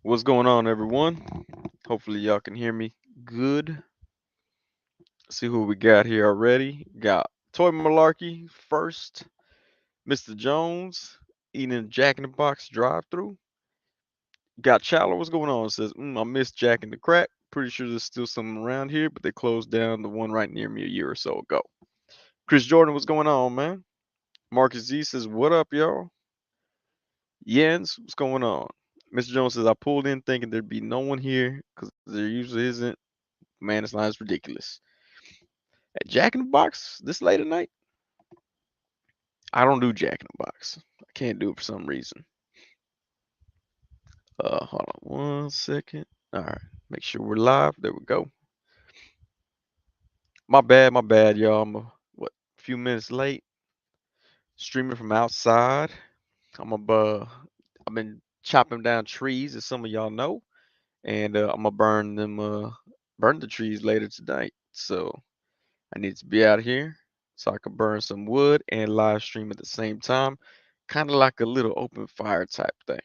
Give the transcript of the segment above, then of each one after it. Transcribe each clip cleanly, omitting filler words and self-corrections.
What's going on, everyone? Hopefully, y'all can hear me good. See who we got here already. Got Toy Malarkey first, Mr. Jones eating a Jack in the Box drive-through. Got Chandler. What's going on? Says, I missed Jack in the Crack. Pretty sure there's still something around here, but they closed down the one right near me a year or so ago. Chris Jordan, what's going on, man? Marcus Z says, what up, y'all? Jens, what's going on? Mr. Jones says, I pulled in thinking there'd be no one here because there usually isn't. Man, this line is ridiculous. At Jack in the Box this late at night? I don't do Jack in the Box. I can't do it for some reason. Hold on 1 second. All right, make sure we're live. There we go. My bad, y'all. I'm a few minutes late. Streaming from outside. I've been chopping down trees, as some of y'all know, and I'm gonna burn the trees later tonight. So I need to be out here so I can burn some wood and live stream at the same time, kind of like a little open fire type thing.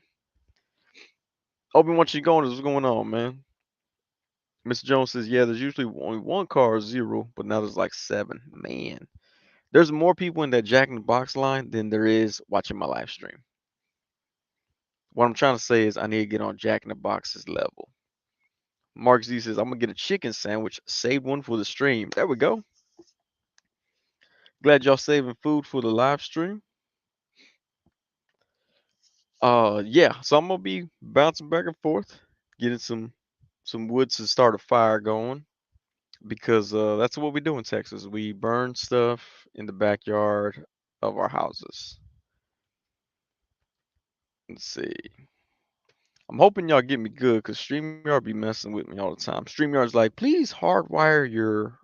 Open, what you going? What's going on, man? Mr. Jones says, yeah, there's usually only one car or zero, but now there's like seven. Man, there's more people in that Jack in the Box line than there is watching my live stream. What I'm trying to say is I need to get on Jack in the Box's level. Mark Z says, I'm gonna get a chicken sandwich, save one for the stream. There we go. Glad y'all saving food for the live stream. Yeah, so I'm gonna be bouncing back and forth, getting some wood to start a fire going because that's what we do in Texas. We burn stuff in the backyard of our houses. Let's see. I'm hoping y'all get me good because StreamYard be messing with me all the time. StreamYard's like, please hardwire your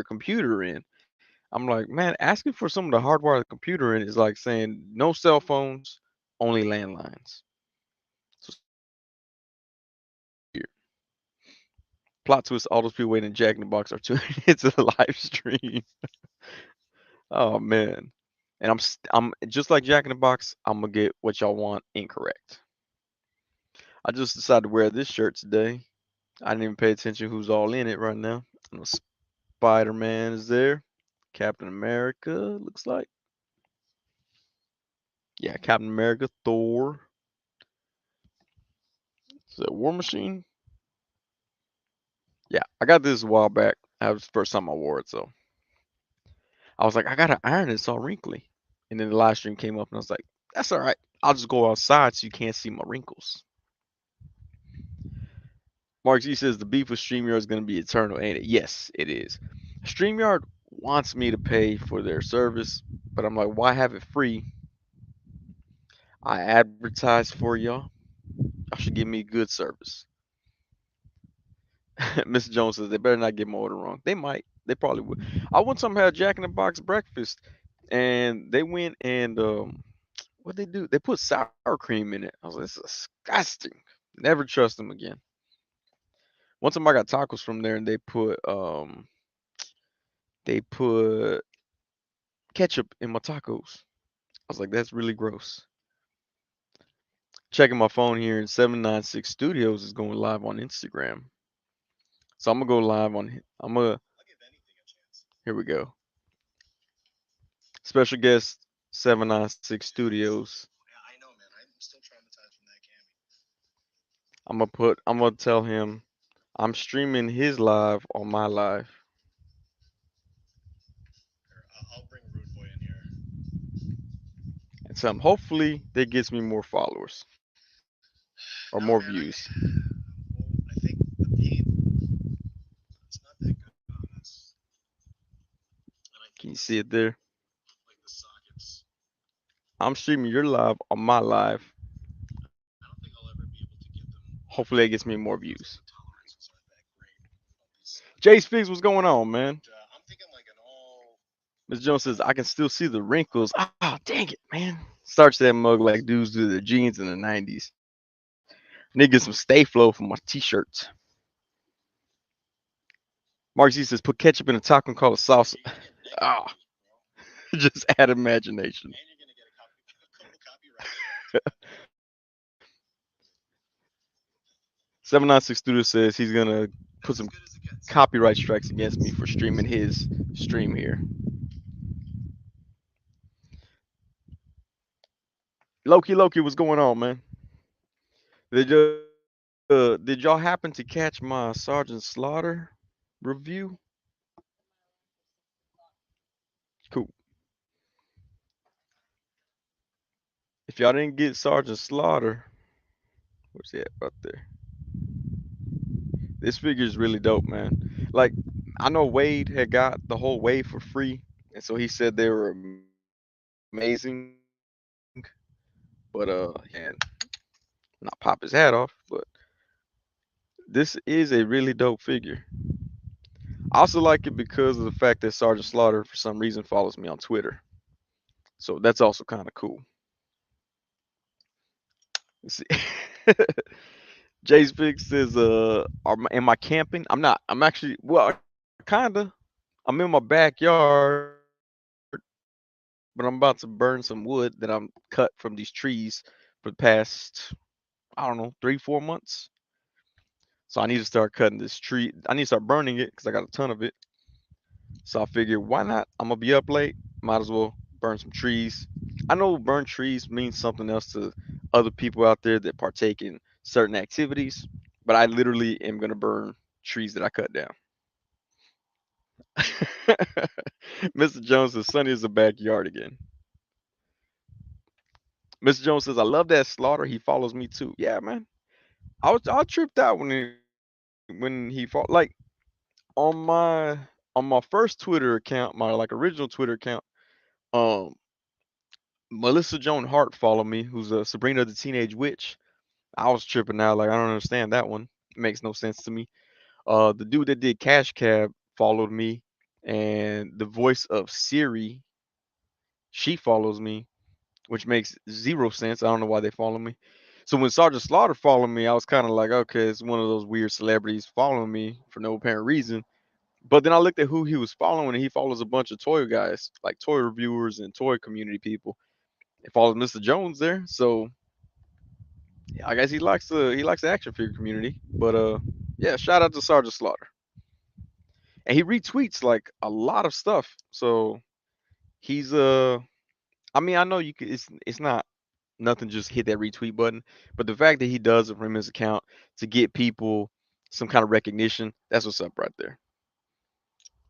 computer in. I'm like, man, asking for someone to hardwire the computer in is like saying no cell phones, only landlines. So weird. Plot twist: all those people waiting in Jack in the Box are tuning into the live stream. Oh man, and I'm just like Jack in the Box. I'm gonna get what y'all want incorrect. I just decided to wear this shirt today. I didn't even pay attention who's all in it right now. Spider Man is there. Captain America looks like. Yeah, Captain America, Thor. Is that War Machine? Yeah, I got this a while back. That was the first time I wore it, so I was like, I gotta iron it. It's all wrinkly. And then the live stream came up, and I was like, that's all right. I'll just go outside so you can't see my wrinkles. Mark G says the beef with StreamYard is gonna be eternal, ain't it? Yes, it is. StreamYard wants me to pay for their service, but I'm like, why have it free? I advertise for y'all. Y'all should give me good service. Mr. Jones says they better not get my order wrong. They might. They probably would. I one time had Jack in the Box breakfast, and they went and what they do? They put sour cream in it. I was like, this is disgusting. Never trust them again. One time I got tacos from there, and they put ketchup in my tacos. I was like, that's really gross. Checking my phone here, and 796 Studios is going live on Instagram. So I'm gonna go live on. I'm gonna. Here we go. Special guest 796 Studios. I'm gonna tell him I'm streaming his live on my live. And tell him hopefully that gets me more followers or more views. Can you see it there? I'm streaming your live on my live. Hopefully that gets me more views. Jace Figs, what's going on, man? Ms. Jones says I can still see the wrinkles. Ah, dang it, man. Starts that mug like dudes do their jeans in the 90s. Need to get some Stay Flow for my t-shirts. Mark Z says put ketchup in a taco and call it salsa. Ah, just add imagination. 796 Studio says he's gonna put some copyright strikes against me for streaming his stream here. Loki, what's going on, man? Did y'all happen to catch my Sergeant Slaughter review? Cool. If y'all didn't get Sergeant Slaughter, where's he at? Right there. This figure is really dope, man. Like, I know Wade had got the whole wave for free, and so he said they were amazing. But not pop his hat off, but this is a really dope figure. I also like it because of the fact that Sergeant Slaughter, for some reason, follows me on Twitter. So that's also kind of cool. Let's see. Jay's Fix says, am I camping? I'm not. I'm actually, well, kinda. I'm in my backyard, but I'm about to burn some wood that I'm cut from these trees for the past, I don't know, 3, 4 months. So I need to start cutting this tree. I need to start burning it because I got a ton of it. So I figured, why not? I'm gonna be up late. Might as well burn some trees. I know burn trees means something else to other people out there that partake in certain activities, but I literally am gonna burn trees that I cut down. Mr. Jones says Sunny is a backyard again. Mr. Jones says I love that slaughter. He follows me too. Yeah, man. I tripped out when he fought. Like on my first Twitter account, my like original Twitter account. Um, Melissa Joan Hart followed me, who's a Sabrina the Teenage Witch. I was tripping out. Like I don't understand that one. It makes no sense to me. The dude that did Cash Cab followed me, and the voice of Siri, she follows me, which makes zero sense. I don't know why they follow me. So when Sergeant Slaughter followed me, I was kind of like, okay, it's one of those weird celebrities following me for no apparent reason. But then I looked at who he was following, and he follows a bunch of toy guys, like toy reviewers and toy community people. It follows Mr. Jones there, so yeah, I guess he likes the action figure community. But yeah, shout out to Sergeant Slaughter, and he retweets like a lot of stuff. So he's I mean, I know you could. It's not nothing. Just hit that retweet button, but the fact that he does it from his account to get people some kind of recognition, that's what's up right there.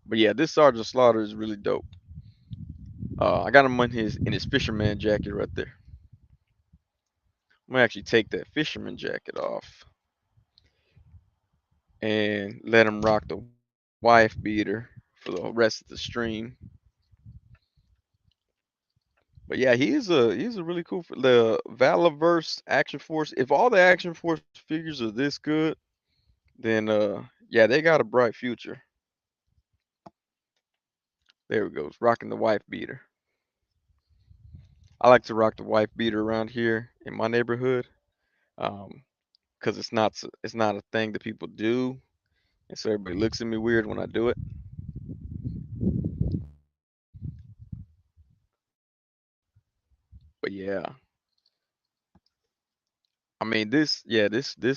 But yeah, this Sergeant Slaughter is really dope. I got him in his fisherman jacket right there. I'm gonna actually take that fisherman jacket off and let him rock the wife beater for the rest of the stream. But yeah, he's a really cool the Valaverse Action Force. If all the Action Force figures are this good, then yeah, they got a bright future. There we go. Rocking the wife beater. I like to rock the wife beater around here in my neighborhood, um, because it's not a thing that people do, and so everybody looks at me weird when I do it. But yeah, I mean this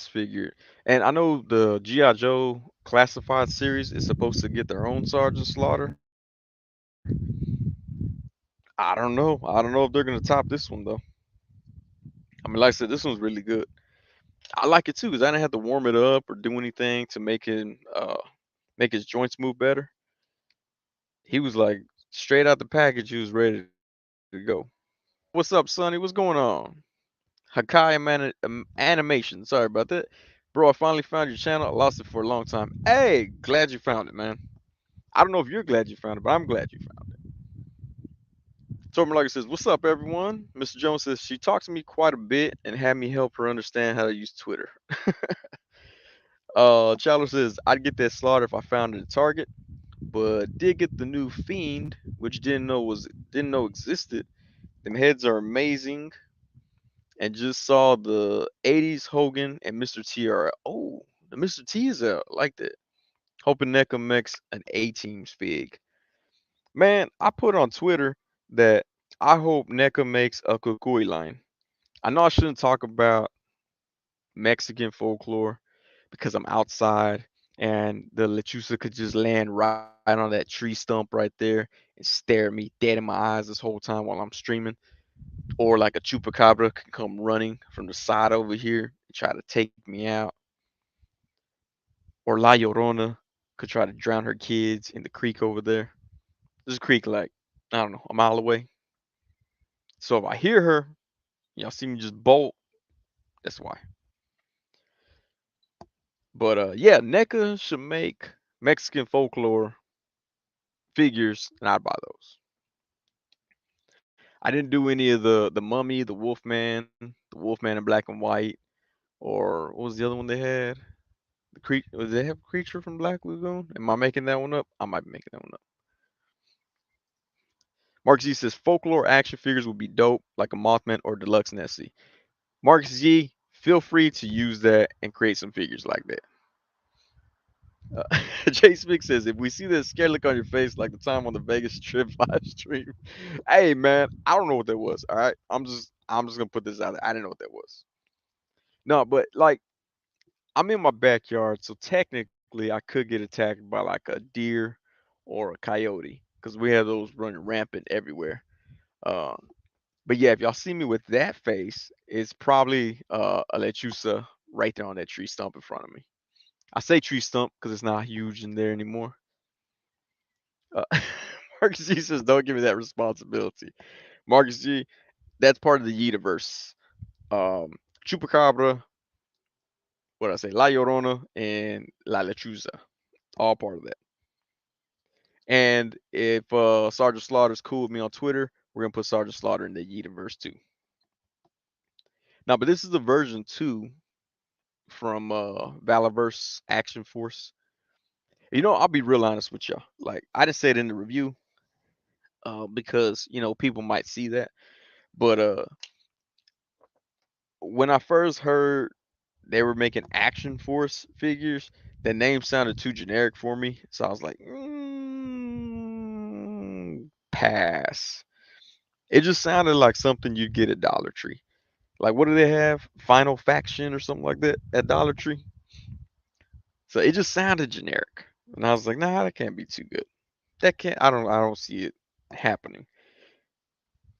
figure, and I know the GI Joe classified series is supposed to get their own Sergeant Slaughter. I don't know. I don't know if they're gonna top this one though. I mean, like I said, this one's really good. I like it too because I didn't have to warm it up or do anything to make his joints move better. He was like straight out the package. He was ready to go. What's up, Sonny? What's going on? Animation. Sorry about that, bro. I finally found your channel. I lost it for a long time. Hey, glad you found it, man. I don't know if you're glad you found it, but I'm glad you found it. Tormalaga says, "What's up, everyone?" Mr. Jones says she talked to me quite a bit and had me help her understand how to use Twitter. Chowder says, "I'd get that slaughter if I found it at Target, but did get the new Fiend, which didn't know existed. Them heads are amazing, and just saw the '80s Hogan and Mr. T are oh, the Mr. T is out. I like that. Hoping NECA makes an A Teams fig. Man, I put on Twitter that I hope NECA makes a Kukui line. I know I shouldn't talk about Mexican folklore, because I'm outside and the lechuza could just land right on that tree stump right there and stare at me dead in my eyes this whole time while I'm streaming. Or like a chupacabra can come running from the side over here and try to take me out. Or La Llorona could try to drown her kids in the creek over there. There's a creek like, I don't know, a mile away. So if I hear her, y'all see me just bolt, that's why. But yeah, NECA should make Mexican folklore figures, and I'd buy those. I didn't do any of the mummy, the Wolfman in black and white, or what was the other one they had? The creature, was they have creature from Black Lagoon? Am I making that one up? I might be making that one up. Mark Z says folklore action figures would be dope, like a Mothman or Deluxe Nessie. Mark Z, feel free to use that and create some figures like that. Jay Spick says, if we see this scared look on your face like the time on the Vegas Strip live stream, hey man, I don't know what that was. All right, I'm just gonna put this out there. I didn't know what that was. No, but like I'm in my backyard, so technically I could get attacked by like a deer or a coyote because we have those running rampant everywhere. Um, but yeah, if y'all see me with that face, it's probably a lechuza right there on that tree stump in front of me. I say tree stump because it's not huge in there anymore. Uh, Marcus G says, "Don't give me that responsibility." Marcus G, that's part of the Yeetiverse. Chupacabra, what did I say? La Llorona and La Lechuza, all part of that. And if Sergeant Slaughter's cool with me on Twitter, we're gonna put Sergeant Slaughter in the Yeetiverse too. Now, but this is the version 2 from Valaverse Action Force. You know, I'll be real honest with y'all. Like, I didn't say it in the review because people might see that, but when I first heard they were making Action Force figures, the name sounded too generic for me, so I was like, pass. It just sounded like something you'd get at Dollar Tree. Like, what do they have? Final Faction or something like that at Dollar Tree. So it just sounded generic, and I was like, nah, that can't be too good. That can't. I don't see it happening.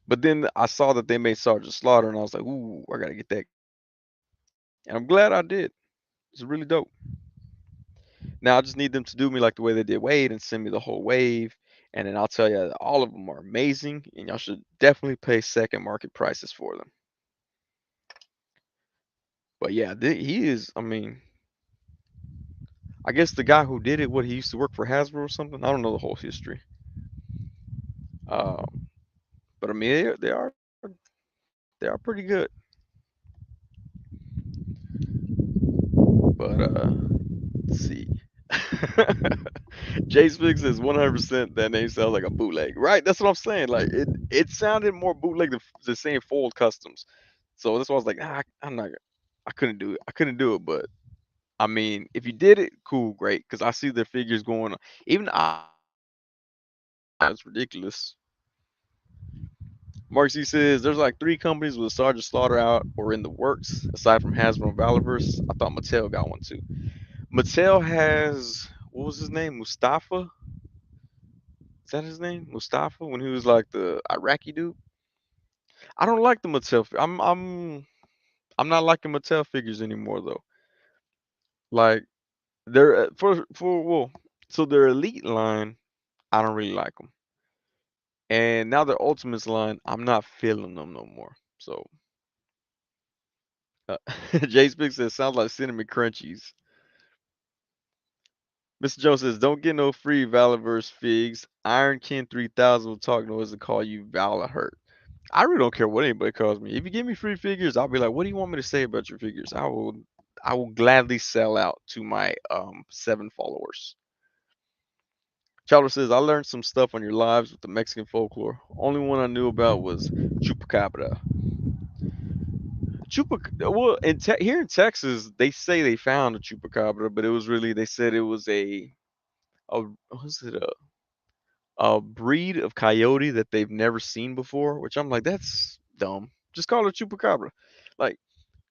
But then I saw that they made Sergeant Slaughter, and I was like, ooh, I gotta get that. And I'm glad I did. It's really dope. Now I just need them to do me like the way they did Wade and send me the whole wave, and then I'll tell you that all of them are amazing, and y'all should definitely pay second market prices for them. But yeah, he is. I mean, I guess the guy who did it, what he used to work for Hasbro or something. I don't know the whole history. Um, but I mean, they are pretty good. But let's see. Jay Spix says 100% that name sounds like a bootleg. Right? That's what I'm saying. Like it sounded more bootleg than the same Fold Customs. So that's why I was like, I'm not. I couldn't do it. I couldn't do it. But I mean, if you did it, cool, great. Because I see their figures going. Even the eyes are ridiculous. Mark C says there's like 3 companies with Sergeant Slaughter out or in the works, aside from Hasbro and Valorverse. I thought Mattel got one too. Mattel has what was his name? Mustafa? Is that his name? Mustafa? When he was like the Iraqi dude? I don't like the Mattel. I'm not liking Mattel figures anymore though. Like they're for well, so their elite line, I don't really like them. And now their Ultimates line, I'm not feeling them no more. So uh, Jay Spick says sounds like cinnamon crunchies. Mr. Jones says, don't get no free Valorverse figs. Ironkin 3000 will talk noise and call you Valor. I really don't care what anybody calls me. If you give me free figures, I'll be like, what do you want me to say about your figures? I will gladly sell out to my 7 followers. Chowder says, I learned some stuff on your lives with the Mexican folklore. Only one I knew about was Chupacabra. Well, here in Texas, they say they found a Chupacabra, but it was really, they said it was a was it a breed of coyote that they've never seen before, which I'm like, that's dumb. Just call it Chupacabra. Like,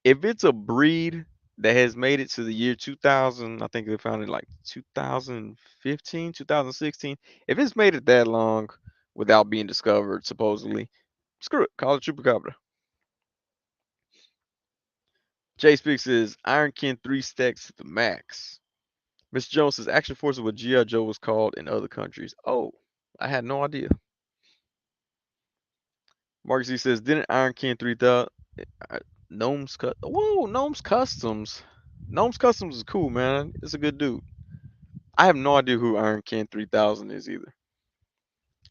if it's a breed that has made it to the year 2000. I think they found it like 2015, 2016. If it's made it that long without being discovered, supposedly, screw it. Call it Chupacabra. Jay Speaks is Iron King 3 stacks to the max. Miss Jones says Action Force is what G.I. Joe was called in other countries. Oh, I had no idea. Marcus E says, didn't Iron King 3000 Gnomes cut? Whoa, Gnomes Customs. Gnomes Customs is cool, man. It's a good dude. I have no idea who Iron King 3000 is either.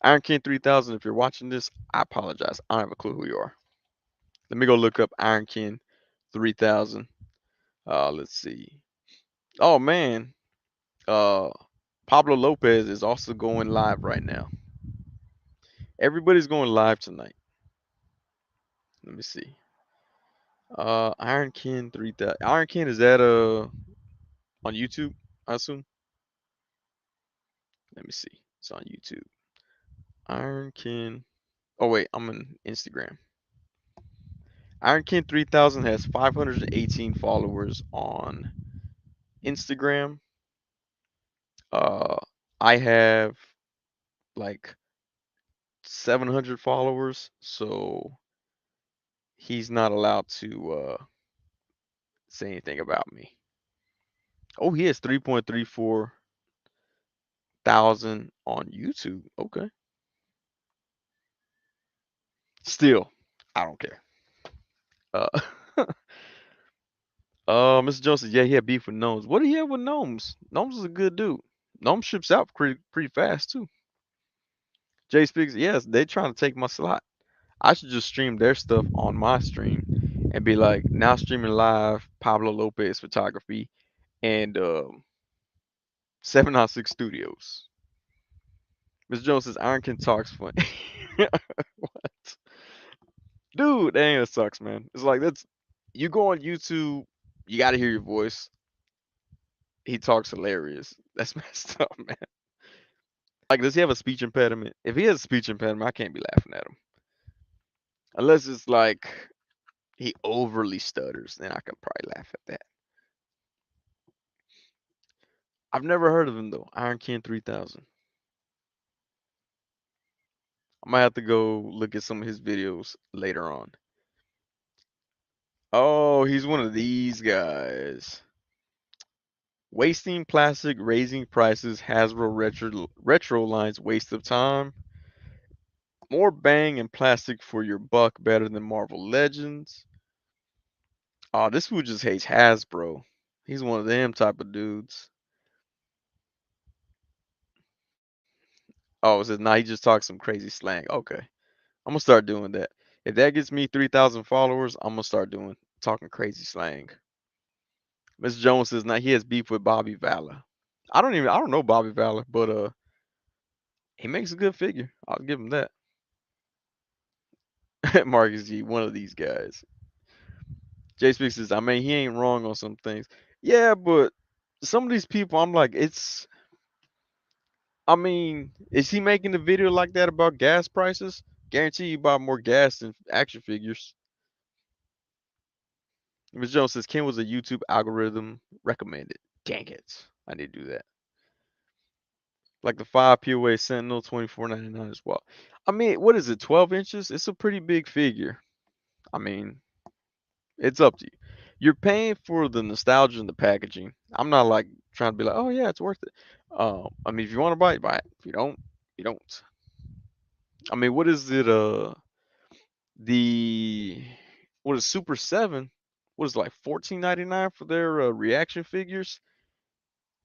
Iron King 3000, if you're watching this, I apologize. I don't have a clue who you are. Let me go look up Iron King 3000. Let's see. Oh man, uh, Pablo Lopez is also going live right now. Everybody's going live tonight. Let me see. Iron King 3000. Iron King is that on YouTube? I assume. Let me see. It's on YouTube. Iron King. Oh wait, I'm on Instagram. Iron King 3000 has 518 followers on Instagram. Uh, I have like 700 followers, so he's not allowed to say anything about me. Oh, he has 3.34 thousand on YouTube. Okay. Still, I don't care. Uh, Mr. Jones says, yeah, he had beef with gnomes. What do he have with gnomes? Gnomes is a good dude. Gnome ships out pretty fast too. Jay Speaks, yes, they trying to take my slot. I should just stream their stuff on my stream and be like, now streaming live Pablo Lopez photography and 706 Studios. Mr. Jones says Iron King talks funny. What? Dude, that ain't sucks, man. It's like that's you go on YouTube, you gotta hear your voice. He talks hilarious. That's messed up, man. Like, does he have a speech impediment? If he has a speech impediment, I can't be laughing at him. Unless it's like he overly stutters, then I can probably laugh at that. I've never heard of him though. Iron King 3000. I might have to go look at some of his videos later on. Oh, he's one of these guys. Wasting plastic, raising prices, Hasbro retro lines, waste of time. More bang and plastic for your buck, better than Marvel Legends. Oh, this fool just hates Hasbro. He's one of them type of dudes. Oh, it says nah, he just talks some crazy slang. Okay. I'm gonna start doing that. If that gets me 3,000 followers, I'm gonna start doing talking crazy slang. Mr. Jones says now he has beef with Bobby Valor. I don't know Bobby Valor, but he makes a good figure. I'll give him that. Marcus G, one of these guys. Jay Speaks says, I mean, he ain't wrong on some things. Yeah, but some of these people, I'm like, I mean, is he making a video like that about gas prices? Guarantee you buy more gas than action figures. Ms. Jones says Ken was a YouTube algorithm recommended. Dang it. I need to do that. Like the 5 POA Sentinel 24.99 as well. I mean, what is it, 12 inches? It's a pretty big figure. I mean, it's up to you. You're paying for the nostalgia and the packaging. I'm not like trying to be like, oh yeah, it's worth it. I mean, if you want to buy it. If you don't, you don't. I mean, what is it? The what is Super 7? What is it, like 14.99 for their reaction figures?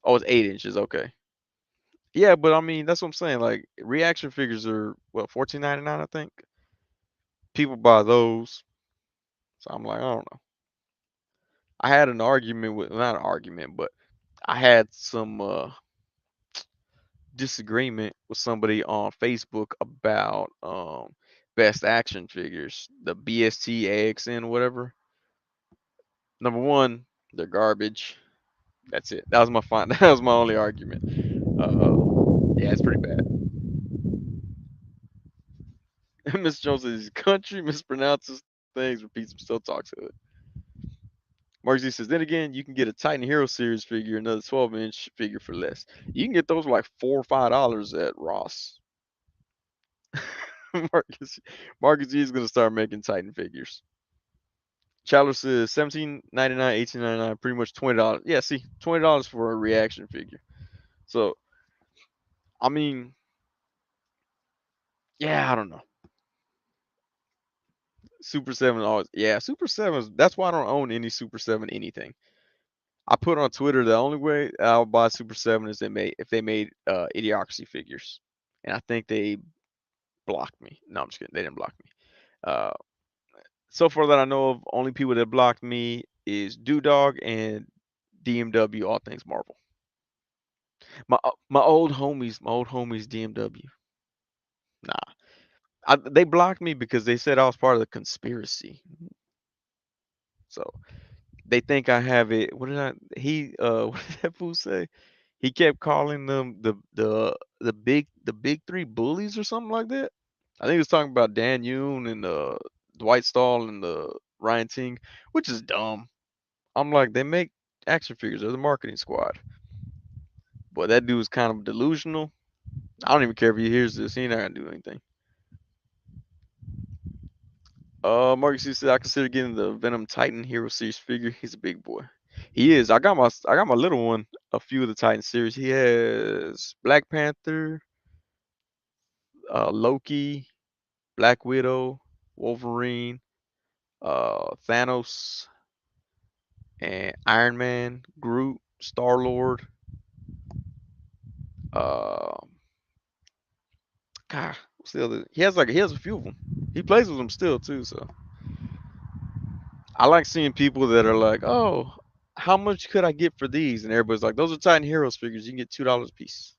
Oh, it's 8 inches. Okay. Yeah, but I mean, that's what I'm saying. Like reaction figures are what 14.99, I think. People buy those, so I'm like, I don't know. I had an argument with not an argument, but I had some disagreement with somebody on Facebook about best action figures, the BST AXN whatever. Number one, they're garbage. That's it. That was my fine. That was my only argument. Yeah, it's pretty bad. Miss Jones is country, mispronounces things, repeats them, still talks to it. Mark Z says, then again, you can get a Titan Hero Series figure, another 12-inch figure for less. You can get those for like $4 or $5 at Ross. Marcus, Marcus G is gonna start making Titan figures. Chandler says 17.99, 18.99, pretty much $20. Yeah, see, $20 for a reaction figure. So I mean, yeah, I don't know. Super Seven always, yeah, Super Sevens. That's why I don't own any Super Seven anything. I put on Twitter the only way I'll buy Super Seven is if they made Idiocracy figures, and I think they blocked me. No, I'm just kidding. They didn't block me. Uh, so far that I know of, only people that blocked me is Dog and DMW. All things Marvel. My old homies DMW. Nah, they blocked me because they said I was part of the conspiracy. So they think I have it. What did I? What did that fool say? He kept calling them the big three bullies or something like that. I think he was talking about Dan Yoon and Dwight Stahl and Ryan Ting, which is dumb. I'm like, they make action figures. They're the marketing squad. But that dude's kind of delusional. I don't even care if he hears this. He ain't not gonna do anything. Marcus he said I consider getting the Venom Titan Hero Series figure. He's a big boy. He is. I got my little one. A few of the Titan series. He has Black Panther, Loki, Black Widow, Wolverine, Thanos, and Iron Man, Groot, Star Lord. Uh, God, what's the other? He has a few of them. He plays with them still too. So I like seeing people that are like, oh, how much could I get for these? And everybody's like, those are Titan Heroes figures. You can get $2 a piece.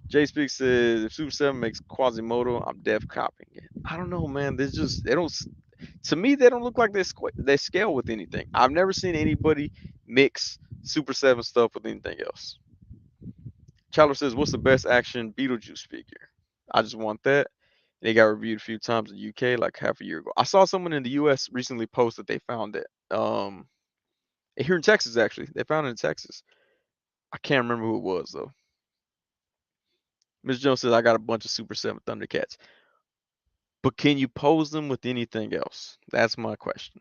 Jay Speak says if Super Seven makes Quasimodo, I'm def copying it. I don't know, man. There's just they don't. To me, they don't look like they scale with anything. I've never seen anybody mix Super Seven stuff with anything else. Chandler says, "What's the best action Beetlejuice figure?" I just want that. They got reviewed a few times in the UK, like half a year ago. I saw someone in the US recently post that they found it. Here in Texas, actually, they found it in Texas. I can't remember who it was though. Miss Jones says, "I got a bunch of Super Seven Thundercats." But can you pose them with anything else? That's my question.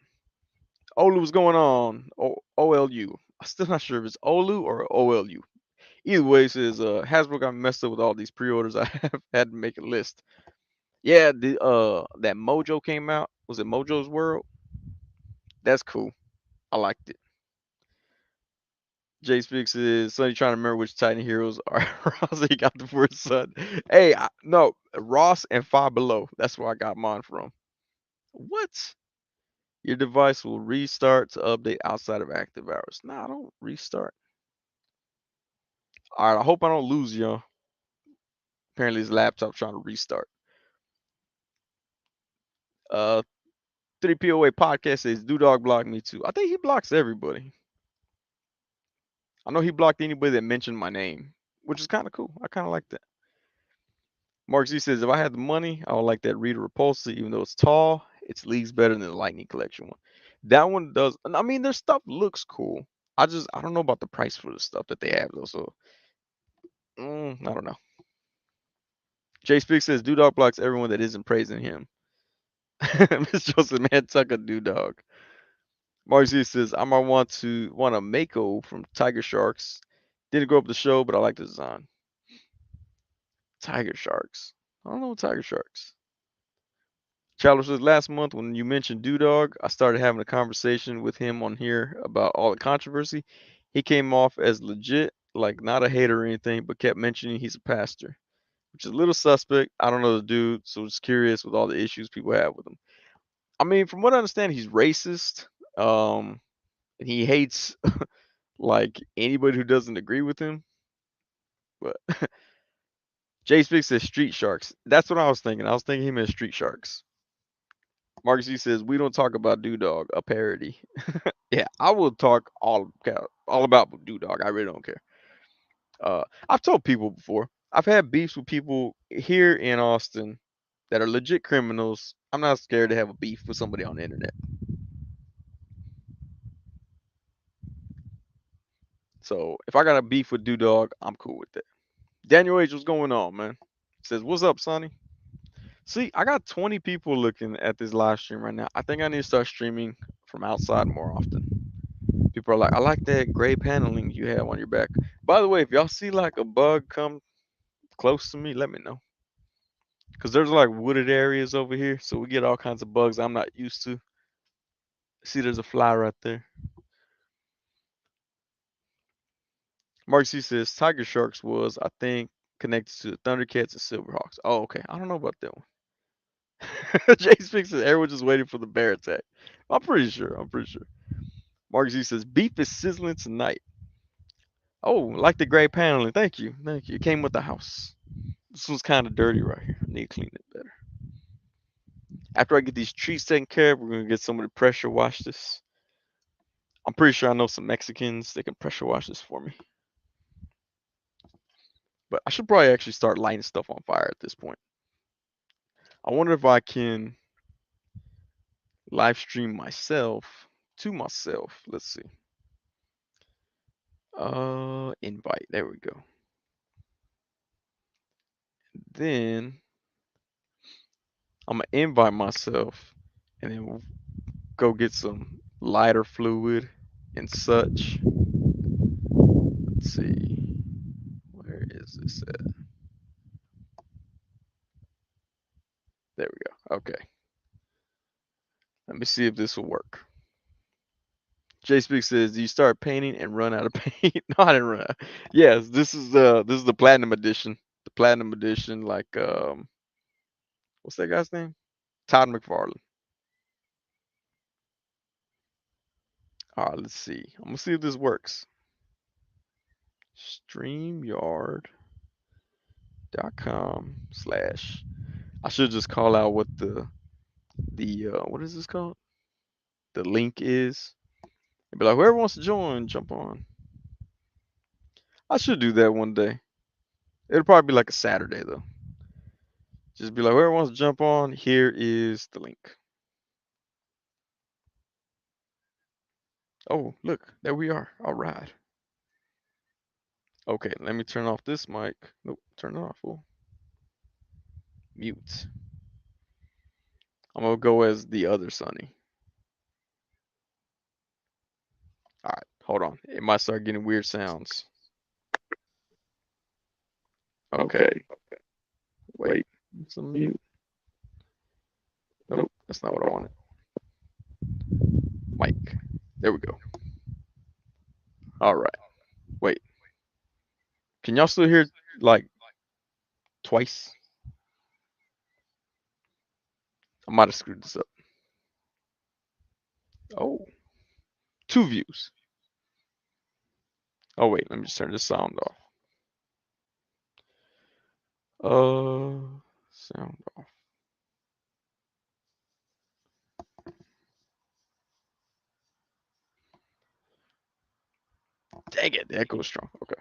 Olu, what's going on? OLU. I'm still not sure if it's Olu or OLU. Either way, it says Hasbro got messed up with all these pre-orders. I have had to make a list. Yeah, the that Mojo came out. Was it Mojo's World? That's cool. I liked it. Jay Speaks is Sonny trying to remember which Titan heroes are Ross he got the first son. Hey, no, Ross and Five Below. That's where I got mine from. What? Your device will restart to update outside of active hours. Nah, I don't restart. All right, I hope I don't lose y'all. Apparently, his laptop's trying to restart. Uh, 3POA podcast says Dog blocked me too. I think he blocks everybody. I know he blocked anybody that mentioned my name, which is kind of cool. I kind of like that. Mark Z says if I had the money, I would like that Rita Repulsa, even though it's tall. It's leagues better than the Lightning Collection one. That one does. I mean, their stuff looks cool. I don't know about the price for the stuff that they have though. So I don't know. Jay Speak says Dog blocks everyone that isn't praising him. Miss Joseph man, tuck a Dog. Mark Z says I might want a Mako from Tiger Sharks. Didn't go up the show, but I like the design. Tiger Sharks. I don't know Tiger Sharks. Charles says last month when you mentioned Dog, I started having a conversation with him on here about all the controversy. He came off as legit, like not a hater or anything, but kept mentioning he's a pastor, which is a little suspect. I don't know the dude, so just curious with all the issues people have with him. I mean, from what I understand, he's racist. And he hates like anybody who doesn't agree with him. But Jay Speaks says Street Sharks. That's what I was thinking. I was thinking he meant Street Sharks. Marcus E says we don't talk about Dog, a parody. Yeah, I will talk all about Dog. I really don't care. I've told people before. I've had beefs with people here in Austin that are legit criminals. I'm not scared to have a beef with somebody on the internet. So if I got a beef with Do Dog, I'm cool with that. Daniel H, what's going on, man? Says, what's up, Sonny? See, I got 20 people looking at this live stream right now. I think I need to start streaming from outside more often. People are like, I like that gray paneling you have on your back. By the way, if y'all see like a bug come close to me, let me know. Because there's like wooded areas over here, so we get all kinds of bugs I'm not used to. See, there's a fly right there. Mark C says Tiger Sharks was, I think, connected to the Thundercats and Silverhawks. Oh, okay. I don't know about that one. Jay Speaks says everyone just waiting for the bear attack. I'm pretty sure. I'm pretty sure. Mark Z says beef is sizzling tonight. Oh, like the gray paneling. Thank you. Thank you. It came with the house. This one's kind of dirty right here. I need to clean it better. After I get these trees taken care of, we're gonna get someone to pressure wash this. I'm pretty sure I know some Mexicans that can pressure wash this for me. But I should probably actually start lighting stuff on fire at this point. I wonder if I can live stream myself to myself. Let's see. Invite. There we go. Then I'm gonna invite myself, and then we'll go get some lighter fluid and such. Let's see. Where is this at? There we go. Okay. Let me see if this will work. Jay Speak says, "Do you start painting and run out of paint?" No, I didn't run out. Yes, this is the platinum edition. The platinum edition, like what's that guy's name? Todd McFarlane. All right, let's see. I'm gonna see if this works. StreamYard.com/. I should just call out what the what is this called? The link is. And be like, whoever wants to join, jump on. I should do that one day. It'll probably be like a Saturday though. Just be like, whoever wants to jump on, here is the link. Oh, look, there we are. All right. Okay, let me turn off this mic. Nope, turn it off. Fool. Mute. I'm gonna go as the other Sonny. All right, hold on. It might start getting weird sounds. Okay, wait. It's a mute. Nope, that's not what I wanted. Mic. There we go. All right. Wait. Can y'all still hear like twice? I might have screwed this up. Oh, two views. Oh wait, let me just turn this sound off. Sound off. Dang it, the echo is strong. Okay,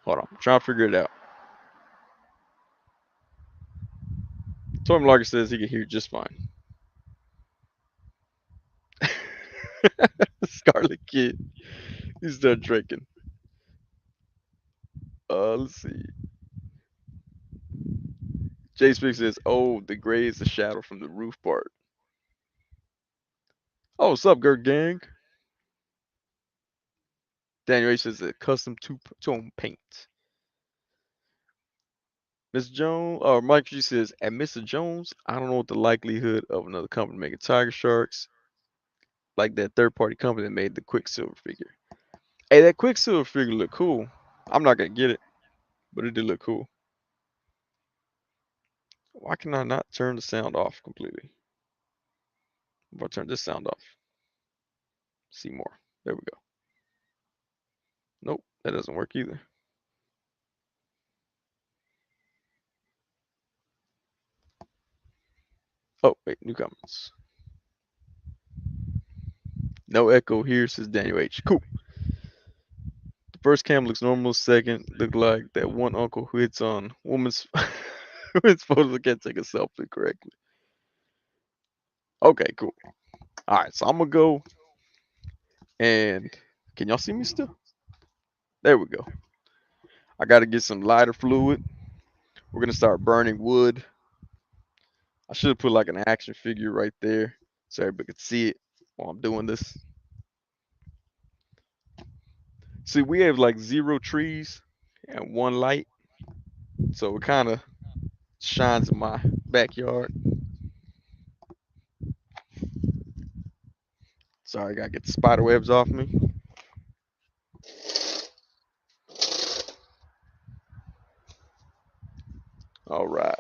hold on. I'm trying to figure it out. Torm Larger says he can hear just fine. Scarlet Kid. He's done drinking. Let's see. Jay Speak says, "Oh, the gray is the shadow from the roof part." Oh, what's up, Gert Gang? Daniel H says a custom two-tone paint. Miss Jones, or Mike G says, at Mr. Jones, I don't know what the likelihood of another company making Tiger Sharks like that third-party company that made the Quicksilver figure. Hey, that Quicksilver figure look cool. I'm not gonna get it, but it did look cool. Why can I not turn the sound off completely? If I turn this sound off, see more. There we go. Nope, that doesn't work either. Oh, wait, new comments. No echo here, says Daniel H. Cool. The first cam looks normal. Second, look like that one uncle who hits on woman's woman's photos and can't take a selfie correctly. Okay, cool. All right, so I'm gonna go. And can y'all see me still? There we go. I got to get some lighter fluid. We're gonna start burning wood. I should have put like an action figure right there so everybody could see it while I'm doing this. See, we have like 0 trees and 1 light, so it kind of shines in my backyard. Sorry, I gotta get the spider webs off me. All right.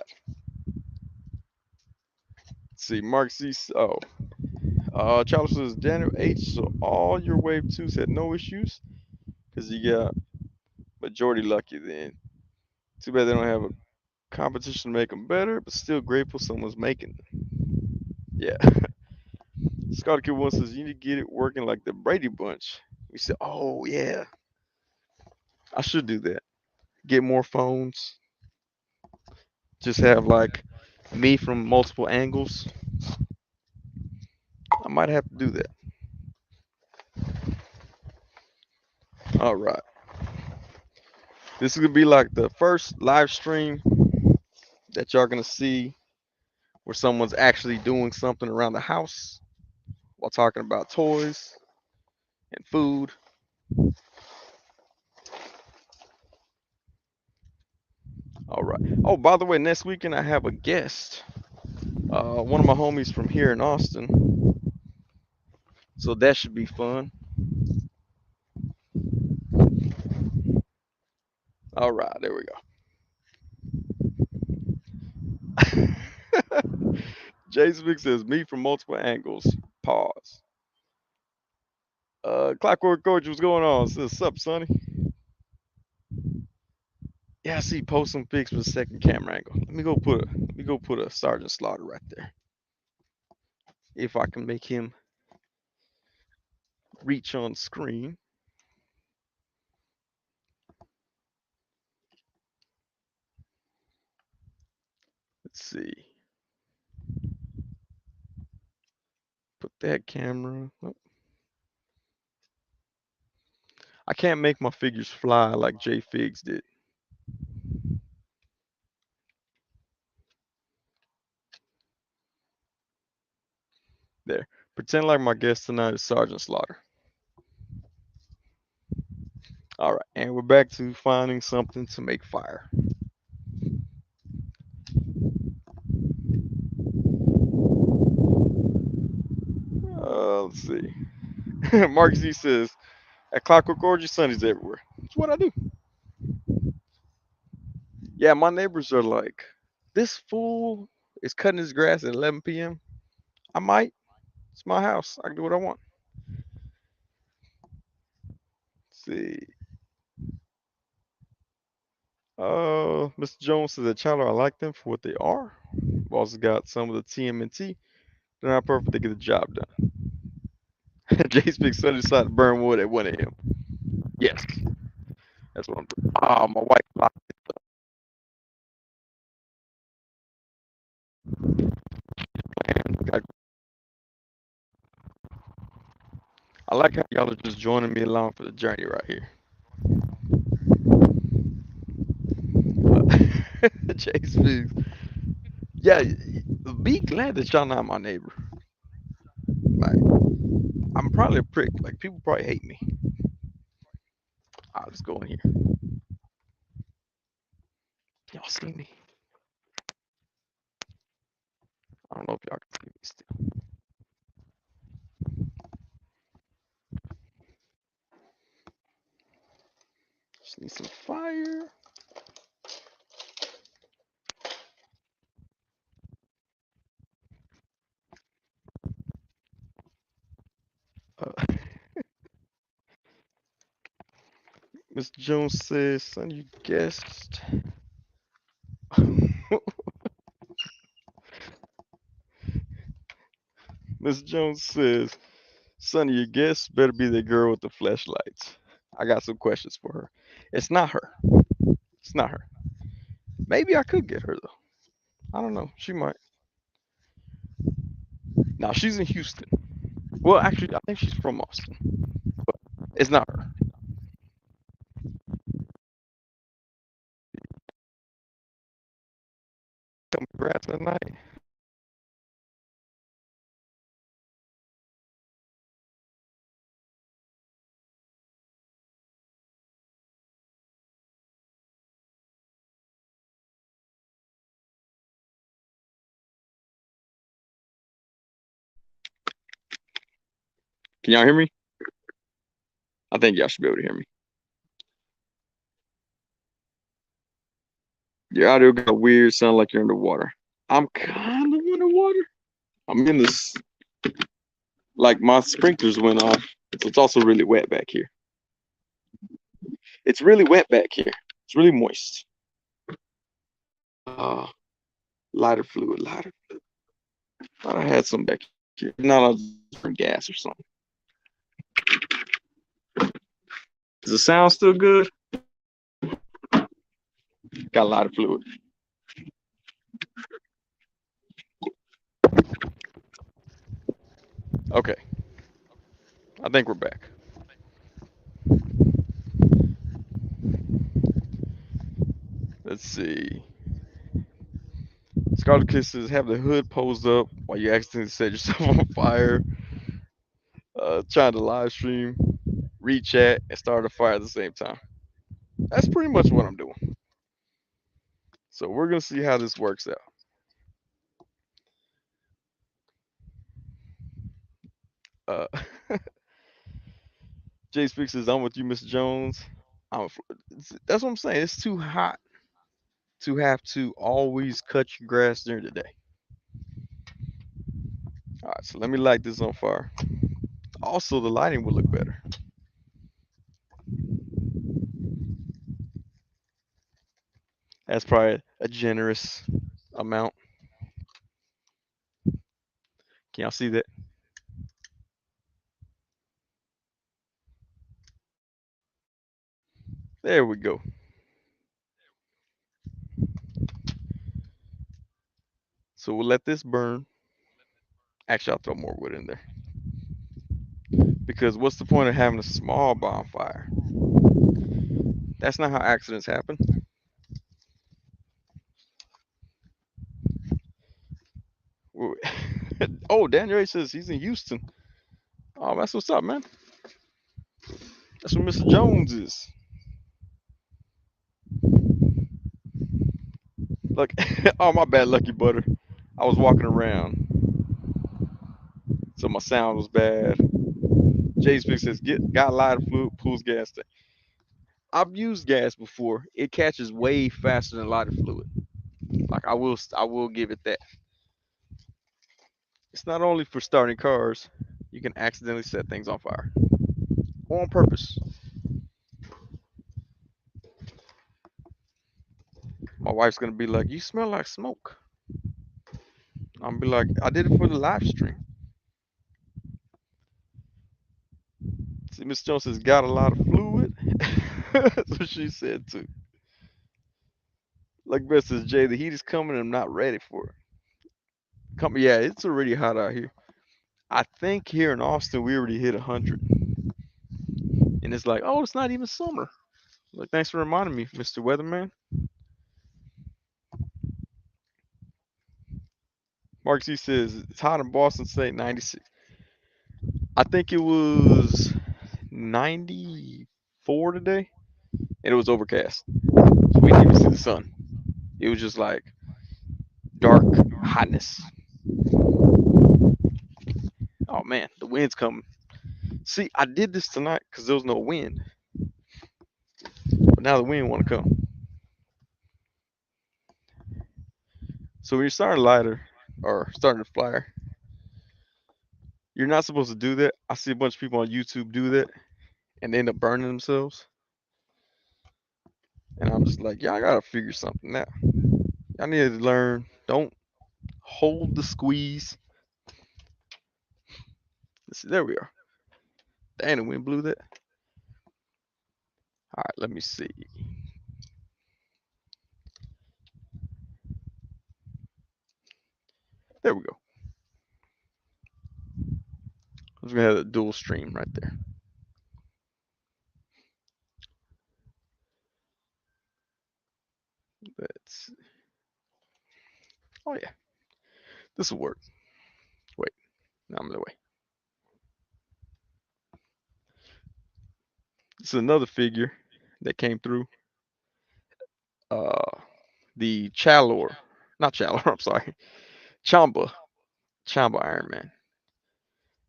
Let's see, Mark C. Oh, Charles says Daniel H. So all your wave twos had no issues because you got majority lucky then. Too bad they don't have a competition to make them better, but still grateful someone's making them. Yeah. Scott Kid One says you need to get it working like the Brady Bunch. We said, oh yeah, I should do that. Get more phones. Just have like me from multiple angles. I might have to do that. All right. This is gonna be like the first live stream that y'all gonna see where someone's actually doing something around the house while talking about toys and food. All right. Oh, by the way, next weekend I have a guest. One of my homies from here in Austin. So that should be fun. All right, there we go. Jason Vick says me from multiple angles. Pause. Clockwork Coach, what's going on? Says, sup, Sonny? Yeah, I see. Post some pics with a second camera angle. Let me go put a Sergeant Slaughter right there. If I can make him reach on screen. Let's see. Put that camera. Oh, I can't make my figures fly like J Figs did. There. Pretend like my guest tonight is Sergeant Slaughter. All right, and we're back to finding something to make fire. Let's see. Mark Z says, at Clockwork Orgy, Sundays everywhere. That's what I do. Yeah, my neighbors are like, this fool is cutting his grass at 11 p.m. I might. It's my house. I can do what I want. Let's see. Mr. Jones says that Chandler, I like them for what they are. We've also got some of the TMNT. They're not perfect. They get the job done. Jay Speaks Sunday decided to burn wood at 1 a.m. Yes, that's what I'm doing. Ah, my wife locked it. I like how y'all are just joining me along for the journey right here. Jay Speaks. Yeah, be glad that y'all not my neighbor. Like, I'm probably a prick. Like, people probably hate me. I'll just go in here. Y'all see me? I don't know if y'all can see me still. Just need some fire. Uh, Mr. Jones says, son, you guessed. Mr. Jones says, Sonny, your guest better be the girl with the flashlights. I got some questions for her. It's not her. It's not her. Maybe I could get her though. I don't know. She might. Now she's in Houston. Well, actually, I think she's from Austin. It's not her. Cut my grass at night. Can y'all hear me? I think y'all should be able to hear me. Your audio got a weird sound like you're underwater. I'm kind of underwater. I'm in this, like my sprinklers went off. So it's also really wet back here. It's really wet back here. It's really moist. Uh, lighter fluid, lighter. Thought I had some back here. Not a different gas or something. Does it sound still good? Got a lot of fluid. Okay, I think we're back. Let's see. Scarlet Kisses have the hood posed up while you accidentally set yourself on fire. Trying to live stream, read chat, and start a fire at the same time. That's pretty much what I'm doing. So we're gonna see how this works out. Uh, Jay Speaks says, "I'm with you, Mr. Jones." That's what I'm saying. It's too hot to have to always cut your grass during the day. All right, so let me light this on fire. Also, the lighting will look better. That's probably a generous amount. Can y'all see that? There we go. So we'll let this burn. Actually, I'll throw more wood in there. Because what's the point of having a small bonfire? That's not how accidents happen. Oh, Daniel says he's in Houston. Oh, that's what's up, man. That's where Mr. Jones is. Look, oh my bad, Lucky Butter. I was walking around, so my sound was bad. Jay Speak says, got a lot of fluid, pools gas tank. I've used gas before. It catches way faster than lighter fluid. Like I will give it that. It's not only for starting cars. You can accidentally set things on fire on purpose. My wife's gonna be like, "You smell like smoke." I'm gonna be like, "I did it for the live stream." See, Miss Jones has got a lot of fluid. That's what she said too. Like Beth says, Jay, the heat is coming and I'm not ready for it. Yeah, it's already hot out here. I think here in Austin we already hit 100. And it's like, oh, it's not even summer. Like, thanks for reminding me, Mr. Weatherman. Mark C says it's hot in Boston State, 96. I think it was 94 today, and it was overcast. So we didn't even see the sun. It was just like dark hotness. Oh man, the wind's coming. See, I did this tonight because there was no wind, but now the wind want to come. So when you're starting a lighter or starting a fire, you're not supposed to do that. I see a bunch of people on YouTube do that and they end up burning themselves. And I'm just like, y'all gotta figure something out. Y'all need to learn. Don't hold the squeeze. Let's see, there we are. Dang, the wind blew that. All right, let me see. There we go. I was gonna have a dual stream right there. Let's. Oh yeah, this will work. Wait, no, I'm the way. This is another figure that came through. Uh, the Chalor, not Chalor. I'm sorry, Chamba, Chamba Iron Man.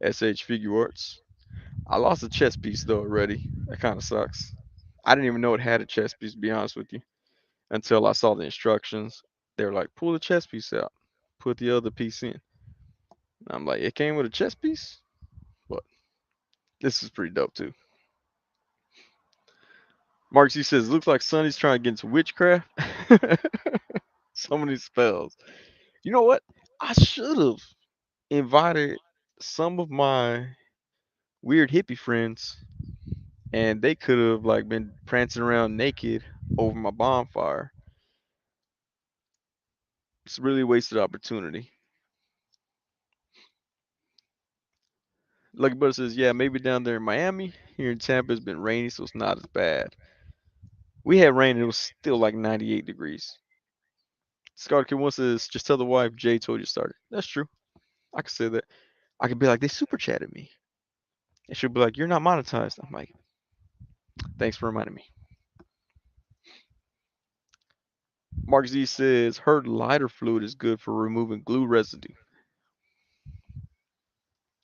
SH Figure Arts. I lost a chest piece though already. That kind of sucks. I didn't even know it had a chest piece, to be honest with you, until I saw the instructions. They were like, pull the chest piece out, put the other piece in. I'm like, it came with a chest piece? But this is pretty dope too. Mark C says, looks like Sonny's trying to get into witchcraft. So many spells. You know what? I should have invited some of my weird hippie friends, and they could have like been prancing around naked over my bonfire. It's really a wasted opportunity. Lucky Brother says, yeah, maybe down there in Miami. Here in Tampa, it's been rainy, so it's not as bad. We had rain, and it was still like 98 degrees. Scar Kid One says, just tell the wife Jay told you to start it. That's true. I could say that. I could be like, they super chatted me. And she'll be like, you're not monetized. I'm like, thanks for reminding me. Mark Z says, heard lighter fluid is good for removing glue residue.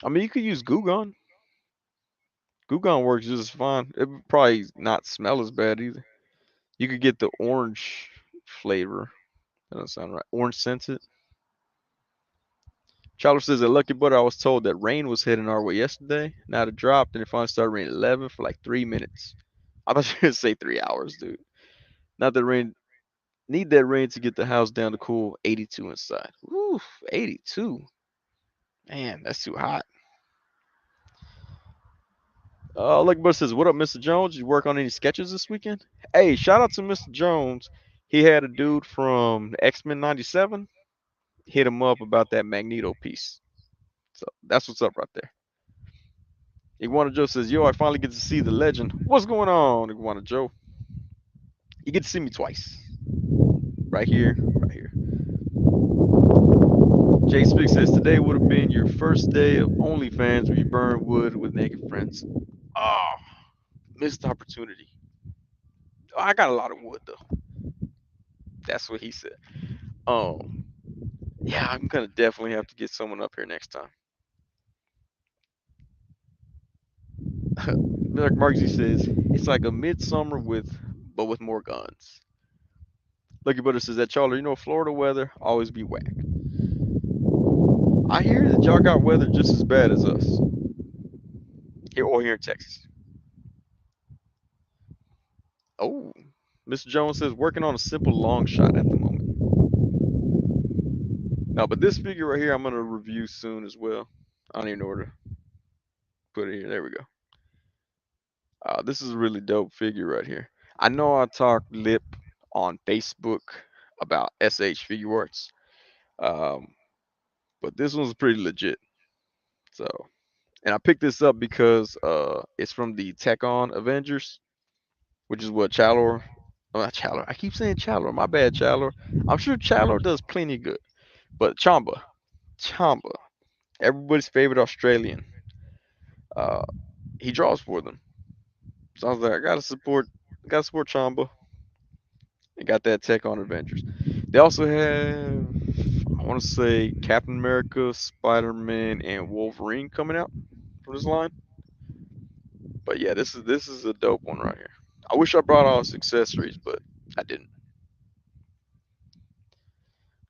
I mean, you could use Goo Gone. Goo Gone works just fine. It would probably not smell as bad either. You could get the orange flavor. That doesn't sound right. Orange scented. Charles says at Lucky Butter, I was told that rain was heading our way yesterday. Now it dropped and it finally started raining 11 for like 3 minutes. I thought you were gonna say 3 hours, dude. Not that rain. Need that rain to get the house down to cool 82 inside. Oof, 82. Man, that's too hot. Lucky Butter says, what up, Mr. Jones? You work on any sketches this weekend? Hey, shout out to Mr. Jones. He had a dude from X-Men 97 hit him up about that Magneto piece. So that's what's up right there. Iguana Joe says, yo, I finally get to see the legend. What's going on, Iguana Joe? You get to see me twice. Right here, right here. Jay Speak says, today would have been your first day of OnlyFans where you burn wood with naked friends. Oh, missed opportunity. Oh, I got a lot of wood though. That's what he said. Um, yeah, I'm gonna definitely have to get someone up here next time. Like Marksy says, it's like a midsummer but with more guns. Lucky Butter says that Charlie, you know, Florida weather always be whack. I hear that y'all got weather just as bad as us here or here in Texas. Oh, Mr. Jones says working on a simple long shot at the moment. No, but this figure right here, I'm gonna review soon as well. I don't even know where to put it here. There we go. This is a really dope figure right here. I know I talked lip on Facebook about SH Figure Arts, um, but this one's pretty legit. So, and I picked this up because it's from the Tech On Avengers, which is what Chalor. Oh, not Chalor. I keep saying Chalor. My bad, Chalor. I'm sure Chalor does plenty good, but Chamba, everybody's favorite Australian. Uh, he draws for them. So I was like, gotta support Chamba. And got that Tech on Avengers. They also have, I want to say, Captain America, Spider Man, and Wolverine coming out from this line. But yeah, this is a dope one right here. I wish I brought all his accessories, but I didn't.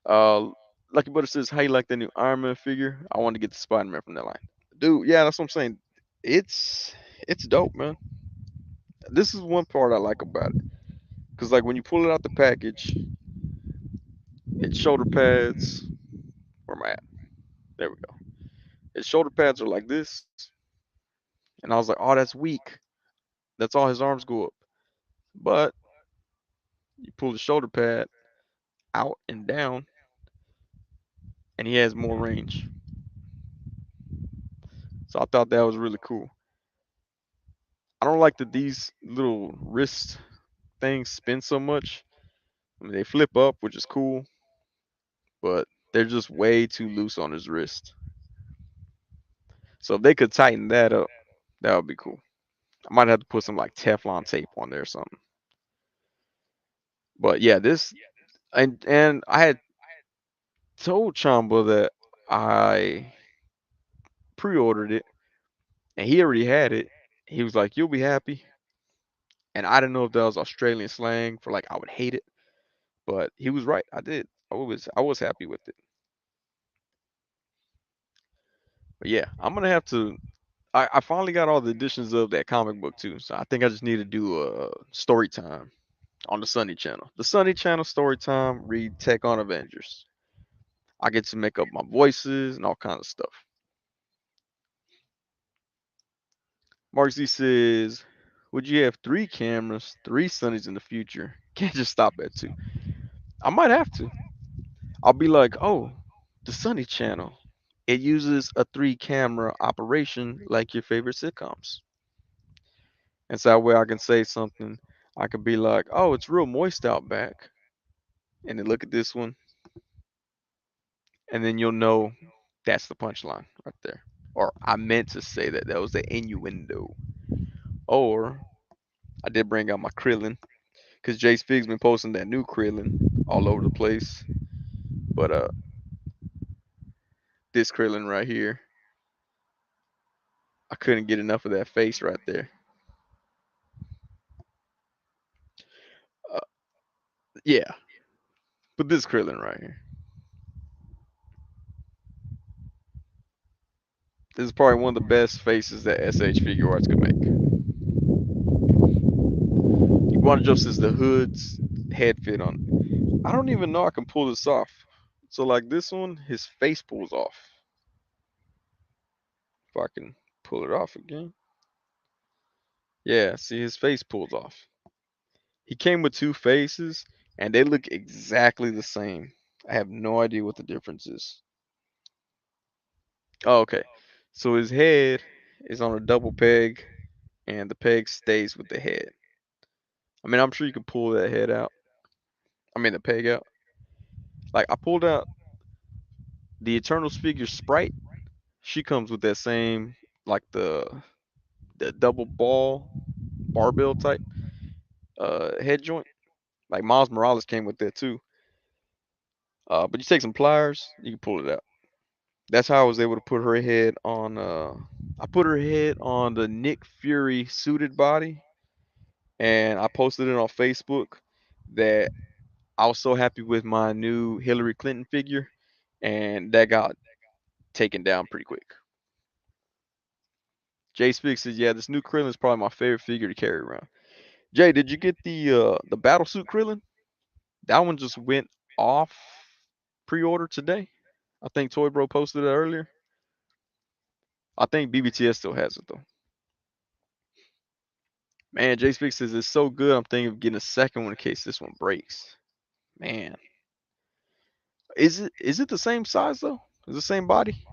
Uh, Lucky Butter says, "How you like the new Iron Man figure? I want to get the Spider Man from that line, dude. Yeah, that's what I'm saying. It's it's dope, man. This is one part I like about it, cause like when you pull it out the package, its shoulder pads. Where am I at? There we go. Its shoulder pads are like this, and I was like, oh, that's weak. That's all his arms go up. But you pull the shoulder pad out and down, and he has more range. So I thought that was really cool. I don't like that these little wrist things spin so much. I mean, they flip up, which is cool, but they're just way too loose on his wrist. So if they could tighten that up, that would be cool. I might have to put some like Teflon tape on there or something. But yeah, this and I had told Chamba that I pre-ordered it and he already had it. He was like, "You'll be happy." And I didn't know if that was Australian slang for like I would hate it, but he was right. I did. I was happy with it. But yeah, I'm gonna have to. I finally got all the editions of that comic book too, so I think I just need to do a story time on the Sonny Channel. The Sonny Channel story time. Read Tech on Avengers. I get to make up my voices and all kinds of stuff. Mark Z says, "Would you have three cameras, three Sonnies in the future? Can't just stop at two." I might have to. I'll be like, "Oh, the Sonny Channel. It uses a three-camera operation like your favorite sitcoms." And so that way I can say something. I could be like, "Oh, it's real moist out back," and then look at this one, and then you'll know that's the punchline right there. Or I meant to say that that was the innuendo. Or I did bring out my Krillin because Jay Spig's been posting that new Krillin all over the place. But this Krillin right here, I couldn't get enough of that face right there. Uh, yeah, but this Krillin right here, this is probably one of the best faces that SH Figure Arts could make. Iguana Joe says the hood's head fit on. I don't even know I can pull this off. So like this one, his face pulls off. If I can pull it off again. Yeah, see his face pulls off. He came with two faces and they look exactly the same. I have no idea what the difference is. Oh, okay. So his head is on a double peg and the peg stays with the head. I mean, I'm sure you can pull that head out. I mean, the peg out. Like I pulled out the Eternals figure Sprite. She comes with that same like the double barbell type head joint. Like Miles Morales came with that too. But you take some pliers, you can pull it out. That's how I was able to put her head on. I put her head on the Nick Fury suited body, and I posted it on Facebook. That I was so happy with my new Hillary Clinton figure, and that got taken down pretty quick. Jay Speaks says, "Yeah, this new Krillin is probably my favorite figure to carry around." Jay, did you get the battle suit Krillin? That one just went off pre-order today. I think Toy Bro posted it earlier. I think BBTS still has it though. Man, Jay Speaks says it's so good. I'm thinking of getting a second one in case this one breaks. Man, is it the same size though? Is it the same body?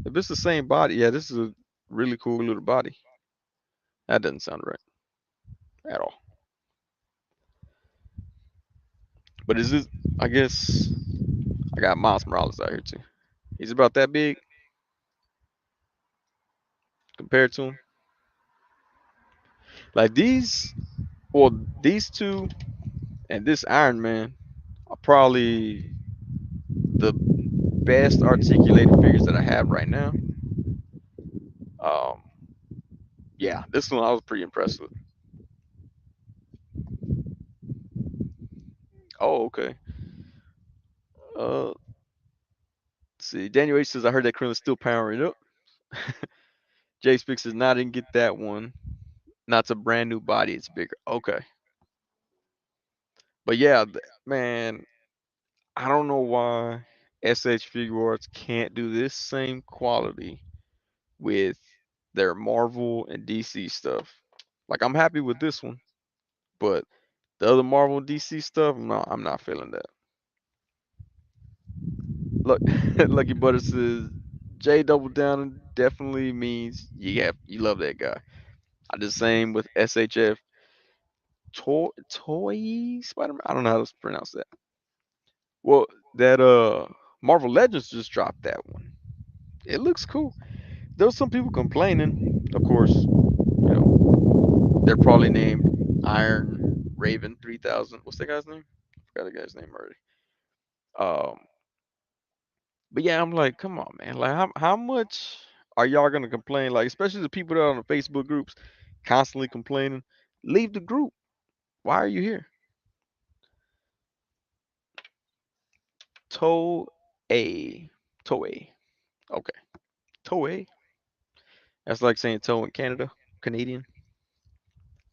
If it's the same body, yeah, this is a really cool little body. That doesn't sound right at all. But is it? I guess I got Miles Morales out here too. He's about that big compared to him. Like these, well, these two and this Iron Man are probably the best articulated figures that I have right now. Um, yeah, this one I was pretty impressed with. Oh, okay. Let's see. Daniel H says I heard that Krillin's still powering up. Jay Speaks says no, I didn't get that one. Not a brand new body, it's bigger. Okay. But yeah, man, I don't know why SH Figure Arts can't do this same quality with their Marvel and DC stuff. Like I'm happy with this one, but the other Marvel and DC stuff, no, I'm not feeling that. Look, Lucky Butter says J double down definitely means you love that guy. I the same with SHF. Toy Spider-Man. I don't know how to pronounce that. Well, that Marvel Legends just dropped that one. It looks cool. There was some people complaining. Of course, they're probably named Iron Raven 3000. What's that guy's name? I forgot the guy's name already. Um, but yeah, I'm like, come on, man. Like, how much are y'all gonna complain? Like, especially the people that are on the Facebook groups constantly complaining. Leave the group. Why are you here? Toei. Toei. Okay. Toei. That's like saying toe in Canada. Canadian.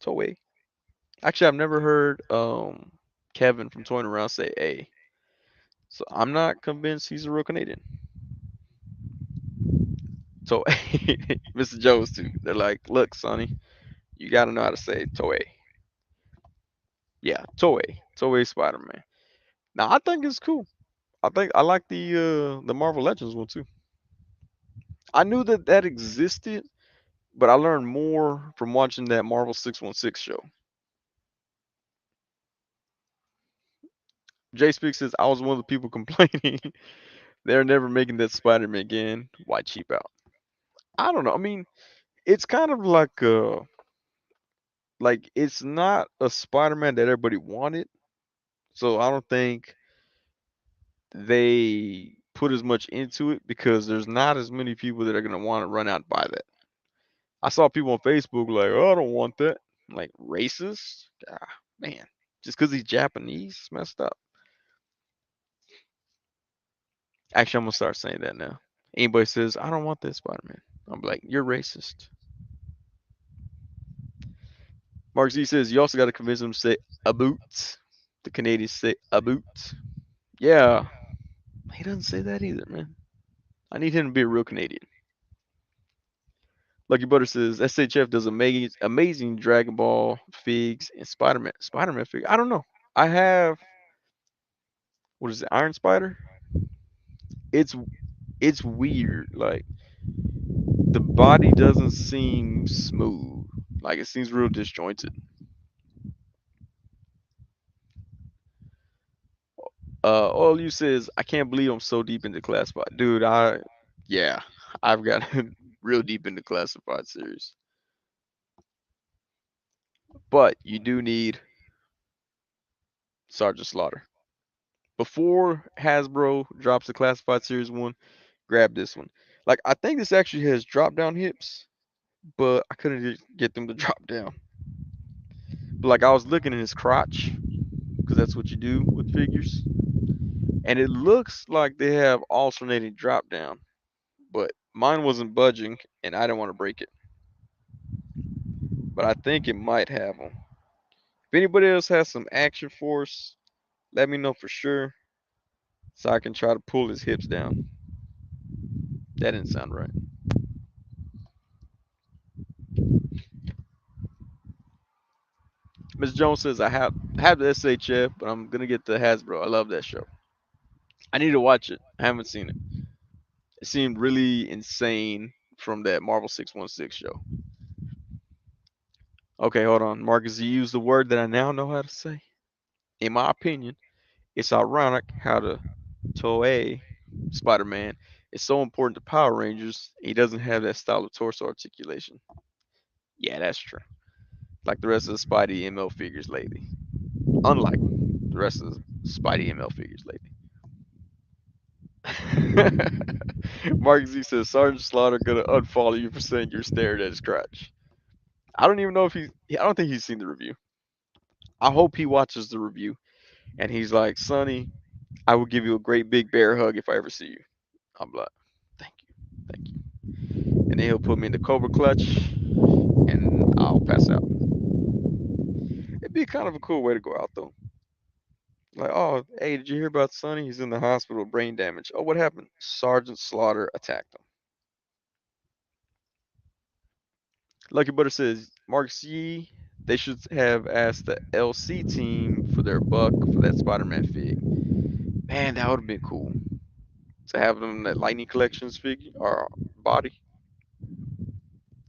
Toei. Actually, I've never heard Kevin from Toying Around say A. So I'm not convinced he's a real Canadian. So Mr. Joe's too. They're like, look, Sonny, you gotta know how to say Toei. Yeah, Toei. Toei Spider Man. Now I think it's cool. I think I like the Marvel Legends one too. I knew that that existed, but I learned more from watching that Marvel 616 show. Jay Speak says I was one of the people complaining they're never making that Spider Man again. Why cheap out? I don't know. I mean, it's kind of like it's not a Spider Man that everybody wanted. So I don't think they put as much into it because there's not as many people that are gonna want to run out and buy that. I saw people on Facebook like, "Oh, I don't want that." I'm like, racist? Ah, man, just because he's Japanese, it's messed up. Actually, I'm gonna start saying that now. Anybody says I don't want that Spider-Man, I'm like, you're racist. Mark Z says you also got to convince them to say a boot. The Canadians say a boot. Yeah, he doesn't say that either, man. I need him to be a real Canadian. Lucky Butter says SHF does amazing Dragon Ball figs and Spider-Man fig. I don't know. I have what is it, Iron Spider? It's it's weird. Like the body doesn't seem smooth. Like it seems real disjointed. All you says I can't believe I'm so deep into classified, dude. Yeah, I've got real deep into classified series, but you do need Sergeant Slaughter before Hasbro drops the classified series one. Grab this one. Like I think this actually has drop down hips, but I couldn't get them to drop down. But like I was looking at his crotch because that's what you do with figures, and it looks like they have alternating drop down, but mine wasn't budging, and I didn't want to break it. But I think it might have them. If anybody else has some Action Force, let me know for sure so I can try to pull his hips down. That didn't sound right. Miss Jones says I have the SHF, but I'm gonna get the Hasbro. I love that show. I need to watch it. I haven't seen it. It seemed really insane from that Marvel 616 show. Okay, hold on. Marcus, you used the word that I now know how to say. In my opinion, it's ironic how the Toei Spider-Man is so important to Power Rangers. He doesn't have that style of torso articulation. Yeah, that's true. Like the rest of the Spidey ML figures lately. Unlike the rest of the Spidey ML figures lately. Mark Z says Sergeant Slaughter gonna unfollow you for saying you're staring at his crotch. I don't even know if I don't think he's seen the review. I hope he watches the review and he's like, Sonny, I will give you a great big bear hug if I ever see you. I'm like, thank you, thank you. And then he'll put me in the Cobra clutch and I'll pass out. It'd be kind of a cool way to go out though. Like, oh, hey, did you hear about Sonny? He's in the hospital, brain damage. Oh, what happened? Sergeant Slaughter attacked him. Lucky Butter says, Mark C, they should have asked the LC team for their buck for that Spider-Man fig. Man, that would have been cool to have them in that Lightning Collections figure or body.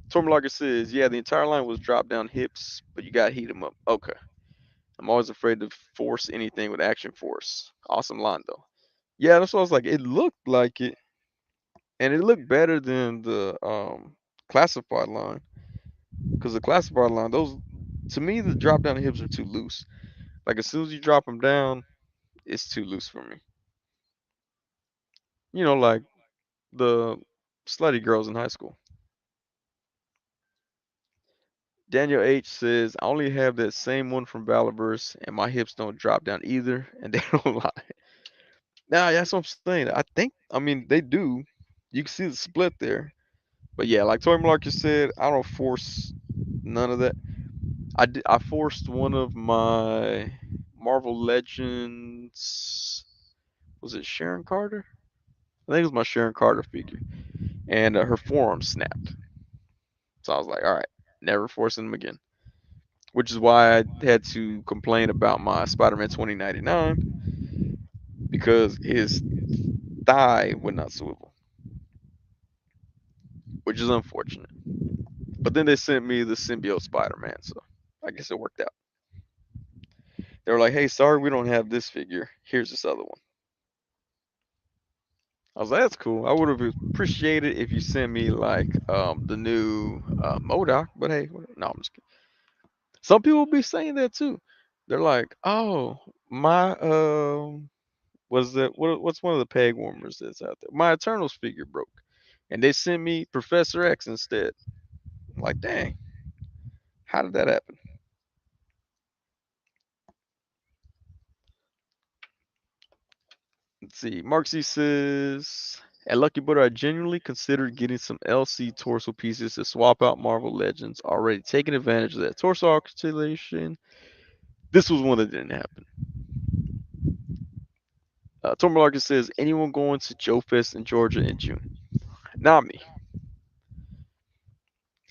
Tormlarger says, yeah, the entire line was drop down hips, but you got to heat them up. Okay. I'm always afraid to force anything with action force. Awesome line though. Yeah, that's what I was like. It looked like it, and it looked better than the classified line. Because the classified line, those to me, the drop down hips are too loose. Like as soon as you drop them down, it's too loose for me. Like the slutty girls in high school. Daniel H says, I only have that same one from Valorverse, and my hips don't drop down either, and they don't lie. Nah, that's what I'm saying. I mean, they do. You can see the split there. But yeah, like Toy Malarkey said, I don't force none of that. I forced one of my Marvel Legends. Was it Sharon Carter? I think it was my Sharon Carter figure, and her forearm snapped. So I was like, all right, never forcing them again. Which is why I had to complain about my Spider-Man 2099 because his thigh would not swivel, which is unfortunate. But then they sent me the symbiote Spider-Man, so I guess it worked out. They were like, "Hey, sorry, we don't have this figure. Here's this other one." I was like, "That's cool. I would have appreciated if you sent me like the new Modoc, but hey, no, I'm just kidding." Some people be saying that too. They're like, "Oh, my was that what's one of the peg warmers that's out there? My Eternals figure broke, and they sent me Professor X instead." I'm like, dang, how did that happen? Let's see. Mark C says, at Lucky Butter, I genuinely considered getting some LC torso pieces to swap out Marvel Legends, already taking advantage of that torso articulation. This was one that didn't happen. Tom Larkin says, anyone going to Joe Fest in Georgia in June? Not me.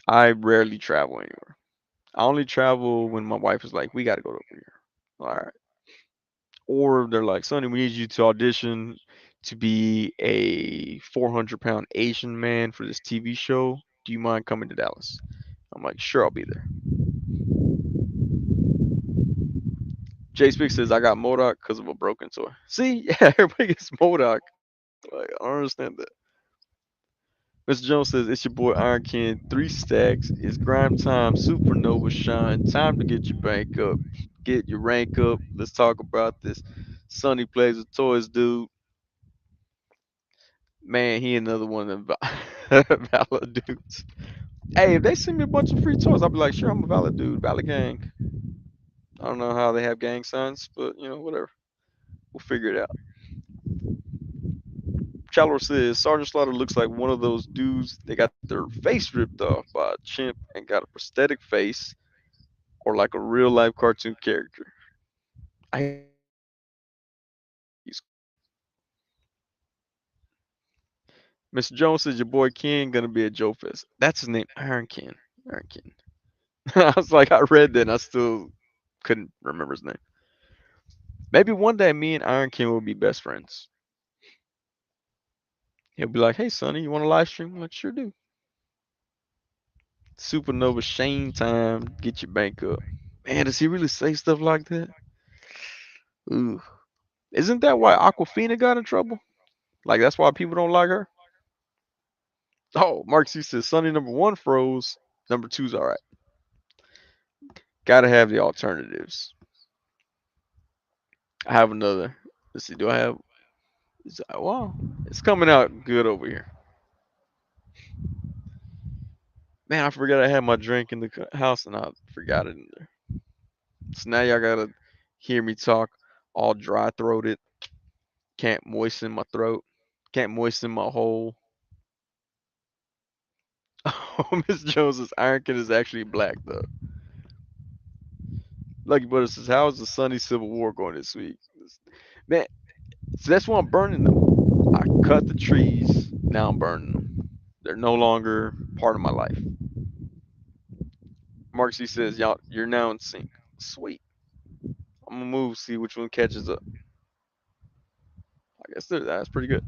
I rarely travel anywhere. I only travel when my wife is like, we got to go over here. All right. Or they're like, Sonny, we need you to audition to be a 400-pound Asian man for this TV show. Do you mind coming to Dallas? I'm like, sure, I'll be there. Jay Speak says, I got Modoc because of a broken toy. See, yeah, everybody gets Modoc. Like, I don't understand that. Mr. Jones says, it's your boy Iron King. 3 stacks. It's grind time. Supernova shine. Time to get your bank up. Get your rank up. Let's talk about this. Sonny plays with toys, dude. Man, he another one of them valid dudes. Hey, if they send me a bunch of free toys, I'll be like, sure, I'm a valid dude, valid gang. I don't know how they have gang signs, but whatever. We'll figure it out. Chalor says Sergeant Slaughter looks like one of those dudes that got their face ripped off by a chimp and got a prosthetic face, or like a real life cartoon character. I Mr. Jones says your boy Ken gonna be at Joe Fest. That's his name, Iron Ken. Iron Ken. I was like, I read that and I still couldn't remember his name. Maybe one day me and Iron King will be best friends. He'll be like, hey, Sonny, you want to live stream? I'm like, sure do. Supernova Shane time. Get your bank up. Man, does he really say stuff like that? Ooh. Isn't that why Aquafina got in trouble? Like, that's why people don't like her? Oh, Mark C says, Sonny number 1 froze. Number two's all right. Gotta have the alternatives. I have another. Let's see. Do I have? Wow, it's coming out good over here. Man, I forgot I had my drink in the house and I forgot it in there. So now y'all gotta hear me talk all dry throated. Can't moisten my throat. Can't moisten my hole. Oh, Miss Jones's Ironkin is actually black though. Lucky Butter says, "How is the Sunny Civil War going this week?" Man, so that's why I'm burning them. I cut the trees. Now I'm burning them. They're no longer part of my life. Mark C says, "Y'all, you're now in sync." Sweet. I'm gonna move, see which one catches up. I guess that's pretty good.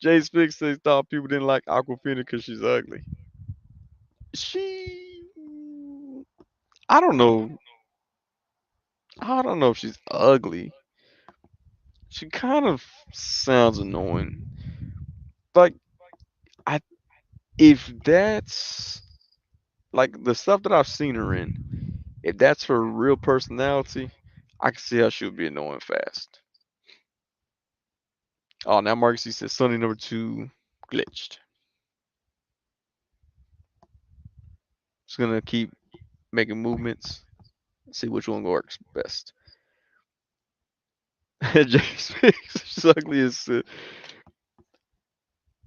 Jay Spix says thought people didn't like Aquafina because she's ugly. She. I don't know. I don't know if she's ugly. She kind of sounds annoying. Like I, if that's like the stuff that I've seen her in, if that's her real personality, I can see how she would be annoying fast. Oh, now Marcus C says Sunny number two glitched. Just gonna keep making movements, see which one works best. Jace she's ugly as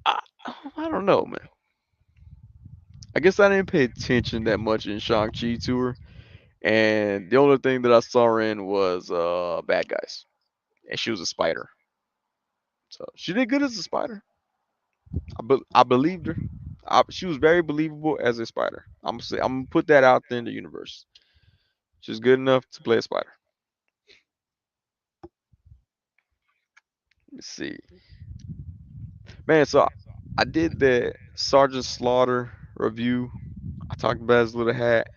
I, I don't know, man. I guess I didn't pay attention that much in Shang-Chi to her. And the only thing that I saw her in was Bad Guys. And she was a spider. So she did good as a spider. I believed her. She was very believable as a spider. I'm gonna put that out there in the universe. She's good enough to play a spider. Let's see. Man, so I did the Sergeant Slaughter review. I talked about his little hat.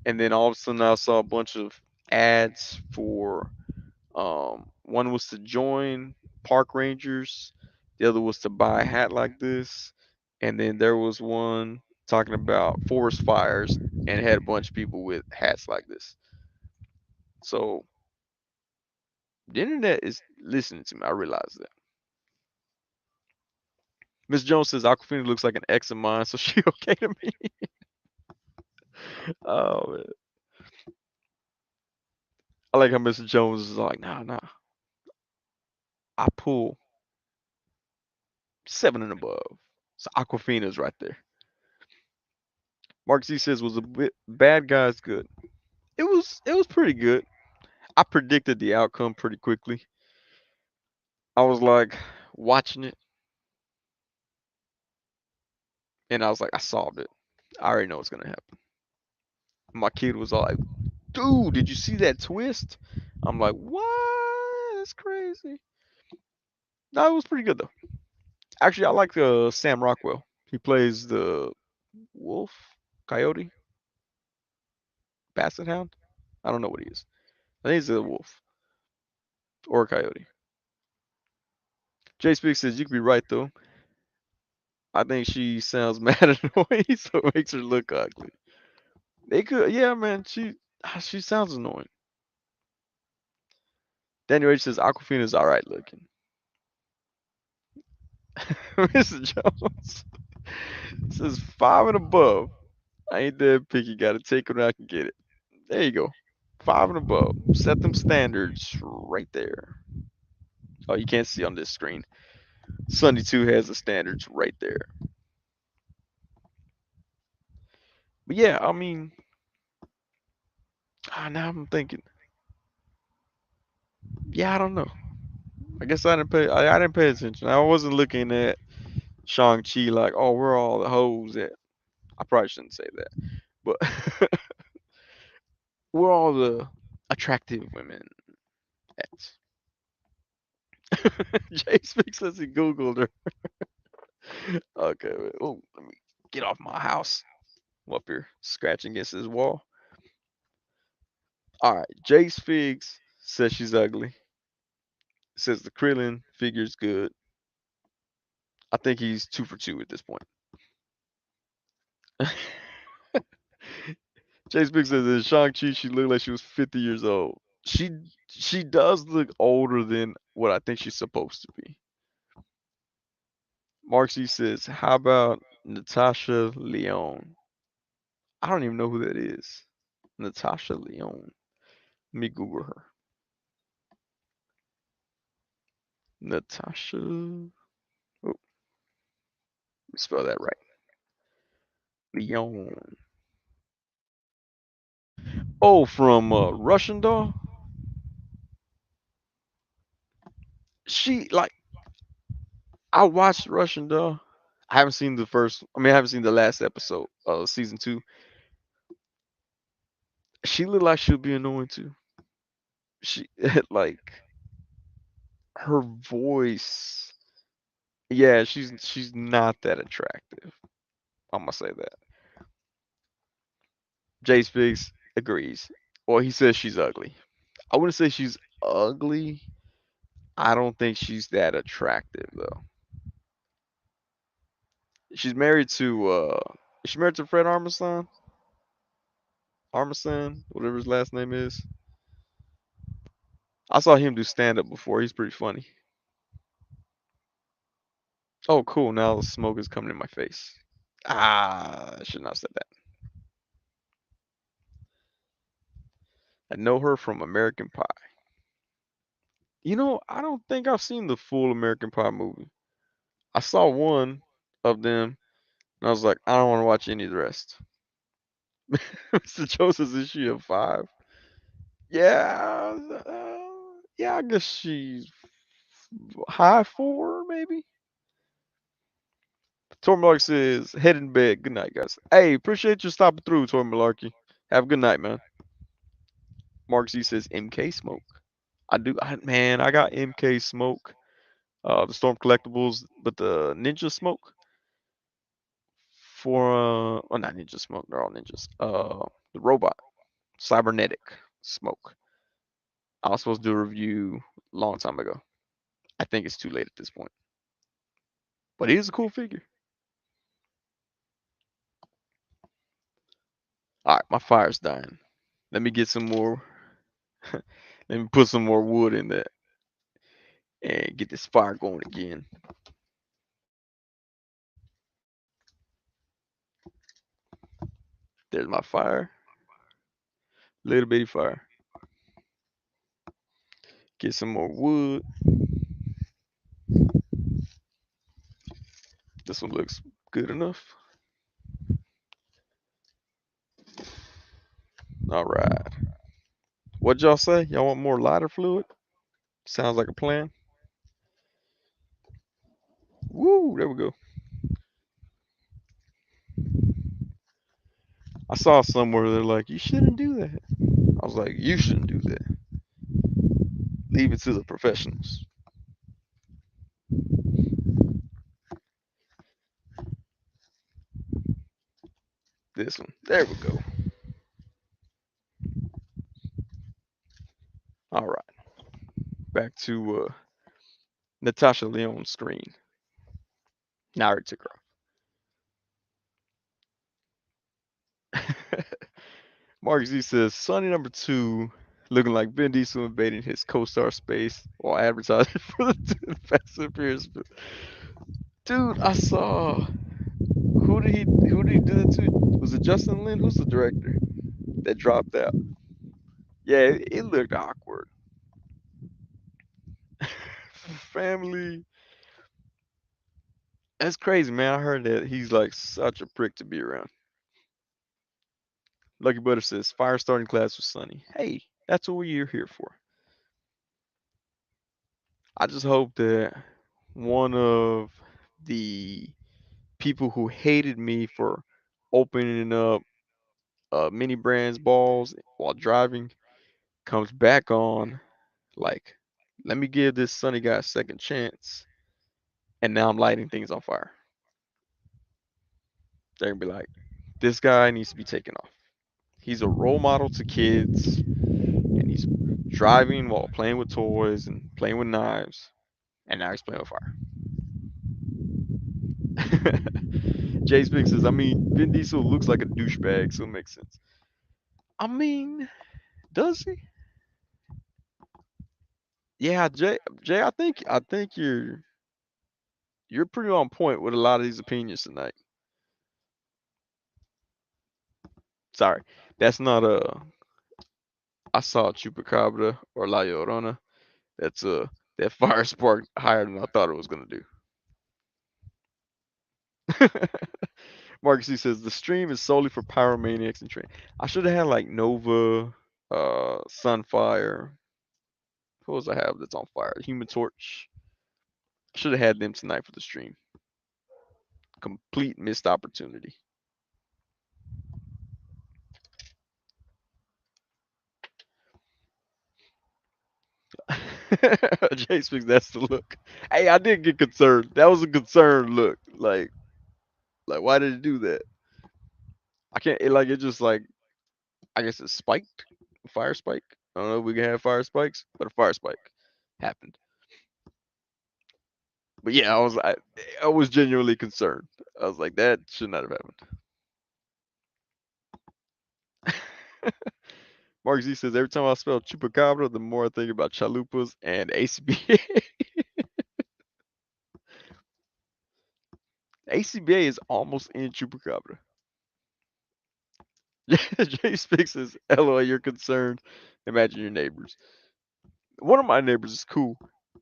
And then all of a sudden I saw a bunch of ads for one was to join park rangers, the other was to buy a hat like this, and then there was one talking about forest fires and it had a bunch of people with hats like this. So the internet is listening to me. I realize that. Miss Jones says Aquafina looks like an ex of mine, so she okay to me. Oh man. I like how Mr. Jones is like, nah, I pull seven and above. So Aquafina's right there. Mark Z says was a bit bad guys good. It was pretty good. I predicted the outcome pretty quickly. I was like watching it and I was like, I solved it. I already know what's gonna happen. My kid was all like, dude, did you see that twist? I'm like, what? That's crazy. No, it was pretty good though. Actually, I like Sam Rockwell. He plays the wolf, coyote, basset hound. I don't know what he is. I think he's a wolf or a coyote. Jay Speaks says you could be right though. I think she sounds mad annoying, so it makes her look ugly. They could, yeah, man. She sounds annoying. Daniel H says Aquafina's all right looking. Mr. Jones says five and above. I ain't that picky. Got to take it when I can get it. There you go. Five and above. Set them standards right there. Oh, you can't see on this screen. Sunny 2 has the standards right there. But yeah, I mean, now I'm thinking. Yeah, I don't know. I guess I didn't pay attention. I wasn't looking at Shang-Chi like, oh, where are all the hoes at? I probably shouldn't say that. But where are all the attractive women at? Jay speaks as he Googled her. Okay, wait. Oh, let me get off my house. I'm up here scratching against this wall. All right, Jace Figs says she's ugly. Says the Krillin figure's good. I think he's 2 for 2 at this point. Jace Figs says in Shang-Chi, she looked like she was 50 years old. She does look older than what I think she's supposed to be. Marcy says, how about Natasha Leone? I don't even know who that is. Natasha Leone. Let me Google her. Natasha. Oh, let me spell that right. Leone. Oh, from Russian Doll. She like I watched Russian Doll. I haven't seen the first. I mean, I haven't seen the last episode of season 2. She looked like she'll be annoying too. She like her voice. Yeah, she's not that attractive. I'm gonna say that. Jay Speaks agrees. Well, he says she's ugly. I wouldn't say she's ugly. I don't think she's that attractive though. She's married to is she married to Fred Armisen? Armisen, whatever his last name is. I saw him do stand up before. He's pretty funny. Oh, cool. Now the smoke is coming in my face. Ah, I should not have said that. I know her from American Pie. I don't think I've seen the full American Pie movie. I saw one of them, and I was like, I don't want to watch any of the rest. Mr. Joseph's, is she a five? Yeah, yeah. I guess she's high four, maybe. Tor Malarkey says, head in bed. Good night, guys. Hey, appreciate you stopping through, Tor Malarkey. Have a good night, man. Mark Z says, MK Smoke. Man, I got MK Smoke, the Storm Collectibles, but the Ninja Smoke for, well, not Ninja Smoke, they're all ninjas. The robot, Cybernetic Smoke. I was supposed to do a review a long time ago. I think it's too late at this point, but he is a cool figure. All right, my fire's dying. Let me get some more. Let me put some more wood in that and get this fire going again. There's my fire. Little bitty fire. Get some more wood. This one looks good enough. All right. What'd y'all say? Y'all want more lighter fluid? Sounds like a plan. Woo, there we go. I saw somewhere they're like, you shouldn't do that. I was like, you shouldn't do that. Leave it to the professionals. This one. There we go. All right. Back to Natasha Leon's screen. Now I already took her off. Mark Z says, Sonny number two looking like Vin Diesel invading his co-star space while advertising for the Fast and Furious. Dude, I saw who did he do that to? Was it Justin Lin? Who's the director that dropped out? Yeah, it looked awkward. Family. That's crazy, man. I heard that he's like such a prick to be around. Lucky Butter says, fire starting class with Sonny. Hey, that's what we're here for. I just hope that one of the people who hated me for opening up mini brands balls while driving comes back on like, let me give this Sonny guy a second chance, and now I'm lighting things on fire. They're gonna be like, this guy needs to be taken off. He's a role model to kids, and he's driving while playing with toys and playing with knives, and now he's playing with fire. Jay Speak says, I mean, Vin Diesel looks like a douchebag, so it makes sense. I mean, does he? Yeah, Jay, I think you're pretty on point with a lot of these opinions tonight. Sorry, that's not a. I saw Chupacabra or La Llorona. That's that fire spark higher than I thought it was gonna do. Marcus C says the stream is solely for pyromaniacs and train. I should have had like Nova, Sunfire. Who else I have that's on fire? Human Torch. Should have had them tonight for the stream. Complete missed opportunity. Jay speaks. That's the look. Hey, I did get concerned. That was a concerned look. Like why did he do that? I can't. It just like I guess it spiked, fire spike. I don't know if we can have fire spikes, but a fire spike happened. But yeah, I was genuinely concerned. I was like, that should not have happened. Mark Z says every time I spell chupacabra, the more I think about chalupas and ACBA. ACBA is almost in chupacabra. Jay Speaks says, "LOL, you're concerned. Imagine your neighbors." One of my neighbors is cool.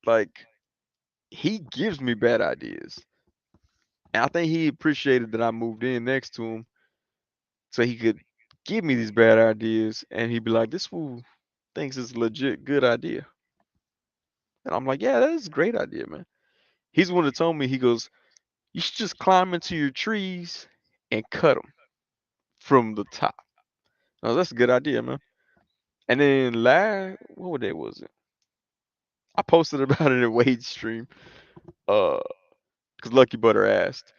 Like he gives me bad ideas, and I think he appreciated that I moved in next to him, so he could give me these bad ideas, and he'd be like, "This fool thinks it's a legit good idea," and I'm like, "Yeah, that is a great idea, man." He's the one that told me. He goes, "You should just climb into your trees and cut them from the top." Oh, that's a good idea, man. And then what day was it? I posted about it in Wade's stream. Because Lucky Butter asked.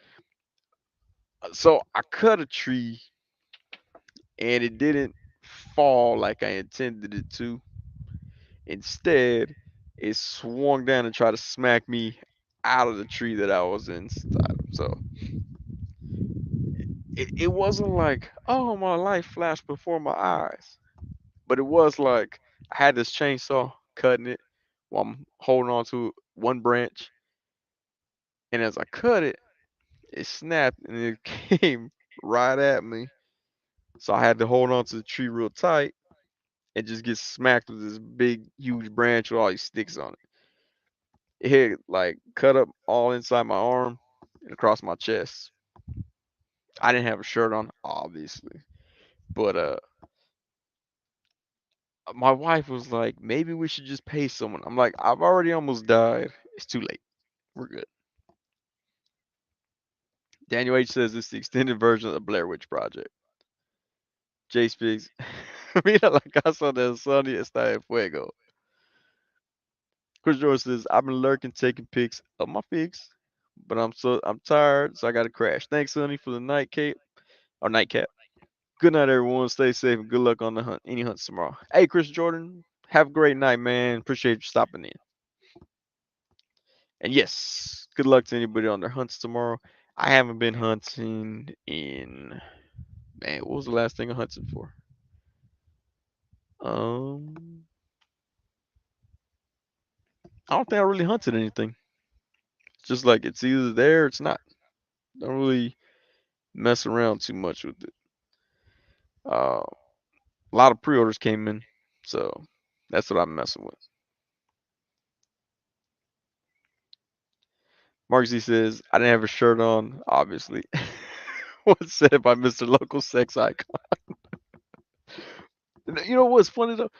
So I cut a tree and it didn't fall like I intended it to. Instead, it swung down and tried to smack me out of the tree that I was inside of. So it wasn't like, oh, my life flashed before my eyes. But it was like I had this chainsaw cutting it while I'm holding on to one branch. And as I cut it, it snapped and it came right at me. So I had to hold on to the tree real tight and just get smacked with this big, huge branch with all these sticks on it. It hit like cut up all inside my arm and across my chest. I didn't have a shirt on, obviously, but my wife was like, maybe we should just pay someone. I'm like, I've already almost died. It's too late. We're good. Daniel H says it's the extended version of the Blair Witch Project. Jay speaks. Mira la casa del Sonny está en fuego. Chris George says, I've been lurking, taking pics of my figs, but I'm tired, so I got to crash. Thanks, Sonny, for the nightcap or nightcap. Good night, everyone. Stay safe and good luck on the hunt. Any hunts tomorrow. Hey, Chris Jordan, have a great night, man. Appreciate you stopping in. And yes, good luck to anybody on their hunts tomorrow. I haven't been hunting in man. What was the last thing I hunted for? Um, I don't think I really hunted anything. It's just like it's either there or it's not. Don't really mess around too much with it. A lot of pre-orders came in, so that's what I'm messing with. Mark Z says I didn't have a shirt on, obviously. What's said by Mr. Local Sex Icon? You know what's funny though?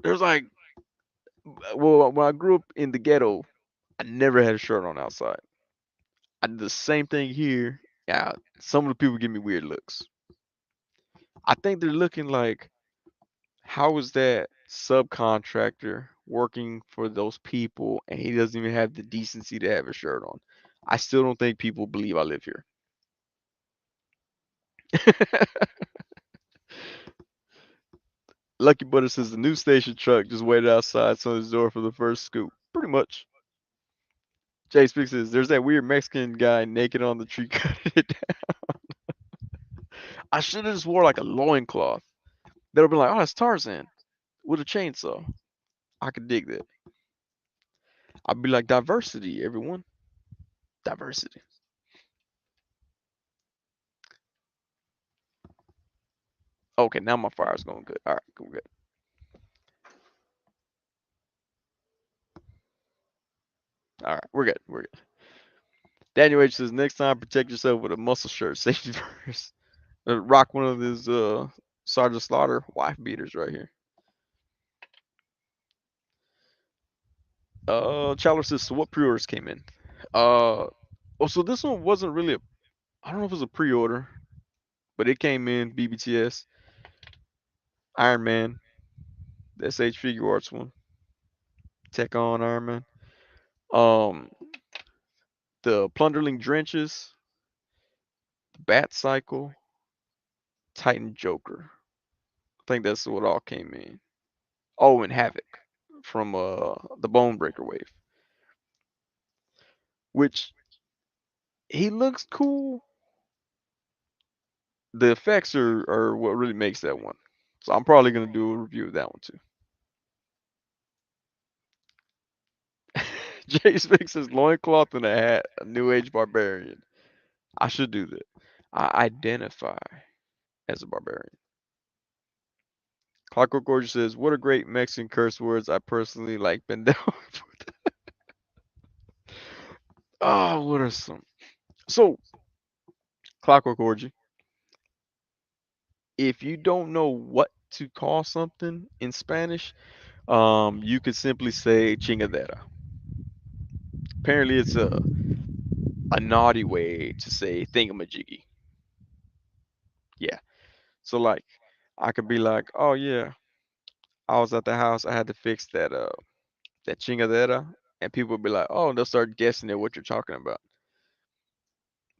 There's like, well, when I grew up in the ghetto, I never had a shirt on outside. I did the same thing here. Yeah, some of the people give me weird looks. I think they're looking like, how is that subcontractor working for those people and he doesn't even have the decency to have a shirt on? I still don't think people believe I live here. Lucky Butter says the new station truck just waited outside Sonny's door for the first scoop. Pretty much. Jay Speaks says there's that weird Mexican guy naked on the tree cutting it down. I should have just wore like a loincloth. They'll be like, oh, that's Tarzan with a chainsaw. I could dig that. I'd be like, diversity, everyone. Diversity. Okay, now my fire's going good. All right, go good. All right, we're good. We're good. Daniel H says next time protect yourself with a muscle shirt. Safety first. Rock one of his Sergeant Slaughter wife beaters right here. Chandler says so what pre-orders came in? Oh, so this one wasn't really I don't know if it was a pre-order, but it came in BBTS, Iron Man, the SH Figure Arts one, Tech on Iron Man. Um, the Plunderling Drenches, the Bat Cycle, Titan Joker. I think that's what all came in. Oh, and Havoc from the Bone Breaker wave, which he looks cool. The effects are what really makes that one. So I'm probably gonna do a review of that one too. Jace makes his loincloth and a hat, a new age barbarian. I should do that. I identify as a barbarian. Clockwork Gorgeous says, "What a great Mexican curse words. I personally like been down." Oh, what are some? So, Clockwork Orgy. If you don't know what to call something in Spanish, you could simply say chingadera. Apparently, it's a naughty way to say thingamajiggy. Yeah. So like, I could be like, oh yeah, I was at the house. I had to fix that chingadera, and people would be like, oh, and they'll start guessing at what you're talking about.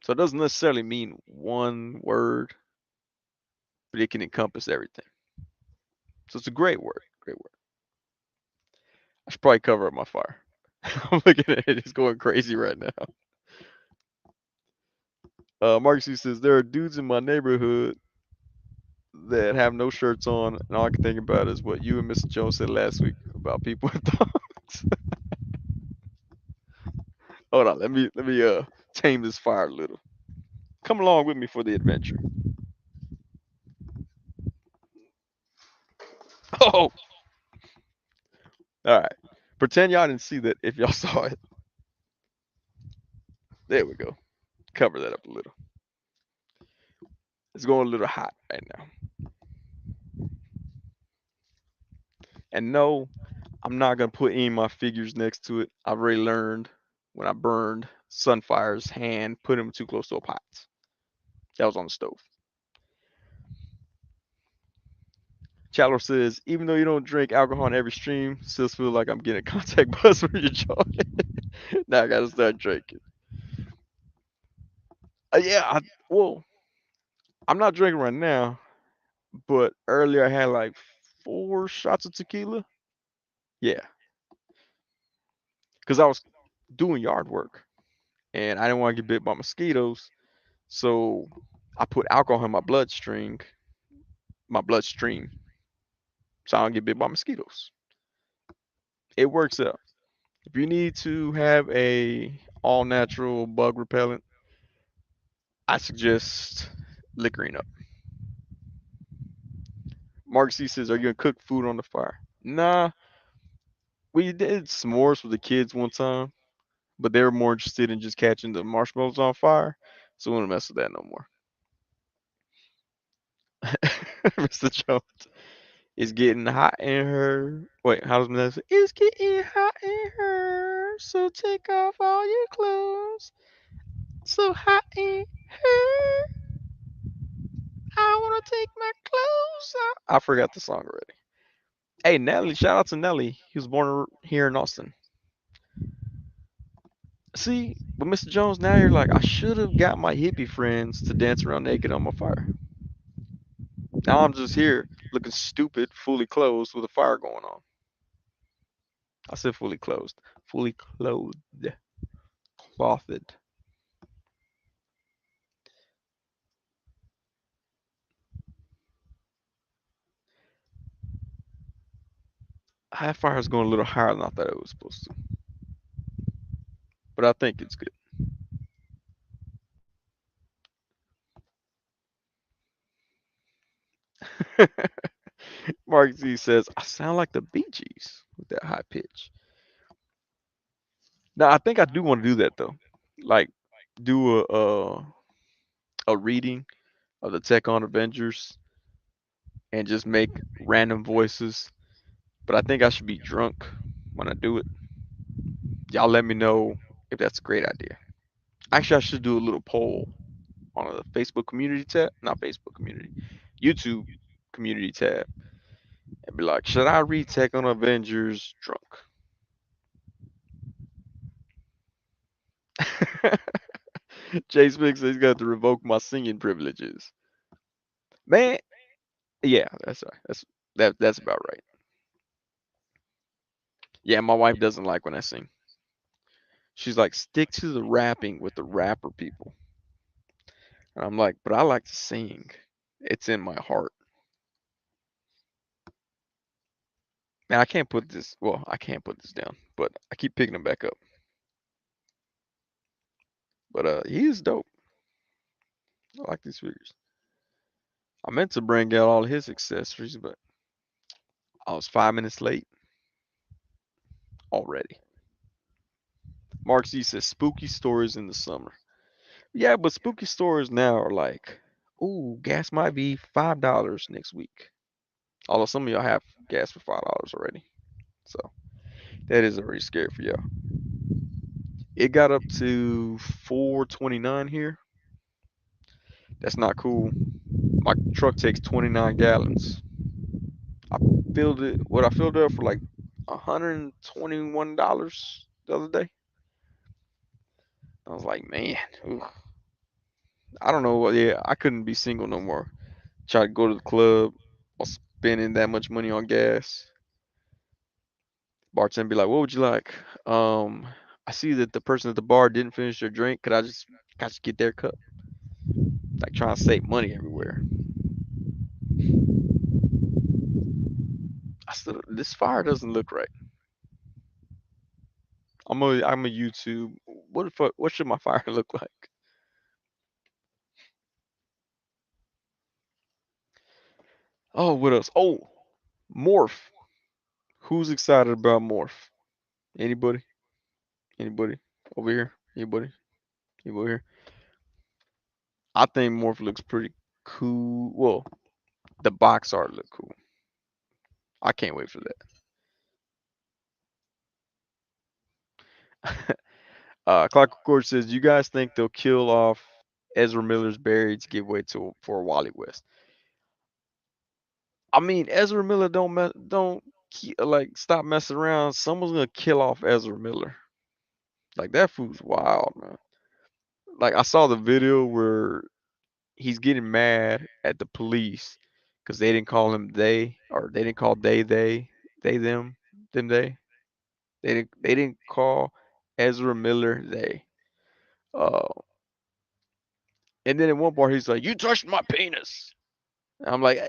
So it doesn't necessarily mean one word, but it can encompass everything. So it's a great word. Great word. I should probably cover up my fire. I'm looking at it. It's going crazy right now. Marcus C says there are dudes in my neighborhood that have no shirts on, and all I can think about is what you and Mr. Jones said last week about people with thongs. Hold on, let me tame this fire a little. Come along with me for the adventure. Oh, all right. Pretend y'all didn't see that if y'all saw it. There we go. Cover that up a little. It's going a little hot right now. And no, I'm not gonna put any of my figures next to it. I've already learned when I burned Sunfire's hand, put him too close to a pot. That was on the stove. Chandler says, even though you don't drink alcohol on every stream, still feel like I'm getting a contact buzz when you're joking. Now I gotta start drinking. Yeah, well, I'm not drinking right now, but earlier I had like 4 shots of tequila. Yeah, because I was doing yard work and I didn't want to get bit by mosquitoes, so I put alcohol in my bloodstream, so I don't get bit by mosquitoes. It works out. If you need to have a all natural bug repellent, I suggest liquoring up. Mark C says, "Are you gonna cook food on the fire?" Nah, we did s'mores with the kids one time, but they were more interested in just catching the marshmallows on fire, so we don't mess with that no more. Mr. Jones, it's getting hot in her. Wait, how does that say? It's getting hot in her, so take off all your clothes. So hot in her, I wanna take my clothes off. I forgot the song already. Hey, Nelly, shout out to Nelly. He was born here in Austin. See, but Mr. Jones, now you're like, I should have got my hippie friends to dance around naked on my fire. Now I'm just here looking stupid, fully clothed with a fire going on. I said fully clothed. Fully clothed. Clothed. That fire is going a little higher than I thought it was supposed to. But I think it's good. Mark Z says, I sound like the Bee Gees with that high pitch. Now I think I do want to do that though. Like do a reading of the Tech on Avengers and just make random voices. But I think I should be drunk when I do it. Y'all let me know if that's a great idea. Actually, I should do a little poll on a Facebook community tab, not Facebook community, YouTube community tab, and be like, should I read Tech on Avengers drunk? Jay Smith says he's got to revoke my singing privileges. Man, Yeah, that's right. That's about right. Yeah, my wife doesn't like when I sing. She's like, stick to the rapping with the rapper people. And I'm like, but I like to sing. It's in my heart. Man, I can't put this. Well, I can't put this down, but I keep picking him back up. But he is dope. I like these figures. I meant to bring out all his accessories, but I was 5 minutes late already. Mark Z says spooky stories in the summer. Yeah, but spooky stories now are like, ooh, gas might be $5 next week. Although some of y'all have gas for $5 already, so that is already scary for y'all. It got up to 4.29 here. That's not cool. My truck takes 29 gallons. I filled it. What I filled it up for like $121 the other day. I was like, man, ooh, I don't know. Yeah, I couldn't be single no more. Try to go to the club while spending that much money on gas. Bartender be like, "What would you like?" I see that the person at the bar didn't finish their drink. Could I just get their cup? Like trying to save money everywhere. This fire doesn't look right. I'm a YouTube. What should my fire look like? Oh, what else? Oh, Morph. Who's excited about Morph? Anybody? Anybody over here? Anybody? Anybody here? I think Morph looks pretty cool. Well, the box art look cool. I can't wait for that. Clark Record says, "You guys think they'll kill off Ezra Miller's Barry to give way to for Wally West?" I mean, Ezra Miller don't stop messing around. Someone's gonna kill off Ezra Miller. Like that fool's wild, man. Like I saw the video where he's getting mad at the police because they didn't call him they, or they didn't call they them they. They didn't call Ezra Miller they. Uh, and then in one part he's like, "You touched my penis." And I'm like,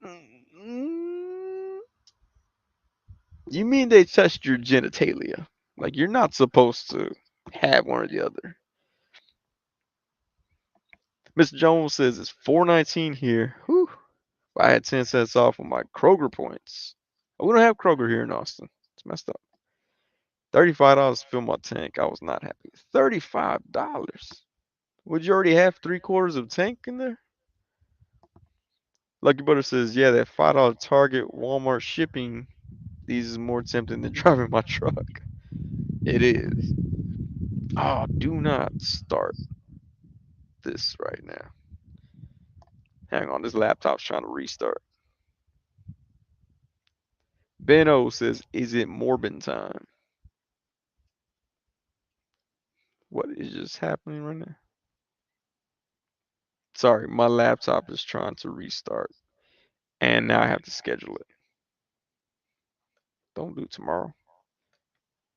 "Mm, you mean they touched your genitalia? Like you're not supposed to have one or the other." Mr. Jones says it's 4.19 here. Whew. I had 10 cents off on my Kroger points. Oh, we don't have Kroger here in Austin. It's messed up. $35 to fill my tank. I was not happy. $35. Would you already have 3/4 of tank in there? Lucky Butter says, yeah, that $5 Target Walmart shipping. These is more tempting than driving my truck. It is. Oh, do not start this right now. Hang on, this laptop's trying to restart. Ben O says, is it Morbin time? What is just happening right now? Sorry, my laptop is trying to restart. And now I have to schedule it. Don't do tomorrow.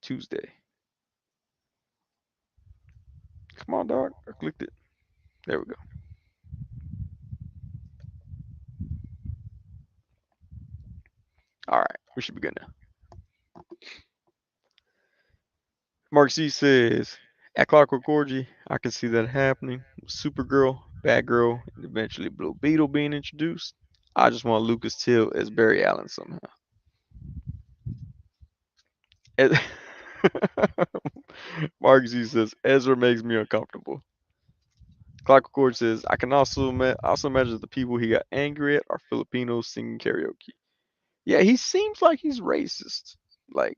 Tuesday. Come on, dog. I clicked it. There we go. All right. We should be good now. Mark C says, at Clockwork Orgy, I can see that happening. Supergirl, Batgirl, and eventually Blue Beetle being introduced. I just want Lucas Till as Barry Allen somehow. Ez- Mark Z says, Ezra makes me uncomfortable. Clockwork Orgy says, I can also imagine that the people he got angry at are Filipinos singing karaoke. Yeah, he seems like he's racist. Like,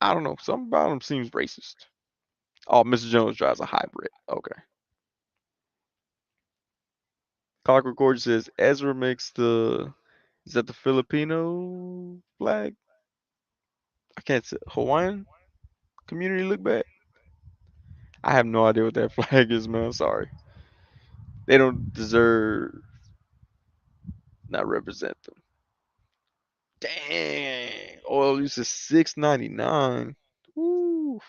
I don't know. Something about him seems racist. Oh, Mr. Jones drives a hybrid. Okay. Clockwork Orange says Ezra makes the. Is that the Filipino flag? I can't say Hawaiian community look bad. I have no idea what that flag is, man. Sorry. They don't deserve. not represent them. Dang. Oil use is 6.99. Woo.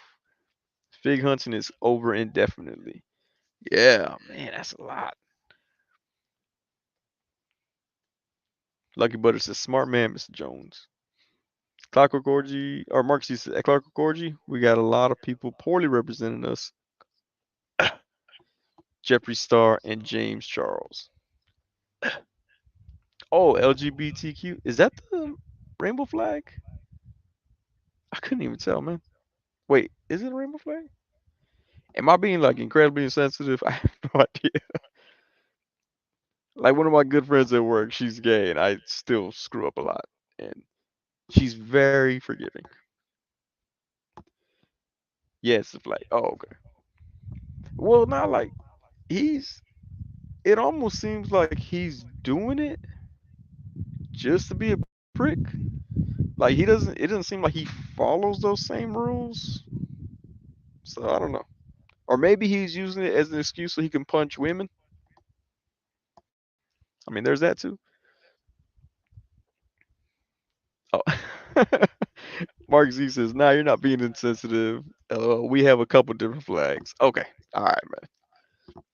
Fig hunting is over indefinitely. Yeah, man, that's a lot. Lucky Butter says, smart man, Mr. Jones. Clockwork Orgy, or Mark says, at Clockwork Orgy, we got a lot of people poorly representing us. Jeffree Star and James Charles. Oh, LGBTQ. Is that the rainbow flag? I couldn't even tell, man. Wait, is it a rainbow flag? Am I being like incredibly insensitive? I have no idea. Like one of my good friends at work, she's gay, and I still screw up a lot. And she's very forgiving. Yes, the flag. Oh, okay. Well, not like he's. It almost seems like he's doing it just to be a prick. Like he doesn't. It doesn't seem like he follows those same rules. So I don't know. Or maybe he's using it as an excuse so he can punch women. I mean, there's that too. Oh. Mark Z says, "Nah, you're not being insensitive. We have a couple different flags." Okay, all right, man.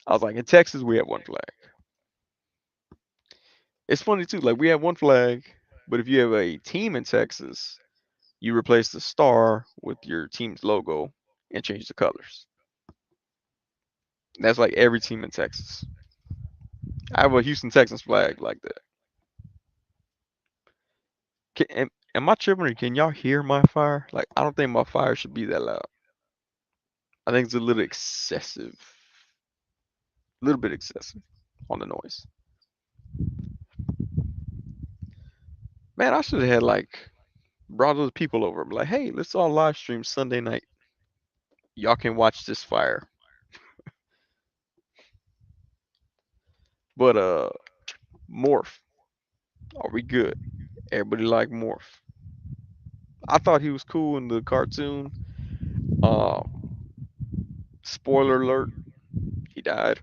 I was like, in Texas, we have one flag. It's funny too. Like we have one flag, but if you have a team in Texas, you replace the star with your team's logo and change the colors. That's like every team in Texas. I have a Houston Texans flag like that. Am I tripping or can y'all hear my fire? Like, I don't think my fire should be that loud. I think it's a little excessive. A little bit excessive on the noise. Man, I should have had like brought those people over. I'm like, hey, let's all live stream Sunday night. Y'all can watch this fire. But Morph, are we good? Everybody like Morph. I thought he was cool in the cartoon. Um, Spoiler alert, he died.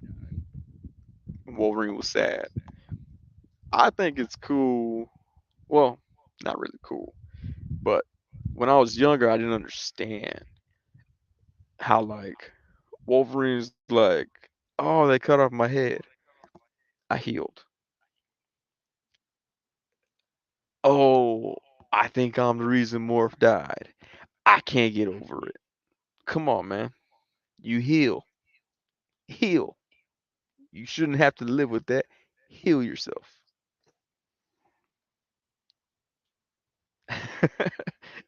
Wolverine was sad. I think it's cool. Well, not really cool, but when I was younger, I didn't understand how like Wolverine's like, oh, they cut off my head. I healed. Oh, I think I'm the reason Morph died. I can't get over it. Come on, man. You heal. Heal. You shouldn't have to live with that. Heal yourself.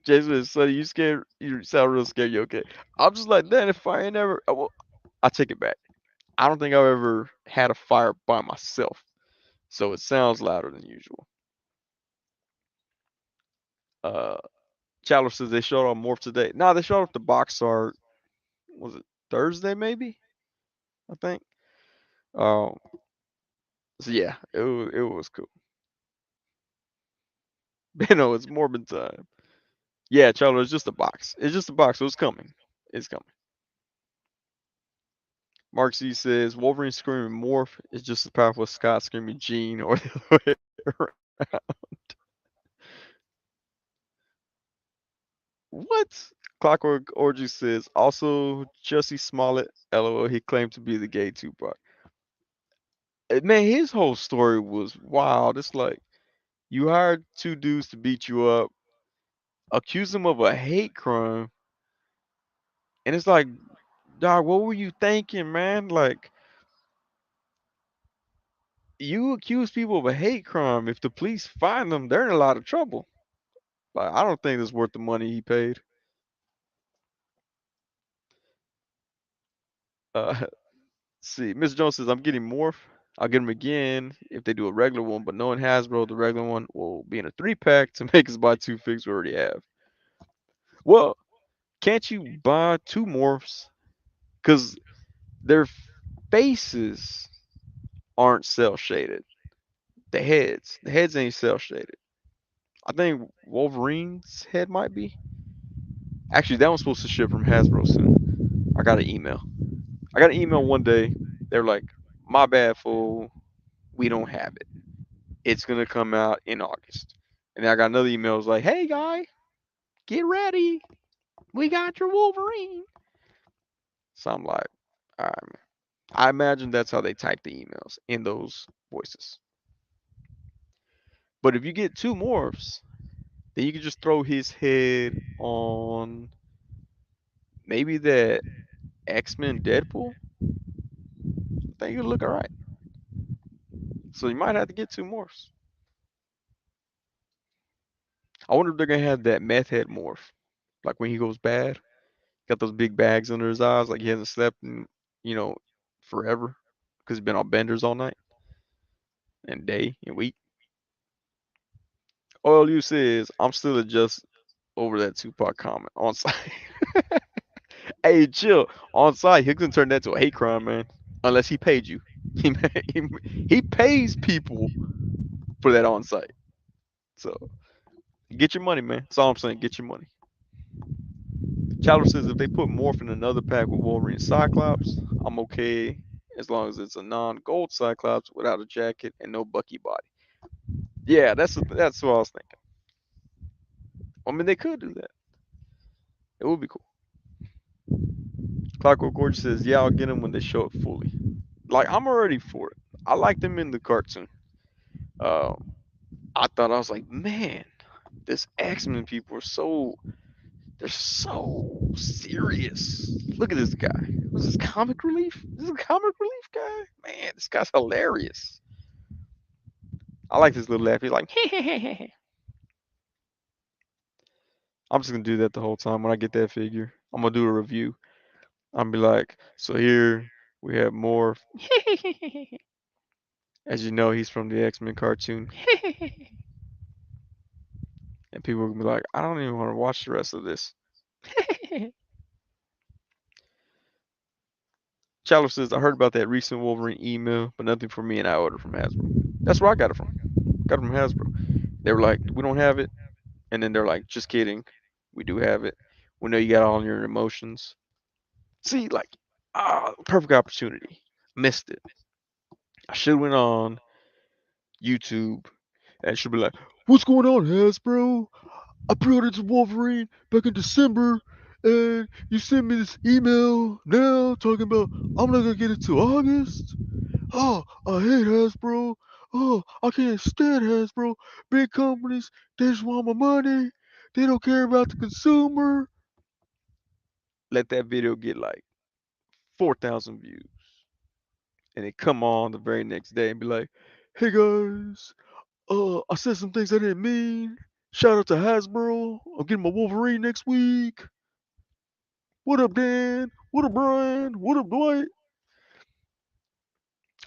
Jason is Sonny, you scared? You sound real scared. You okay? I'm just like, then if I ain't ever, well, I take it back. I don't think I've ever had a fire by myself, so it sounds louder than usual. Uh, Chandler says they showed off Morph today. Nah, they showed off the box art. Was it Thursday? Maybe I think. Um, so yeah, it was cool. You know, it's Morbin time. Yeah, Chandler, it's just a box. It's just a box, so it's coming. It's coming. Mark C says Wolverine screaming Morph is just as powerful as Scott screaming Gene or the other way around. What? Clockwork Orgy says also Jesse Smollett, LOL, he claimed to be the gay Tupac. Man, his whole story was wild. It's like you hired two dudes to beat you up, accuse them of a hate crime, and it's like, dog, what were you thinking, man? Like you accuse people of a hate crime. If the police find them, they're in a lot of trouble. Like I don't think it's worth the money he paid. Uh, see, Miss Jones says I'm getting Morph. I'll get him again if they do a regular one, but knowing Hasbro, the regular one will be in a 3-pack to make us buy two figs we already have. Well, can't you buy two morphs? Because their faces aren't cell shaded. The heads ain't cell shaded. I think Wolverine's head might be. Actually, that one's supposed to ship from Hasbro soon. I got an email. I got an email one day. They're like, "My bad, fool. We don't have it. It's gonna come out in August. And then I got another email. It was like, hey guy, get ready. We got your Wolverine. So I'm like, all right, man. I imagine that's how they type the emails in those voices. But if you get two morphs, then you can just throw his head on maybe that X-Men Deadpool. I think it'll look alright. So you might have to get two morphs. I wonder if they're gonna have that meth head morph, like when he goes bad. Got those big bags under his eyes, like he hasn't slept in, you know, forever because he's been on benders all night and day and week. All you say is, I'm still just over that Tupac comment on site. Hey, chill. On site, he can turn that to a hate crime, man. Unless he paid you. He he, he pays people for that on site. So get your money, man. That's all I'm saying. Get your money. Chowder says if they put Morph in another pack with Wolverine and Cyclops, I'm okay as long as it's a non-gold Cyclops without a jacket and no Bucky body. Yeah, that's what I was thinking. I mean, they could do that. It would be cool. Clockwork Gorge says, yeah, I'll get them when they show it fully. Like, I'm already for it. I like them in the cartoon. Um, I thought I was like, man, this X-Men people are they're so serious. Look at this guy. Was this comic relief? This is a comic relief guy? Man, this guy's hilarious. I like his little laugh. He's like, I'm just gonna do that the whole time when I get that figure. I'm gonna do a review. I'm be like, so here we have more. As you know, he's from the X-Men cartoon. And people will be like, I don't even want to watch the rest of this. Chandler says, I heard about that recent Wolverine email, but nothing for me, and I ordered from Hasbro. That's where I got it from. Got it from Hasbro. They were like, we don't have it. And then they're like, just kidding. We do have it. We know you got all your emotions. See, like, perfect opportunity. Missed it. I should have went on YouTube and should be like, what's going on, Hasbro? I pre-ordered some Wolverine back in December, and you sent me this email now talking about I'm not gonna get it till August. Oh, I hate Hasbro. Oh, I can't stand Hasbro. Big companies, they just want my money. They don't care about the consumer. Let that video get like 4,000 views, and they come on the very next day and be like, "Hey guys, I said some things I didn't mean. Shout out to Hasbro. I'm getting my Wolverine next week. What up, Dan? What up, Brian? What up, Dwight?"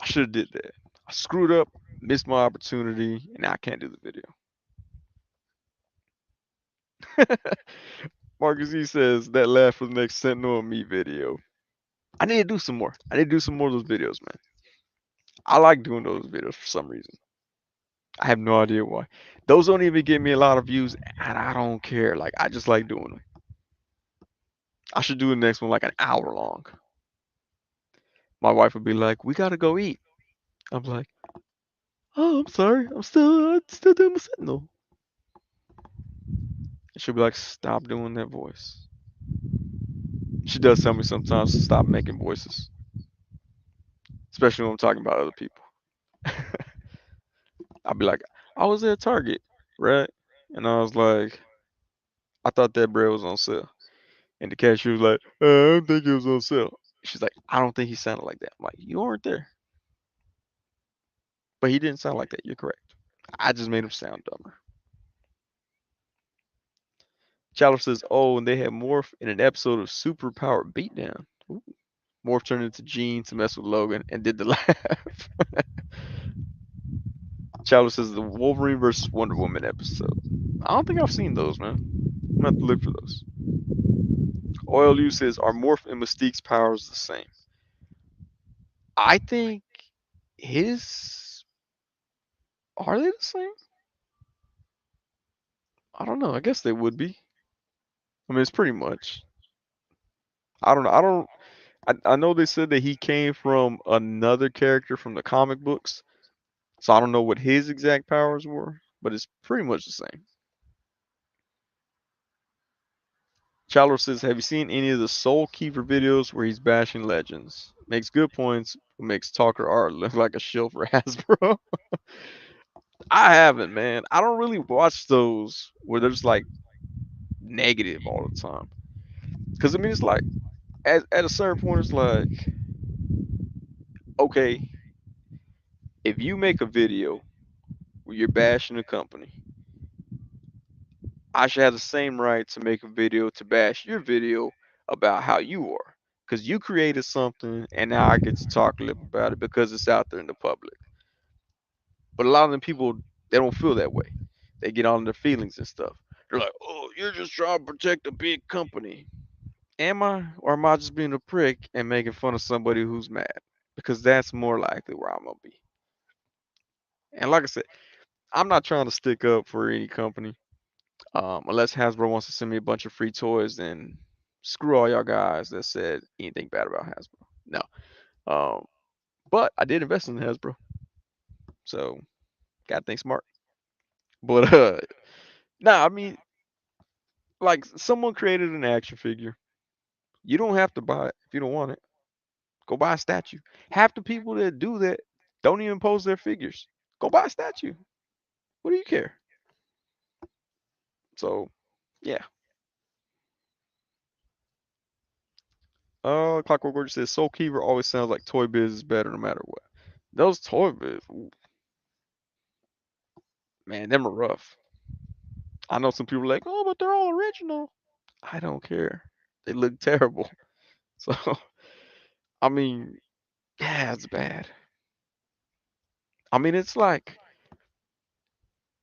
I should have did that. I screwed up, missed my opportunity, and now I can't do the video. Marcus E says that laugh for the next Sentinel and Me video. I need to do some more. I need to do some more of those videos, man. I like doing those videos for some reason. I have no idea why. Those don't even get me a lot of views, and I don't care. Like I just like doing them. I should do the next one like an hour long. My wife would be like, "We gotta go eat." I'm like, "Oh, I'm sorry. I'm still doing my Sentinel." And she'll be like, "Stop doing that voice." She does tell me sometimes to stop making voices, especially when I'm talking about other people. I'll be like, "I was at Target, right?" And I was like, "I thought that bread was on sale." And the cashier was like, "I don't think it was on sale." She's like, "I don't think he sounded like that." I'm like, "You weren't there." But he didn't sound like that. You're correct. I just made him sound dumber. Chandler says, "Oh, and they had Morph in an episode of Super Power Beatdown." Ooh. Morph turned into Gene to mess with Logan and did the laugh. Chandler says the Wolverine versus Wonder Woman episode. I don't think I've seen those, man. I'm gonna have to look for those. Oil U says, are Morph and Mystique's powers the same? I think his are they the same? I don't know. I guess they would be. I mean, it's pretty much. I don't know. I don't. I know they said that he came from another character from the comic books, So I don't know what his exact powers were, but it's pretty much the same. Chandler says, "Have you seen any of the Soul Keeper videos where he's bashing legends? Makes good points, but makes Talker art look like a shill for Hasbro." I haven't, man. I don't really watch those where there's like negative all the time. Because I mean, it's like at a certain point, it's like, okay, if you make a video where you're bashing a company, I should have the same right to make a video to bash your video about how you are. Because you created something and now I get to talk a little about it because it's out there in the public. But a lot of them people, they don't feel that way. They get on their feelings and stuff. They're like, oh, you're just trying to protect a big company. Am I? Or am I just being a prick and making fun of somebody who's mad? Because that's more likely where I'm going to be. And like I said, I'm not trying to stick up for any company. Unless Hasbro wants to send me a bunch of free toys, then screw all y'all guys that said anything bad about Hasbro. No. Um, but I did invest in Hasbro, so gotta think smart. But nah, I mean, like someone created an action figure. You don't have to buy it if you don't want it. Go buy a statue. Half the people that do that don't even post their figures. Go buy a statue. What do you care? So, yeah. Clockwork Gorgeous says Soul Keeper always sounds like Toy Biz is better no matter what. Those Toy Biz, ooh, man, them are rough. I know some people are like, oh, but they're all original. I don't care. They look terrible. So, I mean, yeah, it's bad. I mean, it's like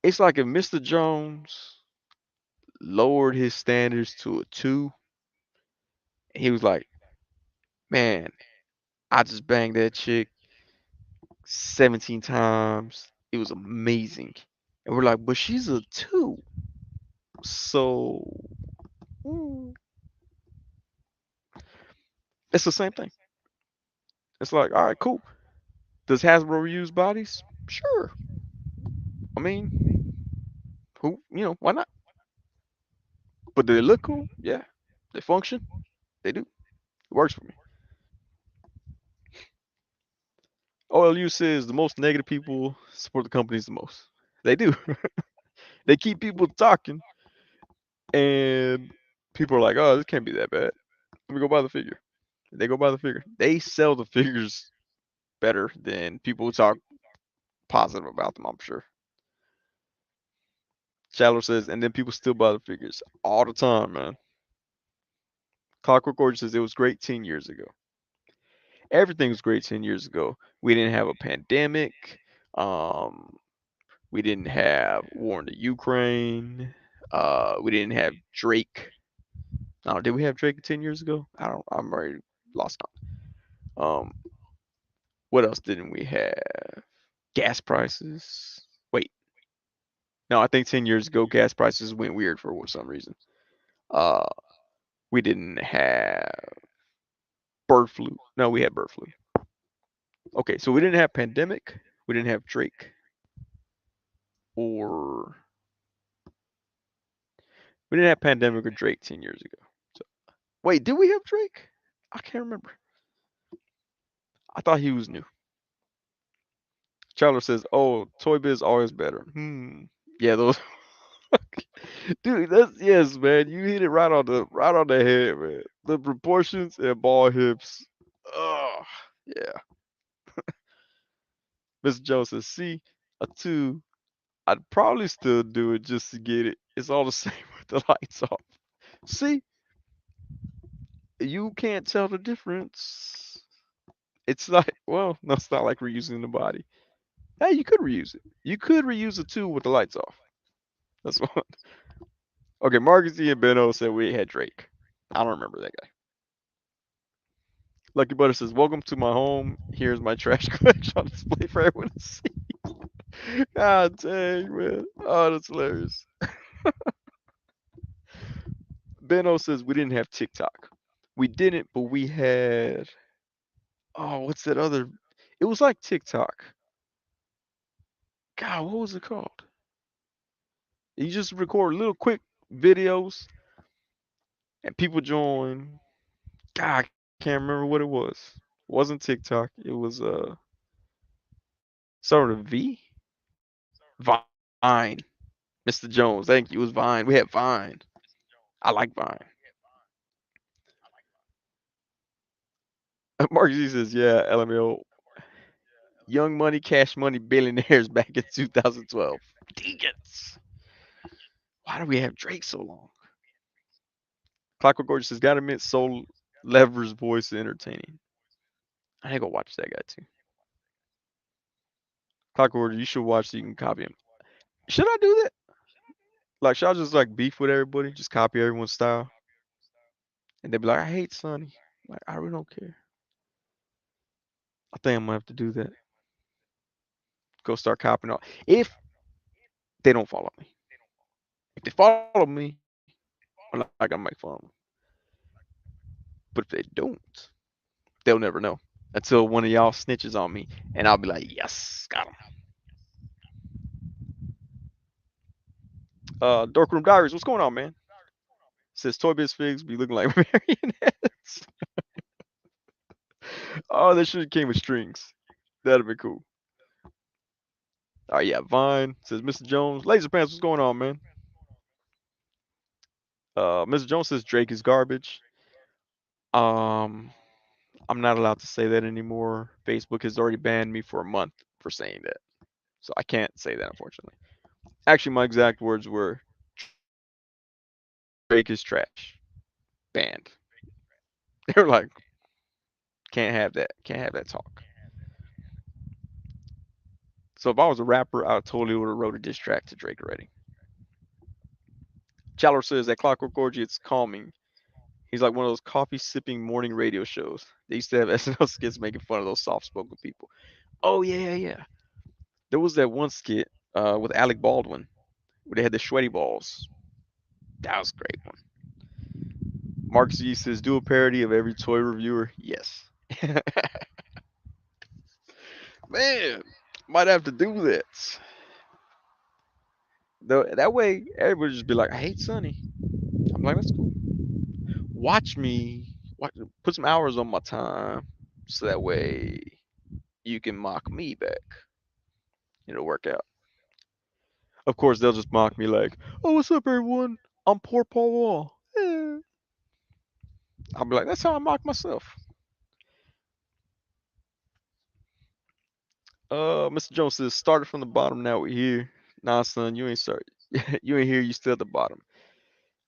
if Mr. Jones lowered his standards to a two, he was like, man, I just banged that chick 17 times. It was amazing. And we're like, but she's a two. So, mm, it's the same thing. It's like, all right, cool. Does Hasbro reuse bodies? Sure. I mean, why not? But do they look cool? Yeah. They function? They do. It works for me. OLU says the most negative people support the companies the most. They do. They keep people talking, and people are like, oh, this can't be that bad. Let me go buy the figure. They go buy the figure. They sell the figures better than people who talk positive about them, I'm sure. Shallow says, and then people still buy the figures all the time, man. Clockwork Orange says it was great 10 years ago. Everything was great 10 years ago. We didn't have a pandemic. Um, we didn't have war in the Ukraine. We didn't have Drake. No, did we have Drake 10 years ago? I don't. I'm already lost count. What else didn't we have? Gas prices. Wait, no, I think 10 years ago gas prices went weird for some reason. Uh, we didn't have bird flu. No, we had bird flu. Okay, so we didn't have pandemic. We didn't have Drake, or we didn't have pandemic or Drake 10 years ago. So wait, did we have Drake? I can't remember. I thought he was new. Charler says, "Oh, Toy Biz always better." Yeah, those. Dude, that's yes, man. You hit it right on the head, man. The proportions and ball hips. Oh, yeah. Mr. Jones says, "See, a two. I'd probably still do it just to get it. It's all the same with the lights off. See, you can't tell the difference. It's like, well, no, it's not like reusing the body. Hey, you could reuse it. You could reuse a two with the lights off. That's what. Okay, Marcus E and Benno said we had Drake. I don't remember that guy. Lucky Butter says, "Welcome to my home. Here's my trash collection on display for everyone to see." God dang, man. Oh, that's hilarious. Benno says we didn't have TikTok. We didn't, but we had. Oh, what's that other? It was like TikTok. God, what was it called? You just record little quick videos and people join. God, I can't remember what it was. It wasn't TikTok. It was started with a V. Vine. Mr. Jones. Thank you. It was Vine. We had Vine. I like Vine. Mark G says, yeah, LMAO. Young Money, Cash Money, Billionaires back in 2012. Deacons. Why do we have Drake so long? Clockwork Gorgeous says, gotta admit, Soul Lever's voice is entertaining. I ain't gonna watch that guy too. Clockwork Gorgeous, you should watch so you can copy him. Should I do that? Like, should I just like beef with everybody? Just copy everyone's style? And they'd be like, I hate Sonny. Like, I really don't care. I think I'm gonna have to do that. Go start copying all. If they don't follow me. If they follow me, I'm not gonna make fun of them. But if they don't, they'll never know until one of y'all snitches on me, and I'll be like, yes, got him. Darkroom Diaries, what's going on, man? Says Toy Biz Figs be looking like marionettes. Oh, they should have came with strings. That'd have been cool. Oh yeah, Vine says Mr. Jones, Laser Pants, what's going on, man? Mr. Jones says Drake is garbage. Um, I'm not allowed to say that anymore. Facebook has already banned me for a month for saying that, so I can't say that unfortunately. Actually, my exact words were Drake is trash. Banned. They were like, can't have that. Can't have that talk. So if I was a rapper, I totally would have wrote a diss track to Drake already. Chalor says that Clockwork Orgy, it's calming. He's like one of those coffee sipping morning radio shows. They used to have SNL skits making fun of those soft spoken people. Oh yeah, yeah, yeah. There was that one skit with Alec Baldwin where they had the sweaty balls. That was a great one. Mark Z says do a parody of every toy reviewer. Yes. Man, might have to do that. Though that way everybody just be like, I hate Sunny. I'm like, that's cool. Watch me. Watch, put some hours on my time, so that way you can mock me back. It'll work out. Of course, they'll just mock me like, "Oh, what's up, everyone? I'm poor Paul Wall." I'll be like, "That's how I mock myself." Mr. Jones says, "Started from the bottom, now we're here." Nah, son, you ain't started. You ain't here. You still at the bottom.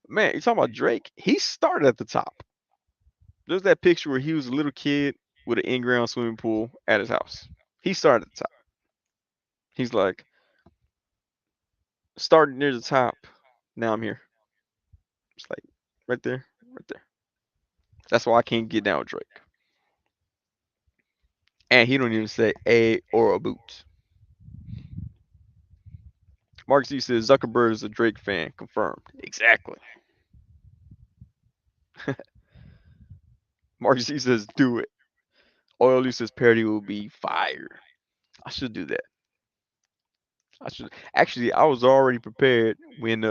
Man, you talking about Drake? He started at the top. There's that picture where he was a little kid with an in-ground swimming pool at his house. He started at the top. He's like, started near the top. Now I'm here. It's like right there, right there. That's why I can't get down with Drake. And he don't even say a or a boot. Mark Z says Zuckerberg is a Drake fan. Confirmed. Exactly. Mark Z says do it. Oily says parody will be fire. I should do that. I should actually. I was already prepared when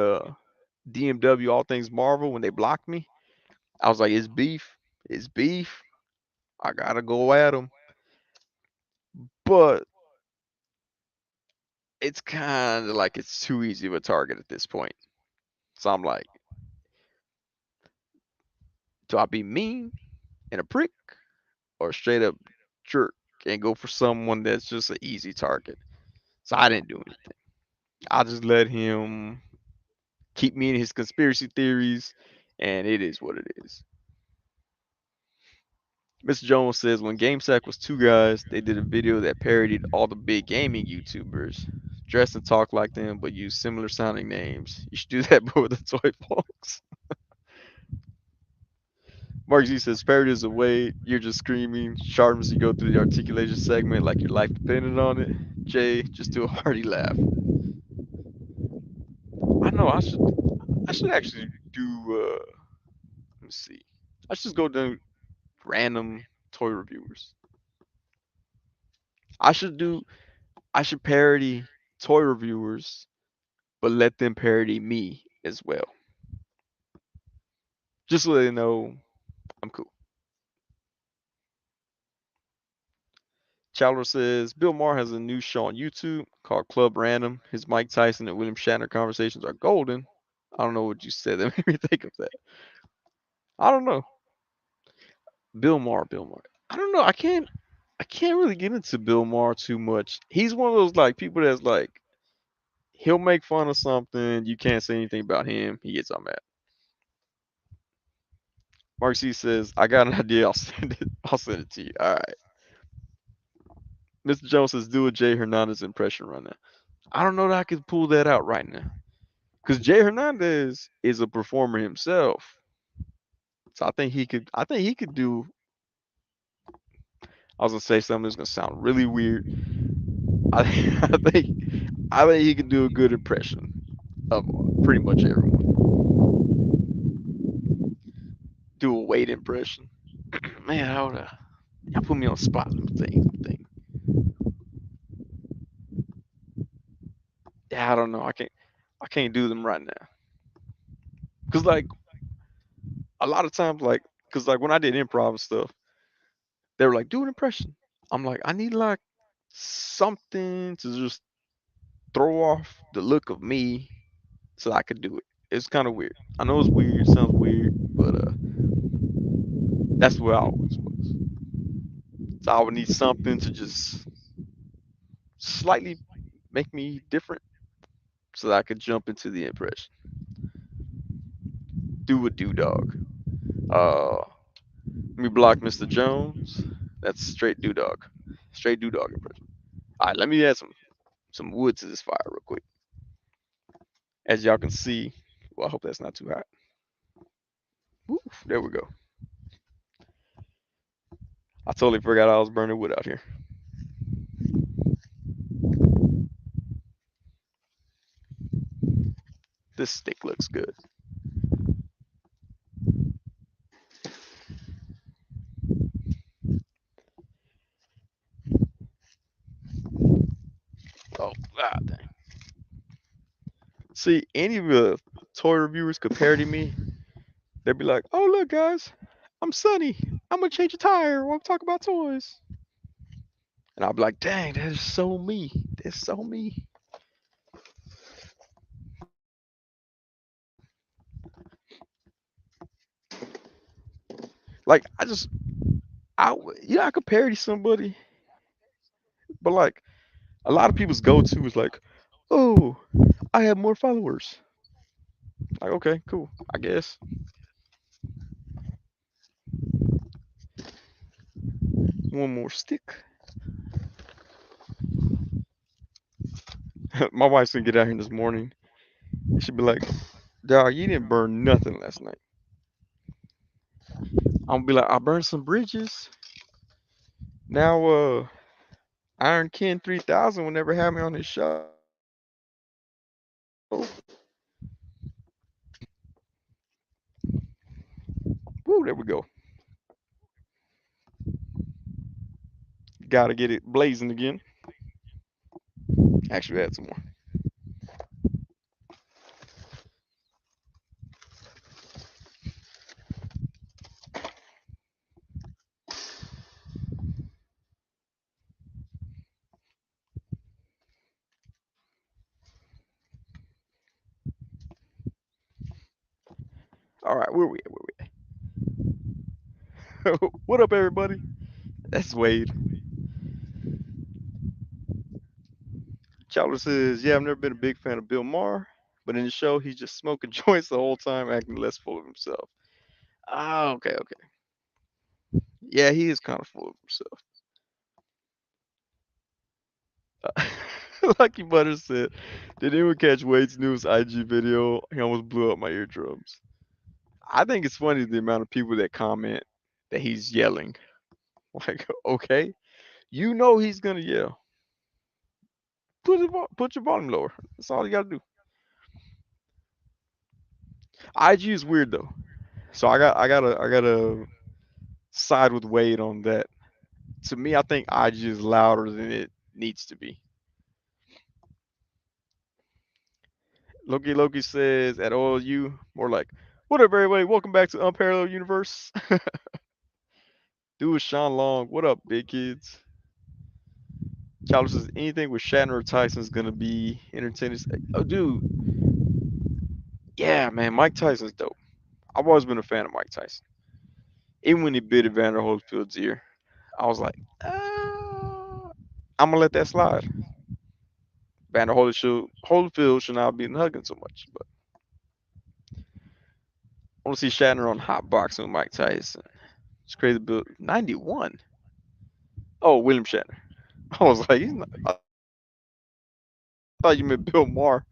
DMW All Things Marvel when they blocked me. I was like, it's beef. It's beef. I gotta go at them. But it's kind of like it's too easy of a target at this point. So I'm like, do I be mean and a prick or straight up jerk and go for someone that's just an easy target? So I didn't do anything. I just let him keep me in his conspiracy theories, and it is what it is. Mr. Jones says when GameSack was two guys, they did a video that parodied all the big gaming YouTubers. Dress and talk like them, but use similar sounding names. You should do that, but with the toy folks. Mark Z says parody is a way you're just screaming, sharp as you go through the articulation segment like your life depended on it. Jay, just do a hearty laugh. I know I should actually do let me see. I should just go to random toy reviewers. I should do I should parody. toy reviewers, but let them parody me as well, just so they know I'm cool. Chowder says Bill Maher has a new show on YouTube called Club Random. His Mike Tyson and William Shatner conversations are golden. I don't know what you said. That made me think of that. I don't know. Bill Maher, Bill Maher. I don't know. I can't really get into Bill Maher too much. He's one of those like people that's like he'll make fun of something, you can't say anything about him, he gets all mad. Mark C says, I got an idea, I'll send it to you. All right. Mr. Jones says, do a Jay Hernandez impression right now. I don't know that I could pull that out right now. Because Jay Hernandez is a performer himself. So I think he could do I was gonna say something that's gonna sound really weird. I I think I think he could do a good impression of pretty much everyone. Do a Wade impression. Man, how would y'all put me on the spot? Let me think. Let me think. Yeah, I don't know. I can't do them right now. Cause like a lot of times, like, cause like when I did improv and stuff, they were like, do an impression. I'm like, I need like something to just throw off the look of me so I could do it. It's kind of weird. I know it's weird, sounds weird, but that's what I always was. So I would need something to just slightly make me different so that I could jump into the impression. Do a do dog. Let me block Mr. Jones. That's straight do dog. Straight do dog impression. All right, let me add some wood to this fire real quick. As y'all can see, well, I hope that's not too hot. Woo, there we go. I totally forgot I was burning wood out here. This stick looks good. Oh, god dang. See, any of the toy reviewers could parody me. They'd be like, oh, look, guys, I'm Sonny. I'm going to change a tire while I'm talking about toys. And I'll be like, dang, that is so me. That's so me. Like, I could parody somebody, but like, a lot of people's go to is like, oh, I have more followers. Like, okay, cool. I guess. One more stick. My wife's gonna get out here this morning. She'd be like, dog, you didn't burn nothing last night. I'm gonna be like, I burned some bridges. Now, Iron Ken 3000 will never have me on his show. Woo, there we go. Gotta get it blazing again. Actually, add some more. All right, where we at? Where we at? What up, everybody? That's Wade. Chowder says, yeah, I've never been a big fan of Bill Maher, but in the show, he's just smoking joints the whole time, acting less full of himself. Ah, okay, okay. Yeah, he is kind of full of himself. Lucky Butter said, did anyone catch Wade's newest IG video? He almost blew up my eardrums. I think it's funny the amount of people that comment that he's yelling. Like, okay, you know he's gonna yell. Put your volume lower. That's all you gotta do. IG is weird though. So I gotta side with Wade on that. To me, I think IG is louder than it needs to be. Loki says at OLU, more like, what up, everybody? Welcome back to Unparalleled Universe. Dude, Sean Long. What up, big kids? Charles says anything with Shatner or Tyson's gonna be entertaining. Oh, dude, yeah, man, Mike Tyson's dope. I've always been a fan of Mike Tyson. Even when he bit Evander Holyfield's ear, I was like, I'm gonna let that slide. Evander Holyfield should not be hugging so much, but I want to see Shatner on hot boxing with Mike Tyson. It's crazy. Build 91. Oh, William Shatner. I was like, I thought you meant Bill Maher.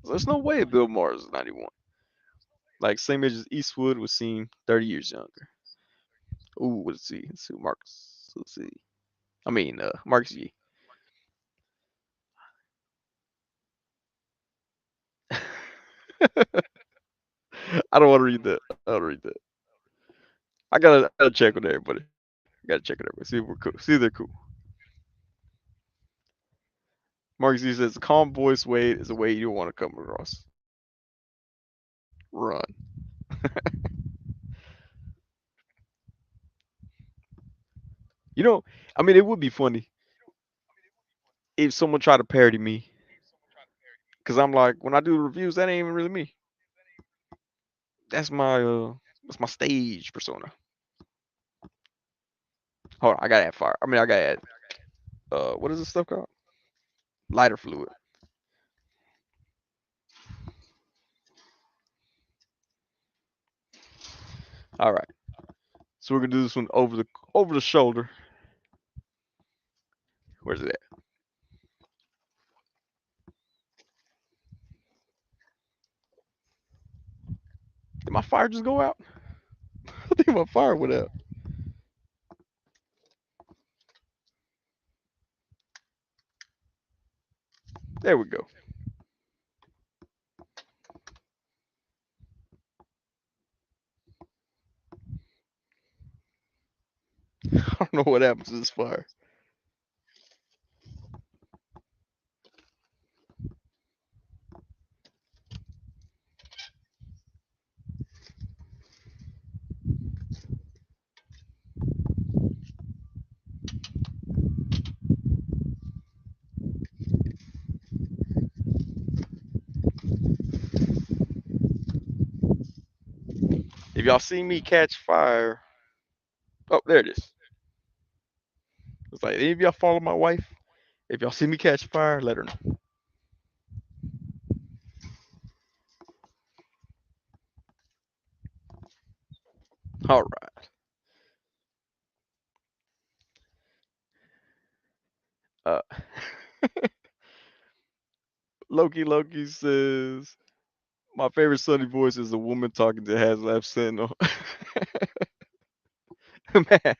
There's no way Bill Maher is 91. Like same age as Eastwood was seen 30 years younger. Ooh, let's see. Let's see. Marcus. Let's see. I mean, Marcus Yee. I don't want to read that. I don't read that. I gotta check with everybody. I gotta check with everybody. See if we're cool. See if they're cool. Marcus Yee says, calm voice Wade is a way you don't want to come across. Run. You know, I mean, it would be funny if someone tried to parody me, because I'm like, when I do reviews, that ain't even really me. That's my stage persona. Hold on, I gotta add fire. I mean, I gotta add what is this stuff called? Lighter fluid. All right, so we're gonna do this one over the shoulder. Where's it at? Did my fire just go out? I think my fire went out. There we go. I don't know what happens to this fire. If y'all see me catch fire, oh, there it is. It's like any of y'all follow my wife. If y'all see me catch fire, let her know. All right. Uh, Loki says my favorite Sunny voice is a woman talking to HasLab Sentinel. Man,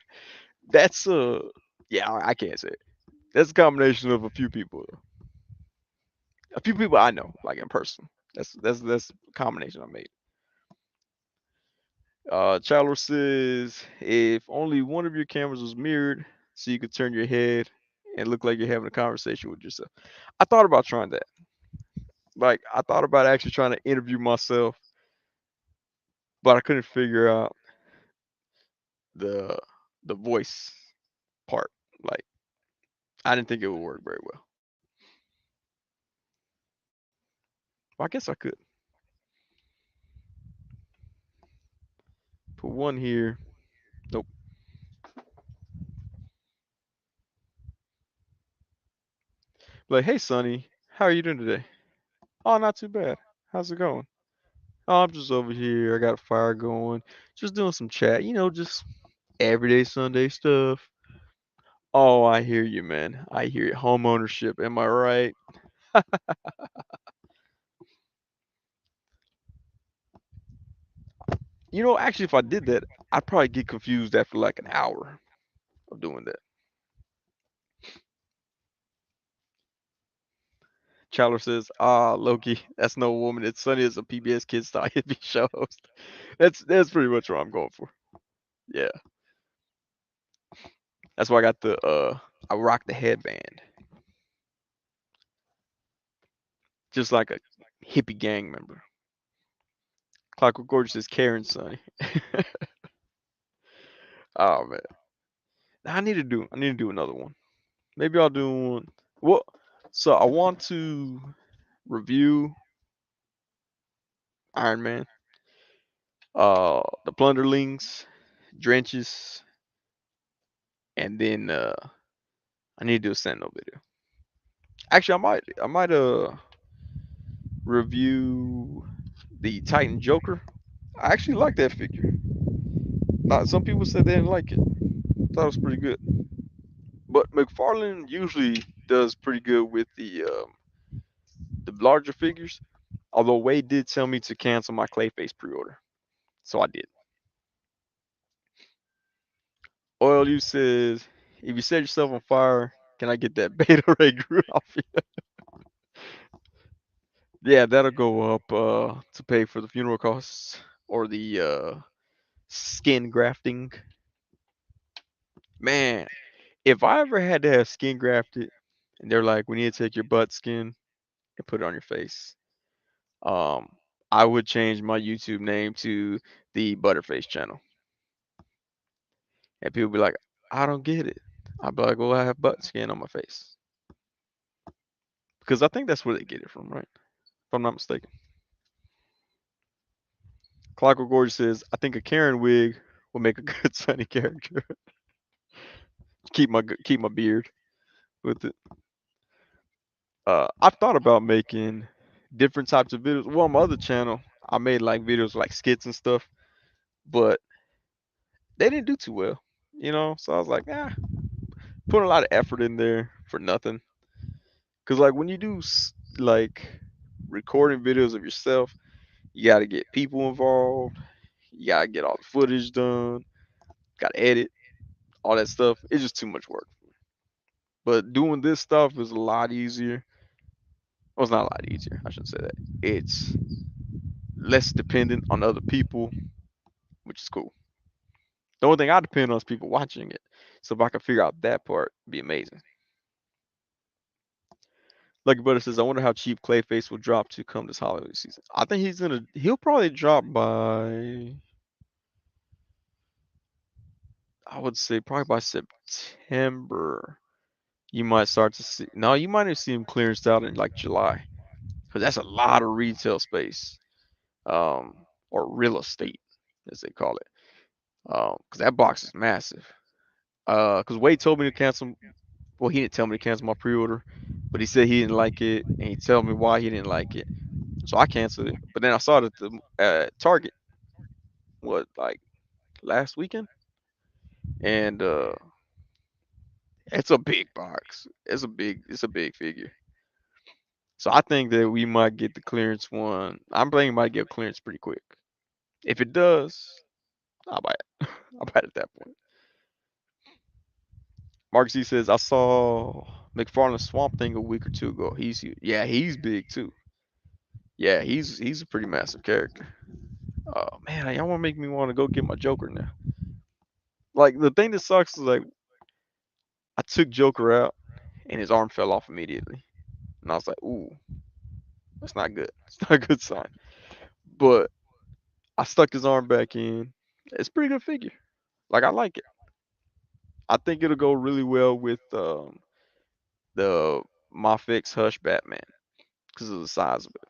that's yeah, I can't say it. That's a combination of a few people. A few people I know, like in person. That's a combination I made. Chandler says if only one of your cameras was mirrored, so you could turn your head and look like you're having a conversation with yourself. I thought about trying that. Like I thought about actually trying to interview myself, but I couldn't figure out the the voice part. Like I didn't think it would work very well. Well, I guess I could put one here. Nope. Like, hey Sonny, how are you doing today? Oh, not too bad. How's it going? Oh, I'm just over here. I got a fire going. Just doing some chat. Just everyday Sunday stuff. Oh, I hear you, man. I hear you. Home ownership. Am I right? Actually, if I did that, I'd probably get confused after like an hour of doing that. Chandler says, "Ah, Loki, that's no woman. It's Sunny as a PBS Kids style hippie show host." That's pretty much what I'm going for. Yeah, that's why I got I rock the headband, just like a hippie gang member. Clockwork Gorgeous is Karen Sonny. Oh man, I need to do another one. Maybe I'll do one. Well, so I want to review Iron Man, the Plunderlings, Drenches, and then I need to do a Sentinel video. Actually, I might review the Titan Joker. I actually like that figure. Not some people said they didn't like it. Thought it was pretty good. But McFarlane usually does pretty good with the larger figures. Although Wade did tell me to cancel my Clayface pre-order, so I did. Oil you says, if you set yourself on fire, can I get that beta ray Groot off you? Yeah, that'll go up to pay for the funeral costs or the skin grafting. Man, if I ever had to have skin grafted, and they're like, we need to take your butt skin and put it on your face, um, I would change my YouTube name to the Butterface channel, and people be like, I don't get it. I'd be like, well, I have butt skin on my face because I think that's where they get it from, right? If I'm not mistaken. Clockwork Gorge says, I think a Karen wig will make a good Sunny character. Keep my beard with it. I've thought about making different types of videos. Well, on my other channel, I made like videos like skits and stuff, but they didn't do too well, you know. So I was like, put a lot of effort in there for nothing. Cause like when you do like recording videos of yourself, you got to get people involved. You got to get all the footage done. Got to edit all that stuff. It's just too much work. But doing this stuff is a lot easier. Well, it's not a lot easier. I shouldn't say that. It's less dependent on other people, which is cool. The only thing I depend on is people watching it. So if I can figure out that part, it'd be amazing. Lucky Butter says, I wonder how cheap Clayface will drop to come this holiday season. I think he'll probably drop by, I would say probably by September. You might start to see, no, you might even see him clearanced out in like July. Because that's a lot of retail space, or real estate, as they call it. Because that box is massive. Because Wade told me to cancel. Well, he didn't tell me to cancel my pre-order, but he said he didn't like it, and he told me why he didn't like it. So I canceled it. But then I saw it at the Target, what, like last weekend, and it's a big box. It's a big figure. So I think that we might get the clearance one. I'm thinking it might get clearance pretty quick. If it does, I'll buy it. I'll buy it at that point. Mark Z says I saw McFarlane's Swamp Thing a week or two ago. He's big too. Yeah, he's a pretty massive character. Oh man, y'all want to make me want to go get my Joker now. Like the thing that sucks is like I took Joker out and his arm fell off immediately, and I was like, ooh, that's not good. It's not a good sign. But I stuck his arm back in. It's a pretty good figure. Like I like it. I think it'll go really well with the Mafex Hush Batman because of the size of it.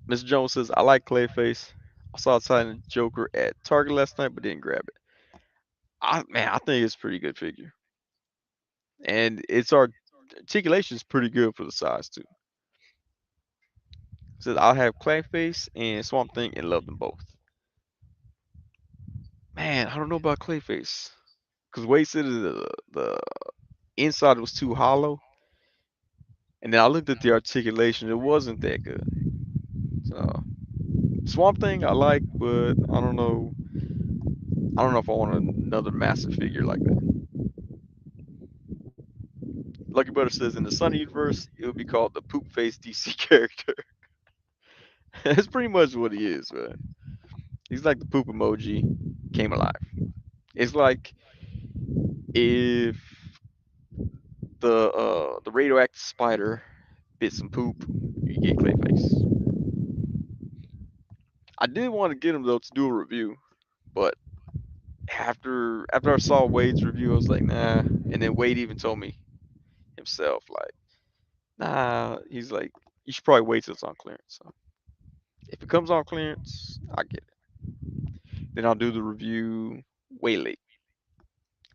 Mr. Jones says, I like Clayface. I saw it signed Joker at Target last night, but didn't grab it. I think it's a pretty good figure. And its articulation is pretty good for the size too. Says I'll have Clayface and Swamp Thing and love them both. Man, I don't know about Clayface. Because Wade said the inside was too hollow. And then I looked at the articulation, it wasn't that good. So Swamp Thing I like, but I don't know. I don't know if I want another massive figure like that. Lucky Butter says in the Sunny universe, it would be called the Poop Face DC character. That's pretty much what he is, man. He's like the poop emoji came alive. It's like if the radioactive spider bit some poop, you get Clayface. I did want to get him though to do a review, but after I saw Wade's review, I was like, nah. And then Wade even told me himself, like, nah. He's like, you should probably wait till it's on clearance. So if it comes on clearance, I get it. Then I'll do the review way late,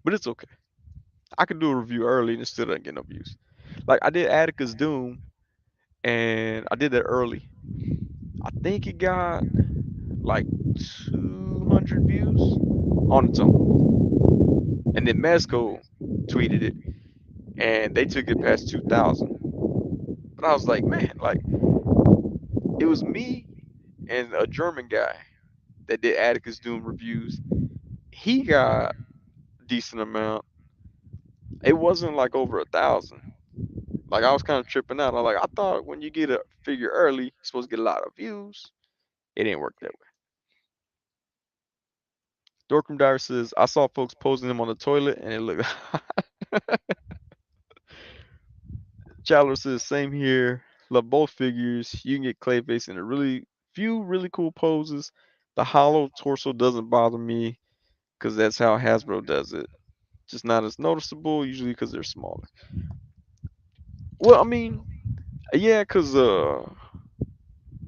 but it's okay. I could do a review early and it still doesn't get no views. Like I did Atticus Doom, and I did that early. I think it got like 200 views on its own. And then Mezco tweeted it, and they took it past 2,000. But I was like, man, like it was me and a German guy that did Atticus Doom reviews. He got a decent amount. It wasn't like over 1,000. Like I was kind of tripping out. I thought when you get a figure early, you're supposed to get a lot of views. It didn't work that way. Dorkroom Dyer says, I saw folks posing him on the toilet and it looked Chandler says, same here. Love both figures. You can get Clayface in a really few really cool poses. The hollow torso doesn't bother me because that's how Hasbro does it. Just not as noticeable, usually because they're smaller. Well, I mean, yeah, because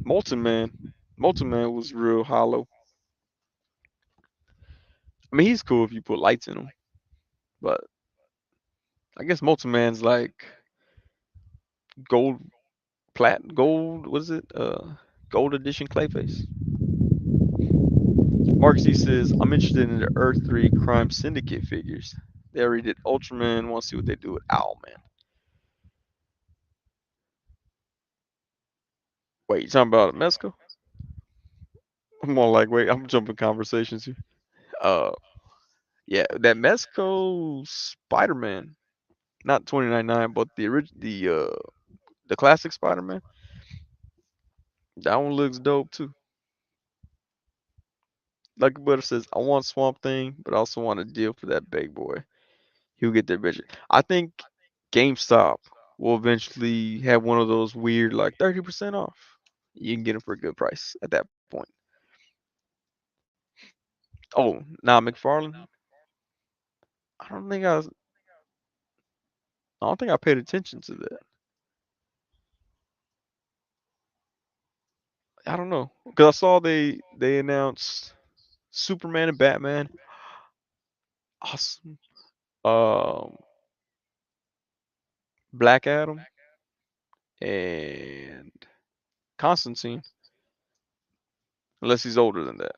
Molten Man, Molten Man was real hollow. I mean, he's cool if you put lights in him, but I guess Molten Man's like gold, gold, what is it? Gold edition Clayface. Mark Z says, I'm interested in the Earth 3 Crime Syndicate figures. They already did Ultraman. Want to see what they do with Owlman. Wait, you talking about Mesco? I'm more like, wait, I'm jumping conversations here. Uh, yeah, that Mesco Spider-Man, not 2099, but the classic Spider-Man. That one looks dope too. Lucky Butter says, I want Swamp Thing, but I also want a deal for that big boy. He'll get their budget. I think GameStop will eventually have one of those weird like 30% off. You can get them for a good price at that point. Oh, now McFarlane. I don't think I was, I don't think I paid attention to that. I don't know because I saw they announced Superman and Batman. Awesome. Um, Black Adam and Constantine, unless he's older than that.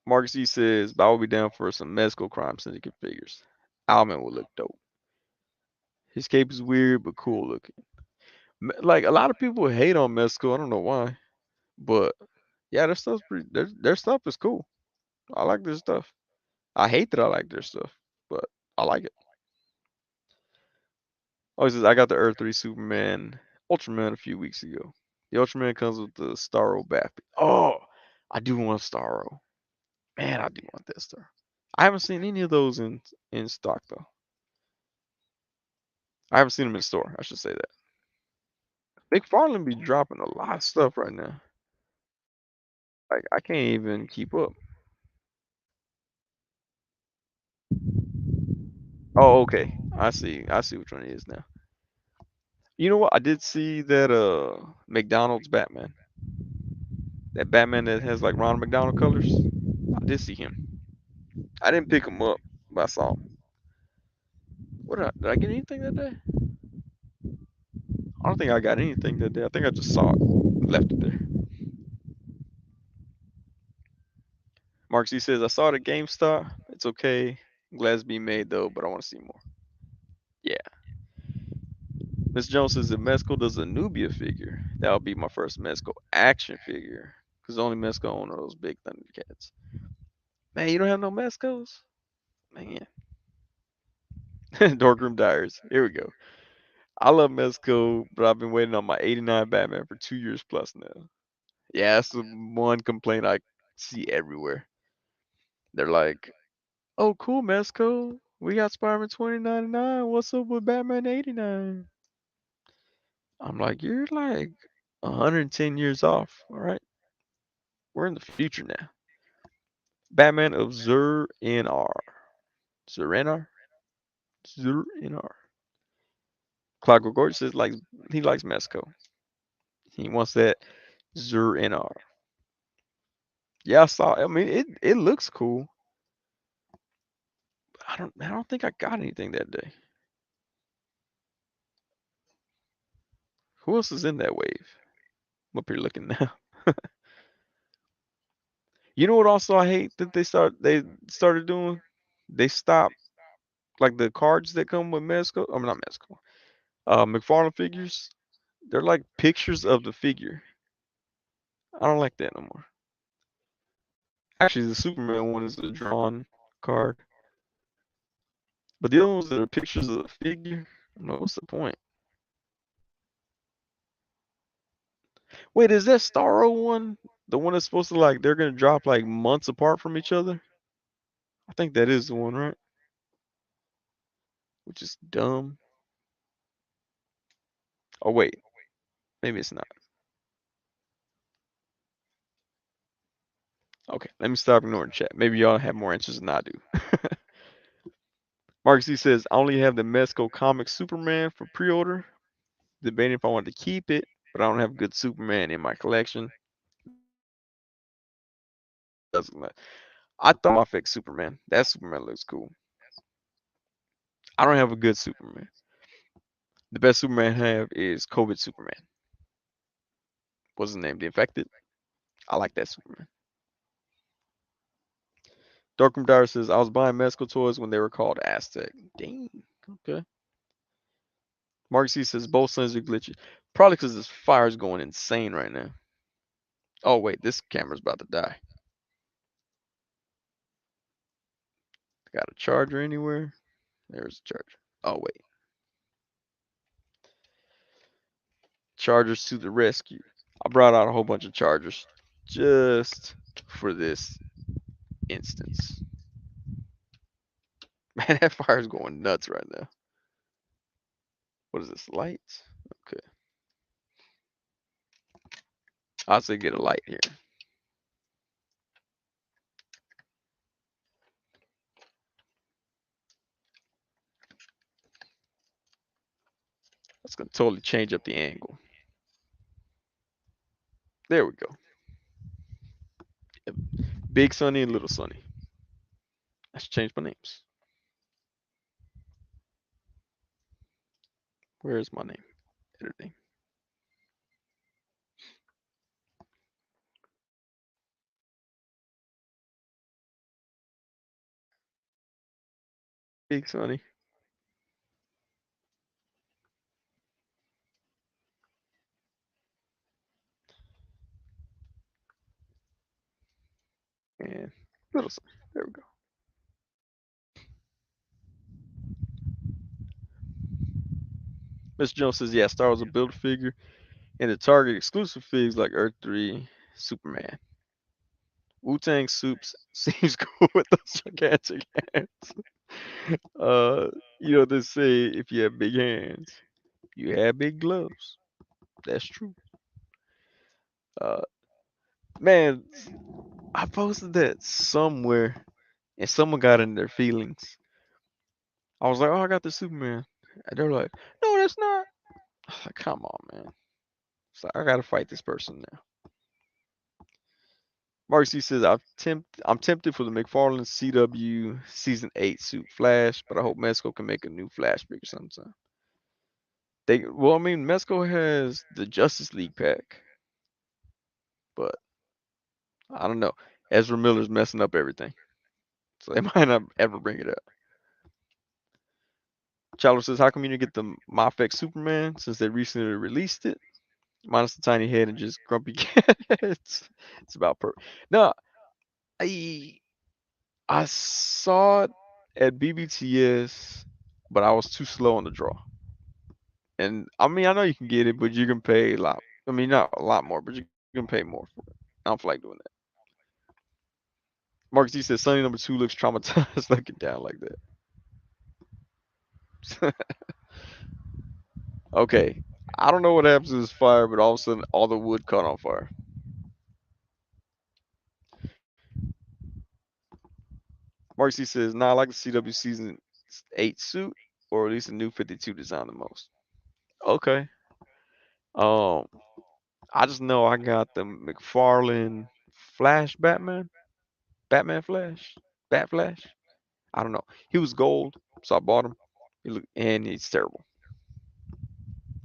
Marcus E says, but I will be down for some Mezco Crime Syndicate figures. Owlman will look dope. His cape is weird but cool looking. Like a lot of people hate on Mezco. I don't know why, but yeah, their stuff's pretty. Their stuff is cool. I like their stuff. I hate that I like their stuff, but I like it. Oh, he says I got the Earth 3 Superman Ultraman a few weeks ago. The Ultraman comes with the Starro Bat. Oh, I do want Starro. Man, I do want that star. I haven't seen any of those in stock though. I haven't seen them in store. I should say that. McFarlane be dropping a lot of stuff right now. Like I can't even keep up. Oh, okay. I see. I see which one it is now. You know what? I did see that McDonald's Batman. That Batman that has like Ronald McDonald colors. I did see him. I didn't pick him up, but I saw him. Did I get anything that day? I don't think I got anything that day. I think I just saw it, left it there. Mark C says I saw it at GameStop. It's okay. I'm glad it's being made though, but I want to see more. Yeah. Miss Jones says if Mezco does a Nubia figure, that would be my first Mezco action figure. Because only Mezco own those big Thundercats. Man, you don't have no Mezcos? Man. Darkroom Diaries. Here we go. I love Mezco, but I've been waiting on my 89 Batman for 2 years plus now. Yeah, that's the one complaint I see everywhere. They're like, oh, cool, Mezco. We got Spider-Man 2099. What's up with Batman 89? I'm like, you're like 110 years off. All right, we're in the future now. Batman of Zur-NR. Zur-NR? Zur-NR. Clockwork Orange says like he likes Mexico. He wants that Zur-NR. Yeah, I saw. I mean, it looks cool. I don't think I got anything that day. Who else is in that wave? I'm up here looking now. You know what? Also, I hate that they started doing. They stopped like the cards that come with Mezco. I mean, not Mezco. McFarlane figures. They're like pictures of the figure. I don't like that no more. Actually, the Superman one is a drawn card, but the other ones that are pictures of the figure. I'm like, what's the point? Wait, is that Starro one the one that's supposed to like they're gonna drop like months apart from each other? I think that is the one, right? Which is dumb. Oh wait, maybe it's not. Okay, let me stop ignoring chat. Maybe y'all have more answers than I do. Mark C says I only have the Mezco comic Superman for pre-order. Debating if I want to keep it, but I don't have good Superman in my collection. Doesn't matter. I thought my fake Superman. That Superman looks cool. I don't have a good Superman. The best Superman I have is COVID Superman. What's his name? The Infected. I like that Superman. Darkroom Dyer says I was buying Mezco toys when they were called Aztec. Dang. Okay. Mark C says both sons are glitchy. Probably because this fire's going insane right now. Oh wait, this camera's about to die. Got a charger anywhere? There's a charger. Oh wait. Chargers to the rescue. I brought out a whole bunch of chargers just for this instance. Man, that fire's going nuts right now. What is this? Lights? Okay. I'll say get a light here. That's gonna totally change up the angle. There we go. Big Sonny and Little Sonny. I should change my names. Where is my name? Editing. Big Sonny. And Little Sonny. There we go. Mr. Jones says, yeah, Star Wars a build figure. And the Target exclusive figs like Earth 3, Superman. Wu Tang Soups seems cool with those gigantic hands. Uh, they say if you have big hands, you have big gloves. That's true. Uh, man, I posted that somewhere and someone got in their feelings. I was like, oh, I got the Superman. And they're like, no, that's not. I was like, come on, man. It's like, I gotta fight this person now. Mark C says, I'm tempted for the McFarlane CW Season 8 suit Flash, but I hope Mezco can make a new Flash figure sometime. Well, I mean, Mezco has the Justice League pack, but I don't know. Ezra Miller's messing up everything, so they might not ever bring it up. Chalo says, how come you didn't get the Mafex Superman since they recently released it? Minus the tiny head and just grumpy cat. it's about perfect. No, I I saw it at BBTS, but I was too slow on the draw. And I mean, I know you can get it, but you can pay a lot. I mean, not a lot more, but you can pay more for it. I don't feel like doing that. Mark Z says Sunny number 2 looks traumatized looking down like that. Okay. I don't know what happens to this fire, but all of a sudden all the wood caught on fire. Mark C says, nah, I like the CW season 8 suit, or at least the new 52 design the most. Okay. Um, I just know I got the McFarlane Flash Batman, Batman Flash, Bat Flash. I don't know. He was gold, so I bought him. And he's terrible.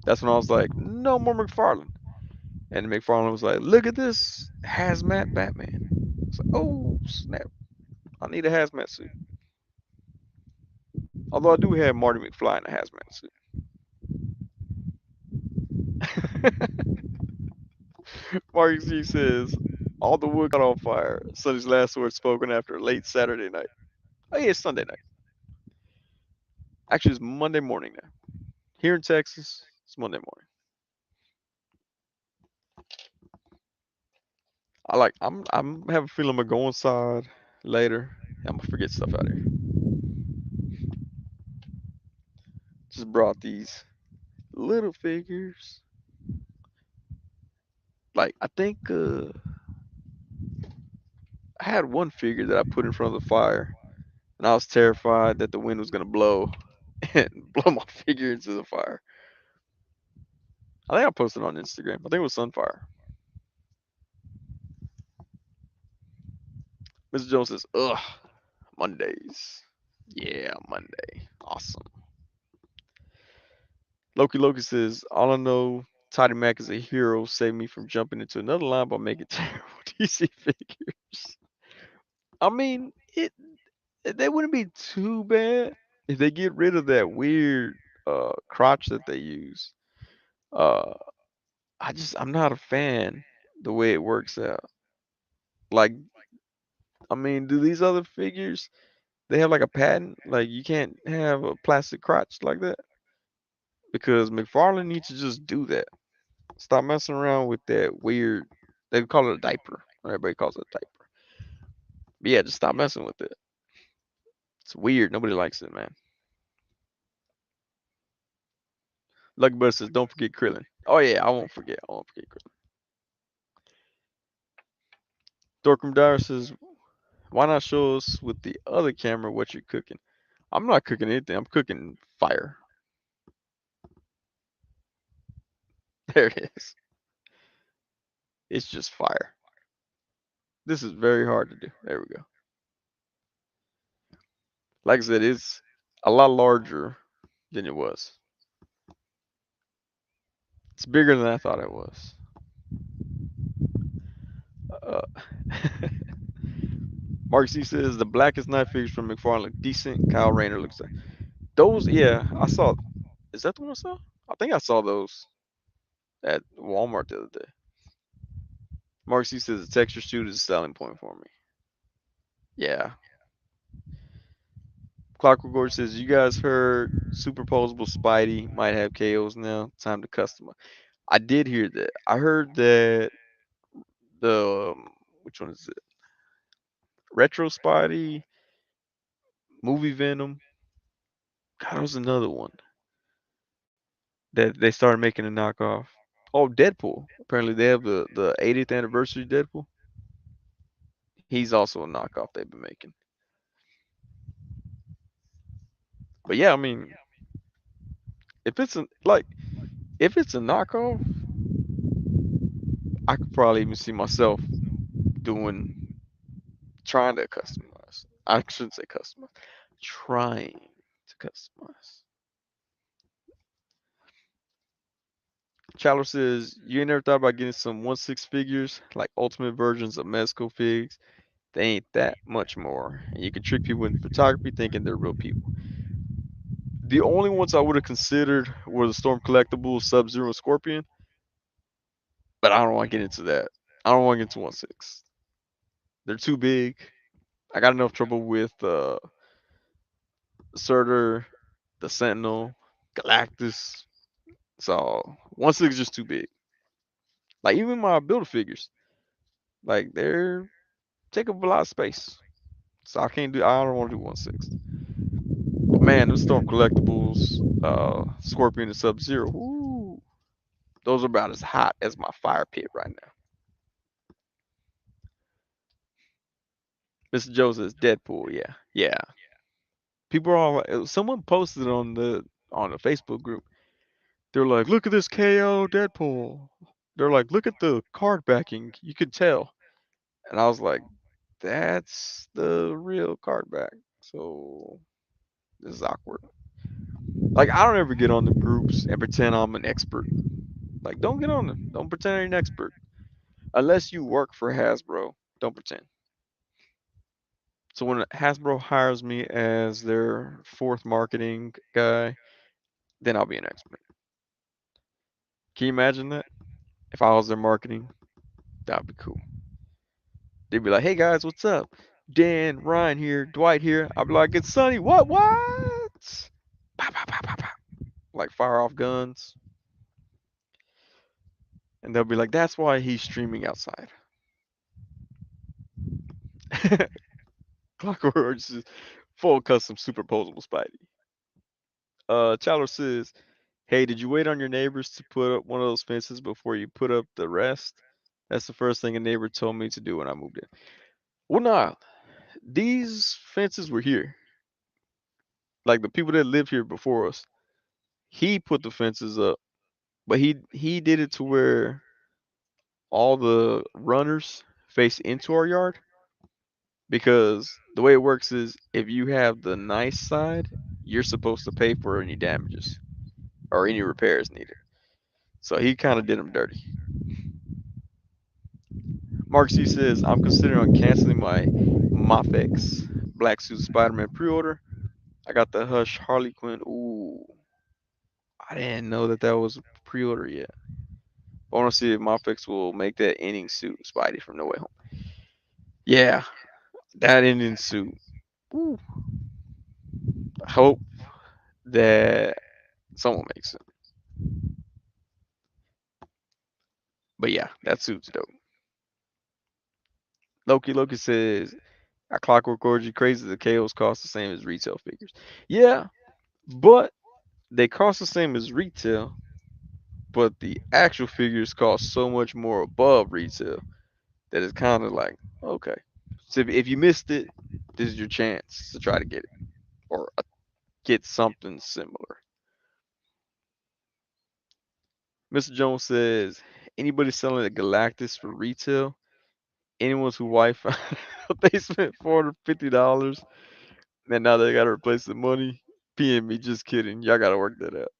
That's when I was like, no more McFarlane. And McFarlane was like, look at this hazmat Batman. It's like, oh snap! I need a hazmat suit. Although I do have Marty McFly in a hazmat suit. Mark G says, all the wood caught on fire. Sonny's last words spoken after a late Saturday night. Oh yeah, it's Sunday night. Actually, it's Monday morning now. Here in Texas, it's Monday morning. I'm have a feeling I'm gonna go inside later. I'm gonna forget stuff out here. Just brought these little figures. Like I think I had one figure that I put in front of the fire, and I was terrified that the wind was gonna blow and blow my figure into the fire. I think I posted on Instagram. I think it was Sunfire. Mr. Jones says, ugh, Mondays. Yeah, Monday. Awesome. Loki says, all I know, Tidy Mac is a hero. Saved me from jumping into another line by making terrible DC figures. I mean, they wouldn't be too bad if they get rid of that weird crotch that they use. Uh, I'm not a fan the way it works out. Like, I mean, do these other figures they have like a patent? Like, you can't have a plastic crotch like that because McFarlane needs to just do that. Stop messing around with that weird. They call it a diaper. Everybody calls it a diaper. But yeah, just stop messing with it. It's weird. Nobody likes it, man. Lucky Buster says, don't forget Krillin. Oh yeah, I won't forget. I won't forget Krillin. Dorkram Dyer says, why not show us with the other camera what you're cooking? I'm not cooking anything. I'm cooking fire. There it is. It's just fire. This is very hard to do. There we go. Like I said, it's a lot larger than it was. It's bigger than I thought it was. Uh, Mark C says the blackest knife figures from McFarlane look decent. Kyle Rayner looks like those. Yeah, I saw. Is that the one I saw? I think I saw those at Walmart the other day. Mark C says the texture shoot is a selling point for me. Yeah. Clockwork Gorge says you guys heard superposable Spidey might have KOs now. Time to customize. I did hear that. I heard that the which one is it? Retro Spidey, Movie Venom. God, there was another one that they started making a knockoff. Oh, Deadpool. Apparently, they have the 80th anniversary Deadpool. He's also a knockoff they've been making. But yeah, I mean, if it's a like if it's a knockoff, I could probably even see myself doing trying to customize. I shouldn't say customize. Trying to customize. Chandler says, you ain't never thought about getting some 1/6 figures, like ultimate versions of Mezco figs. They ain't that much more. And you can trick people in photography thinking they're real people. The only ones I would have considered were the Storm Collectibles, Sub Zero, and Scorpion, but I don't want to get into that. I don't want to get into 1/6. They're too big. I got enough trouble with Surtur, the Sentinel, Galactus. So 1/6 is just too big. Like even my builder figures, like they're take up a lot of space. So I can't do. I don't want to do 1/6. Man, them Storm collectibles, Scorpion and Sub Zero. Ooh, those are about as hot as my fire pit right now. Mr. Joe says Deadpool. Yeah, yeah. People are all like, someone posted on the Facebook group. They're like, look at this KO Deadpool. They're like, look at the card backing. You could tell. And I was like, that's the real card back. So this is awkward. Like I don't ever get on the groups and pretend I'm an expert. Like don't get on them. Don't pretend you're an expert. Unless you work for Hasbro, don't pretend. So when Hasbro hires me as their fourth marketing guy, then I'll be an expert. Can you imagine that? If I was their marketing, that'd be cool. They'd be like, "Hey guys, what's up? Dan, Ryan here, Dwight here." I'd be like, "It's Sonny. What? What?" Pow, pow, pow, pow, pow. Like fire off guns, and they'll be like, "That's why he's streaming outside." Clockwork Orange is full custom superposable Spidey. Chowder says, "Hey, did you wait on your neighbors to put up one of those fences before you put up the rest?" That's the first thing a neighbor told me to do when I moved in. Well, nah, these fences were here. Like the people that lived here before us, he put the fences up, but he did it to where all the runners face into our yard because the way it works is if you have the nice side, you're supposed to pay for any damages or any repairs needed. So he kind of did them dirty. Mark C says, I'm considering canceling my Mafex Black Suit Spider-Man pre-order. I got the Hush Harley Quinn. Ooh, I didn't know that that was pre-order yet. I want to see if Mafex will make that ending suit Spidey from No Way Home. Yeah, that ending suit. Ooh, I hope that someone makes it. But yeah, that suit's dope. Loki says, "I Clockwork Orgy crazy. The KOs cost the same as retail figures." Yeah, but they cost the same as retail, but the actual figures cost so much more above retail that it's kind of like okay. So if you missed it, this is your chance to try to get it or get something similar. Mr. Jones says, anybody selling a Galactus for retail? Anyone's who wife they spent $450 and now they gotta replace the money. PM me, just kidding. Y'all gotta work that out.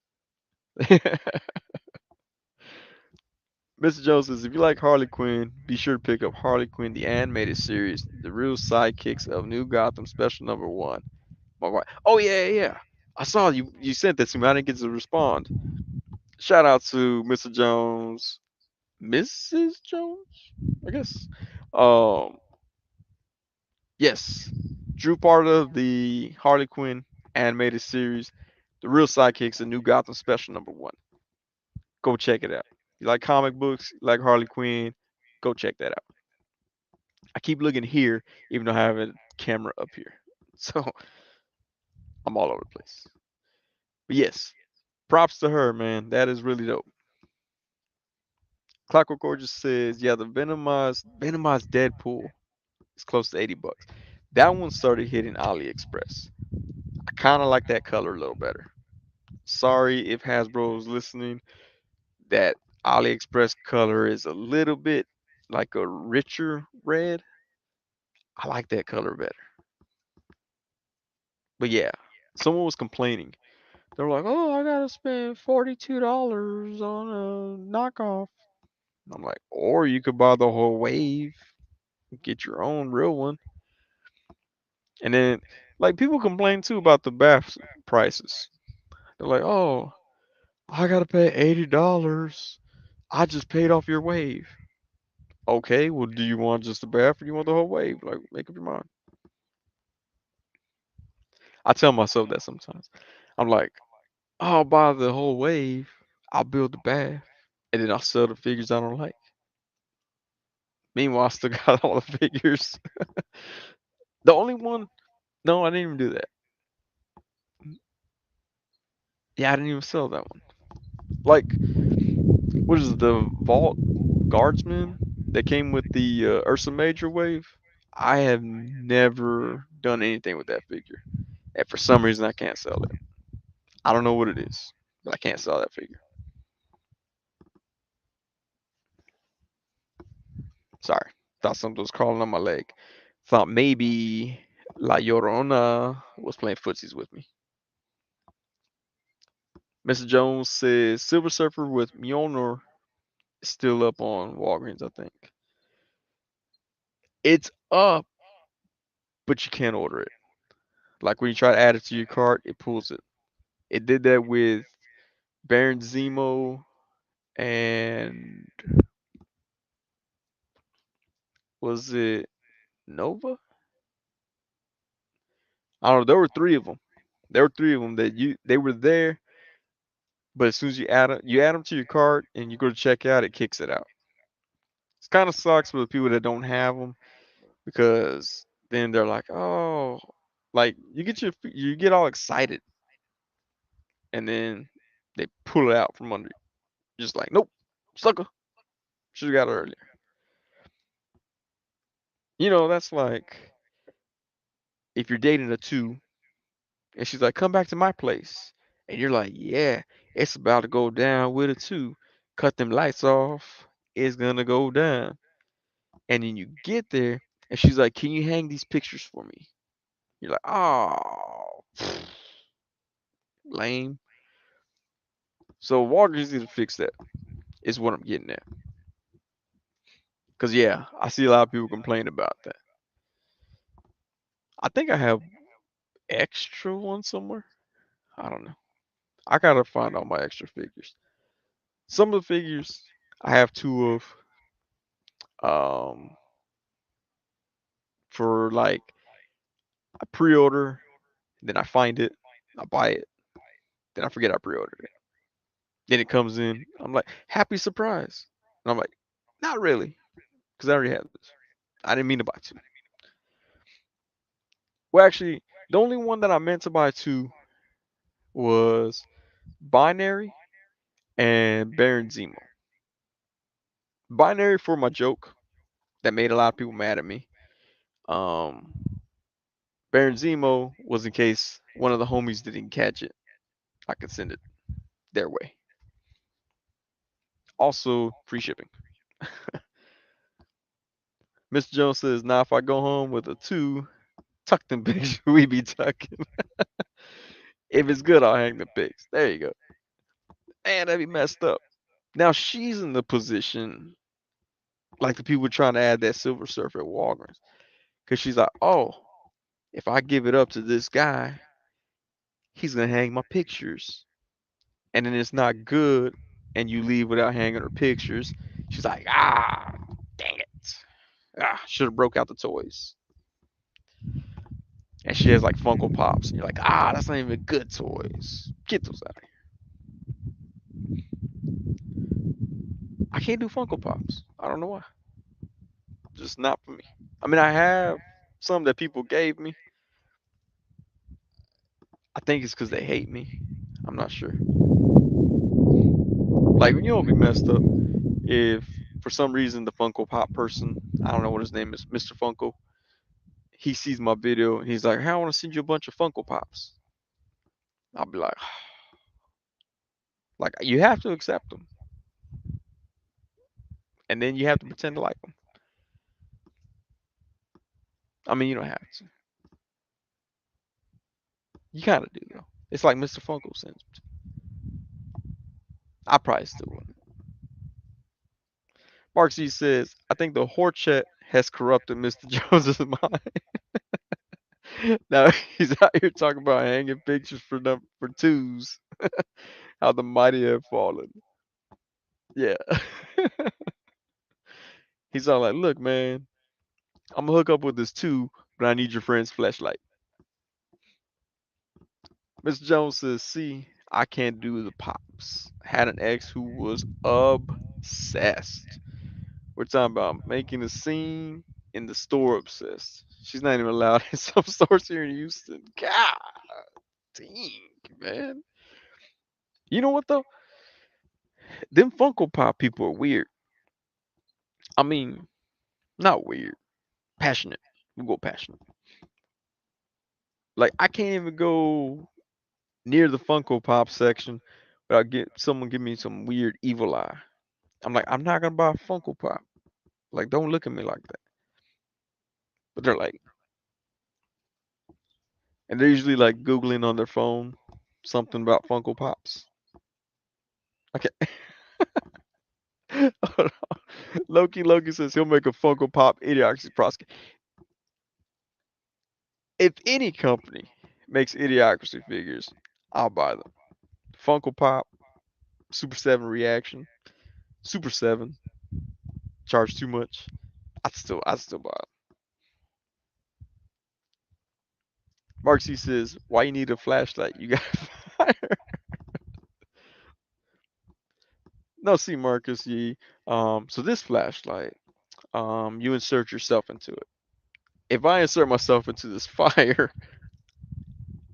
Mr. Jones says, if you like Harley Quinn, be sure to pick up Harley Quinn, the animated series, the real sidekicks of New Gotham Special Number One. My wife. Oh yeah, yeah, yeah. I saw you sent that to me. I didn't get to respond. Shout out to Mr. Jones, Mrs. Jones, I guess. Um, yes, drew part of the Harley Quinn animated series, the real sidekicks of New Gotham Special Number One. Go check it out. You like comic books, you like Harley Quinn, go check that out. I keep looking here, even though I have a camera up here. So I'm all over the place. But yes, props to her, man. That is really dope. Clockwork Gorgeous says, yeah, the Venomized Deadpool is close to $80. That one started hitting AliExpress. I kind of like that color a little better. Sorry if Hasbro is listening. That AliExpress color is a little bit like a richer red. I like that color better. But yeah, someone was complaining. They were like, "Oh, I gotta spend $42 on a knockoff." I'm like, or you could buy the whole wave, get your own real one. And then, like, people complain too about the bath prices. They're like, "Oh, I gotta pay $80. I just paid off your wave." Okay, well, do you want just the bath or do you want the whole wave? Like, make up your mind. I tell myself that sometimes. I'm like, I'll buy the whole wave. I'll build the bath, and then I'll sell the figures I don't like. Meanwhile, I still got all the figures. The only one, no, I didn't even do that. Yeah, I didn't even sell that one. Like, what is it, the Vault Guardsman that came with the Ursa Major wave? I have never done anything with that figure, and for some reason I can't sell it. I don't know what it is, but I can't sell that figure. Sorry, thought something was crawling on my leg. Thought maybe La Llorona was playing footsies with me. Mr. Jones says Silver Surfer with Mjolnir is still up on Walgreens, I think. It's up, but you can't order it. Like when you try to add it to your cart, it pulls it. It did that with Baron Zemo and was it Nova? I don't know. There were three of them. There were three of them that they were there, but as soon as you add them to your cart and you go to check out, it kicks it out. It kind of sucks for the people that don't have them because then they're like, oh, like you get all excited and then they pull it out from under you. Just like, nope, sucker, should have got it earlier. That's like if you're dating a two and she's like, come back to my place. And you're like, yeah, it's about to go down with a two. Cut them lights off. It's gonna go down. And then you get there and she's like, can you hang these pictures for me? You're like, oh, lame. So Walgreens need to fix that. Is what I'm getting at. Cause yeah, I see a lot of people complain about that. I think I have extra ones somewhere. I don't know. I gotta find all my extra figures. Some of the figures I have two of. Um, for like I pre-order, then I find it, I buy it, then I forget I pre-ordered it. Then it comes in, I'm like, happy surprise. And I'm like, not really, because I already have this. I didn't mean to buy two. Well, actually, the only one that I meant to buy two was Binary and Baron Zemo. Binary for my joke that made a lot of people mad at me. Um, Baron Zemo was in case one of the homies didn't catch it. I could send it their way. Also, free shipping. Mr. Jones says, now if I go home with a two, tuck them pics. We be tucking. If it's good, I'll hang the pics. There you go. Man, that'd be messed up. Now she's in the position like the people trying to add that Silver Surfer at Walgreens. Because she's like, oh, if I give it up to this guy, he's going to hang my pictures. And then it's not good, and you leave without hanging her pictures. She's like, dang it. Should have broke out the toys. And she has like Funko Pops. And you're like, that's not even good toys. Get those out of here. I can't do Funko Pops. I don't know why. Just not for me. I mean, I have some that people gave me. I think it's because they hate me. I'm not sure. Like, it'd be messed up if for some reason the Funko Pop person, I don't know what his name is, Mr. Funko, he sees my video and he's like, hey, I want to send you a bunch of Funko Pops. I'll be like, you have to accept them. And then you have to pretend to like them. I mean, you don't have to. You kind of do, though. It's like Mr. Funko sends them. I probably still wouldn't. Mark Z says, I think the Horchet has corrupted Mr. Jones's mind. Now he's out here talking about hanging pictures for twos. How the mighty have fallen. Yeah. He's all like, look, man, I'm gonna hook up with this two, but I need your friend's flashlight. Mr. Jones says, see, I can't do the pops. Had an ex who was obsessed. We're talking about making a scene in the store obsessed. She's not even allowed in some stores here in Houston. God dang, man. You know what though? Them Funko Pop people are weird. I mean, not weird, passionate. We go passionate. Like I can't even go near the Funko Pop section without get someone give me some weird evil eye. I'm like, I'm not gonna buy a Funko Pop. Like, don't look at me like that. But they're like, and they're usually like googling on their phone something about Funko Pops. Okay. Loki says he'll make a Funko Pop Idiocracy prosecute. If any company makes Idiocracy figures, I'll buy them. Funko Pop, Super 7 Reaction, Super 7, charge too much. I'd still buy it. Mark C says, why you need a flashlight? You got fire. No, see, Marcus, so this flashlight, you insert yourself into it. If I insert myself into this fire,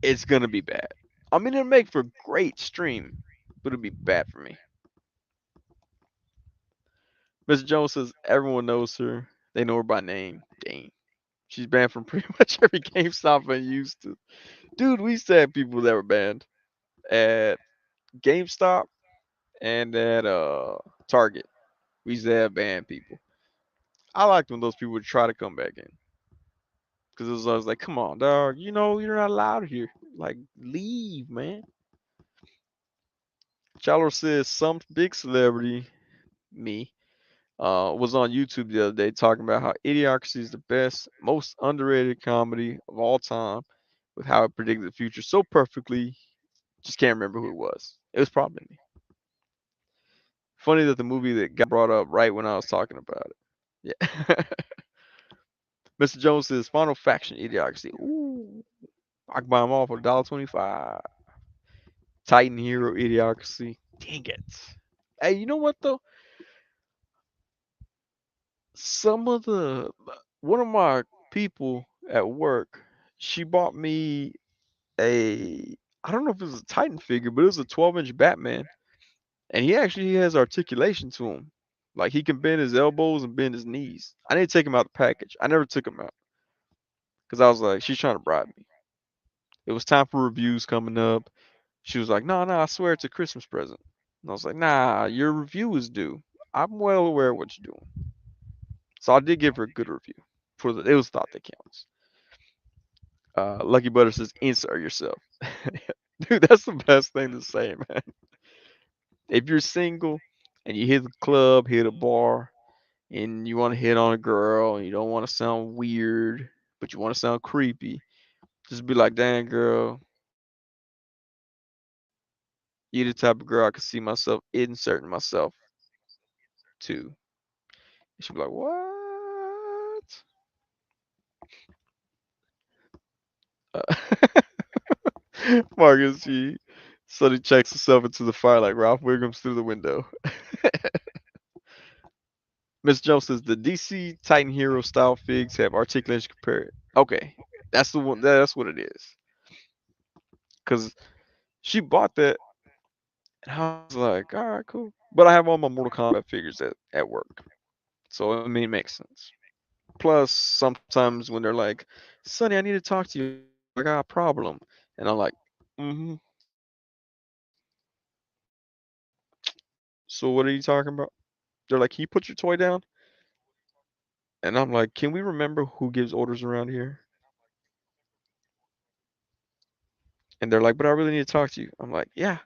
it's gonna be bad. I mean, it'll make for a great stream, but it'll be bad for me. Mr. Jones says everyone knows her. They know her by name. Dang. She's banned from pretty much every GameStop I used to. Dude, we used to have people that were banned at GameStop and at Target. We used to have banned people. I liked when those people would try to come back in. Because it was always like, come on, dog, you know you're not allowed here. Like, leave, man. Chalor says some big celebrity, me, was on YouTube the other day talking about how Idiocracy is the best, most underrated comedy of all time, with how it predicted the future so perfectly. Just can't remember who it was. It was probably me. Funny that the movie that got brought up right when I was talking about it. Yeah. Mr. Jones says Final Faction Idiocracy. Ooh, I can buy them all for $1.25. Titan Hero Idiocracy. Dang it. Hey, you know what though? Some of the one of my people at work, she bought me a I don't know if it was a Titan figure, but it was a 12-inch Batman, and he actually has articulation to him. Like he can bend his elbows and bend his knees. I didn't take him out the package. I never took him out because I was like, she's trying to bribe me. It was time for reviews coming up. She was like, no, no, I swear it's a Christmas present. And I was like, nah, your review is due. I'm well aware of what you're doing. So I did give her a good review. It was thought that counts. Lucky Butter says, insert yourself. Dude, that's the best thing to say, man. If you're single and you hit the club, hit a bar, and you want to hit on a girl, and you don't want to sound weird, but you want to sound creepy, just be like, dang, girl, you the type of girl I could see myself inserting myself to. And she'll be like, what? Marcus G. Sonny checks himself into the fire like Ralph Wiggum's through the window. Miss Jones says the DC Titan Hero style figs have articulation compared. Okay, that's the one. That's what it is. Cause she bought that, and I was like, all right, cool. But I have all my Mortal Kombat figures at work, so I mean, it makes sense. Plus, sometimes when they're like, Sonny, I need to talk to you. I got a problem, and I'm like, mm-hmm. So what are you talking about? They're like, can you put your toy down? And I'm like, can we remember who gives orders around here? And they're like, but I really need to talk to you. I'm like, yeah,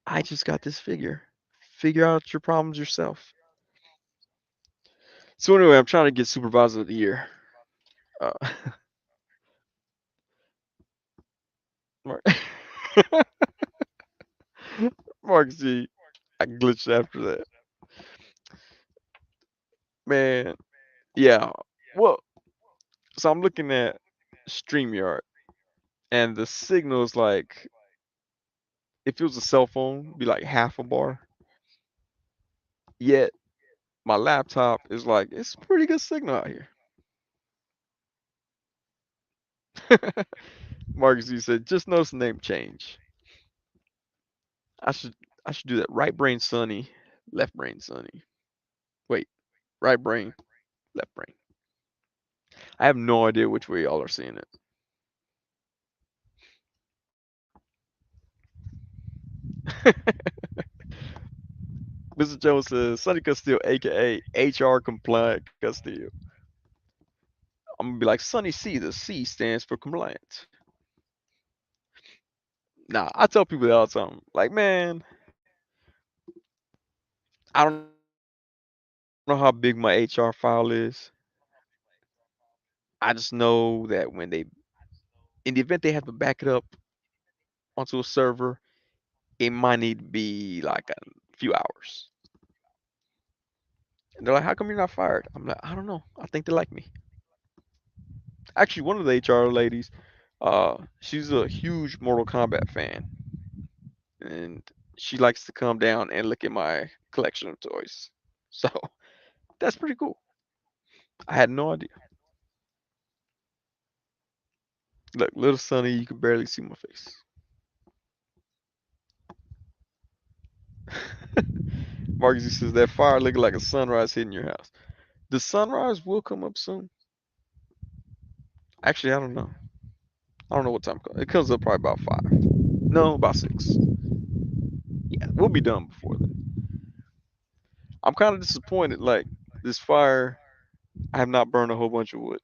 I just got this figure. Figure out your problems yourself. So anyway, I'm trying to get supervisor of the year. Uh, Mark, Mark Z. I glitched after that. Man, yeah. Well, so I'm looking at StreamYard, and the signal is like, if it was a cell phone, it'd be like half a bar. Yet my laptop is like, it's pretty good signal out here. Mark Z said, just notice the name change. I should I should do that. Right brain Sonny, left brain Sonny. Wait, right brain, left brain. I have no idea which way y'all are seeing it. Mr. Jones says Sonny Castillo, aka HR compliant Castillo. I'm gonna be like Sonny C. The C stands for compliant. Nah, I tell people that all the time. Like, man, I don't know how big my HR file is. I just know that when they, in the event they have to back it up onto a server, it might need to be like a few hours. And they're like, "How come you're not fired?" I'm like, "I don't know. I think they like me." Actually, one of the HR ladies, she's a huge Mortal Kombat fan, and she likes to come down and look at my collection of toys. So that's pretty cool. I had no idea. Look, little Sonny, you can barely see my face. Marcus says that fire looking like a sunrise hitting your house. The sunrise will come up soon. Actually, I don't know. I don't know what time it comes. It comes up probably about 5. No, about 6. Yeah, we'll be done before then. I'm kind of disappointed. Like, this fire, I have not burned a whole bunch of wood.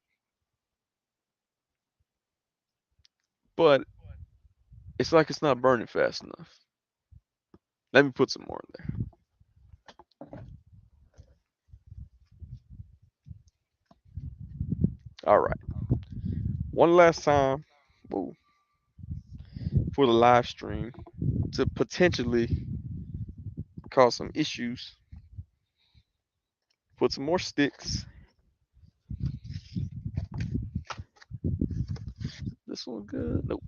But it's like it's not burning fast enough. Let me put some more in there. All right. One last time, woo, for the live stream to potentially cause some issues. Put some more sticks. This one good. Nope.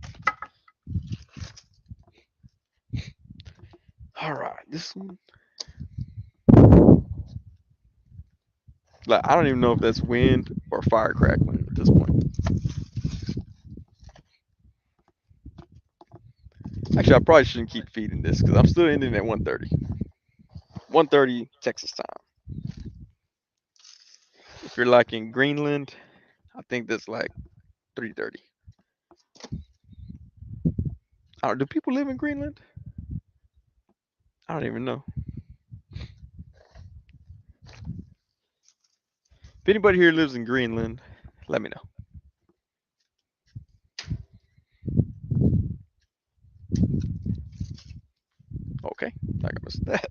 All right. This one. Like, I don't even know if that's wind or fire crackling at this point. Actually, I probably shouldn't keep feeding this because I'm still ending at 1:30. 1:30 Texas time. If you're like in Greenland, I think that's like 3:30. I don't, do people live in Greenland? I don't even know. If anybody here lives in Greenland, let me know. Okay, I missed that.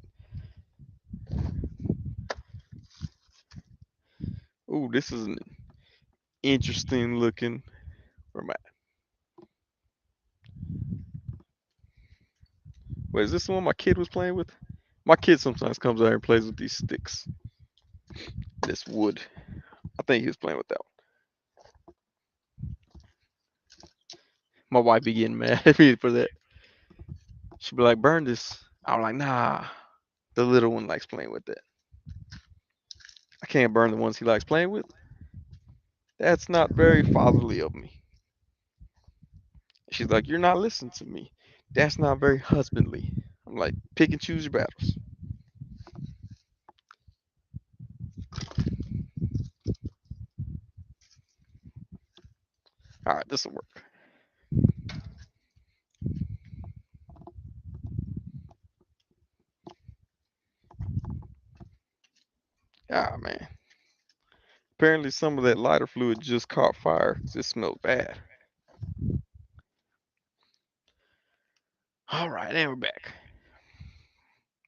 Ooh, this is an interesting looking. Where am I? Wait, is this the one my kid was playing with? My kid sometimes comes out here and plays with these sticks. This wood. I think he was playing with that one. My wife be getting mad at me for that. She'd be like, burn this. I'm like, nah. The little one likes playing with that. I can't burn the ones he likes playing with. That's not very fatherly of me. She's like, you're not listening to me. That's not very husbandly. I'm like, pick and choose your battles. All right, this will work. Ah, man. Apparently, some of that lighter fluid just caught fire 'cause it smelled bad. All right, and we're back.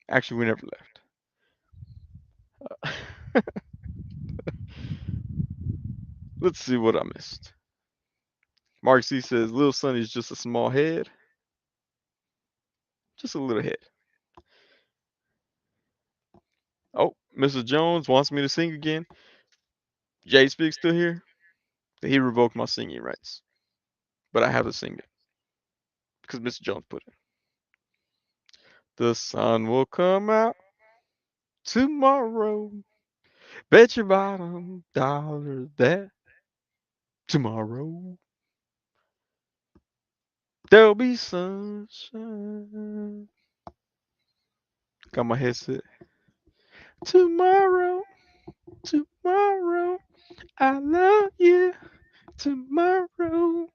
Actually, we never left. Let's see what I missed. Mark C says, Little Sonny's just a small head. Just a little head. Oh, Mr. Jones wants me to sing again. Jay Speak still here? He revoked my singing rights. But I have to sing it because Mr. Jones put it. The sun will come out tomorrow. Bet your bottom dollar that tomorrow there'll be sunshine. Got my headset. Tomorrow, tomorrow, I love you. Tomorrow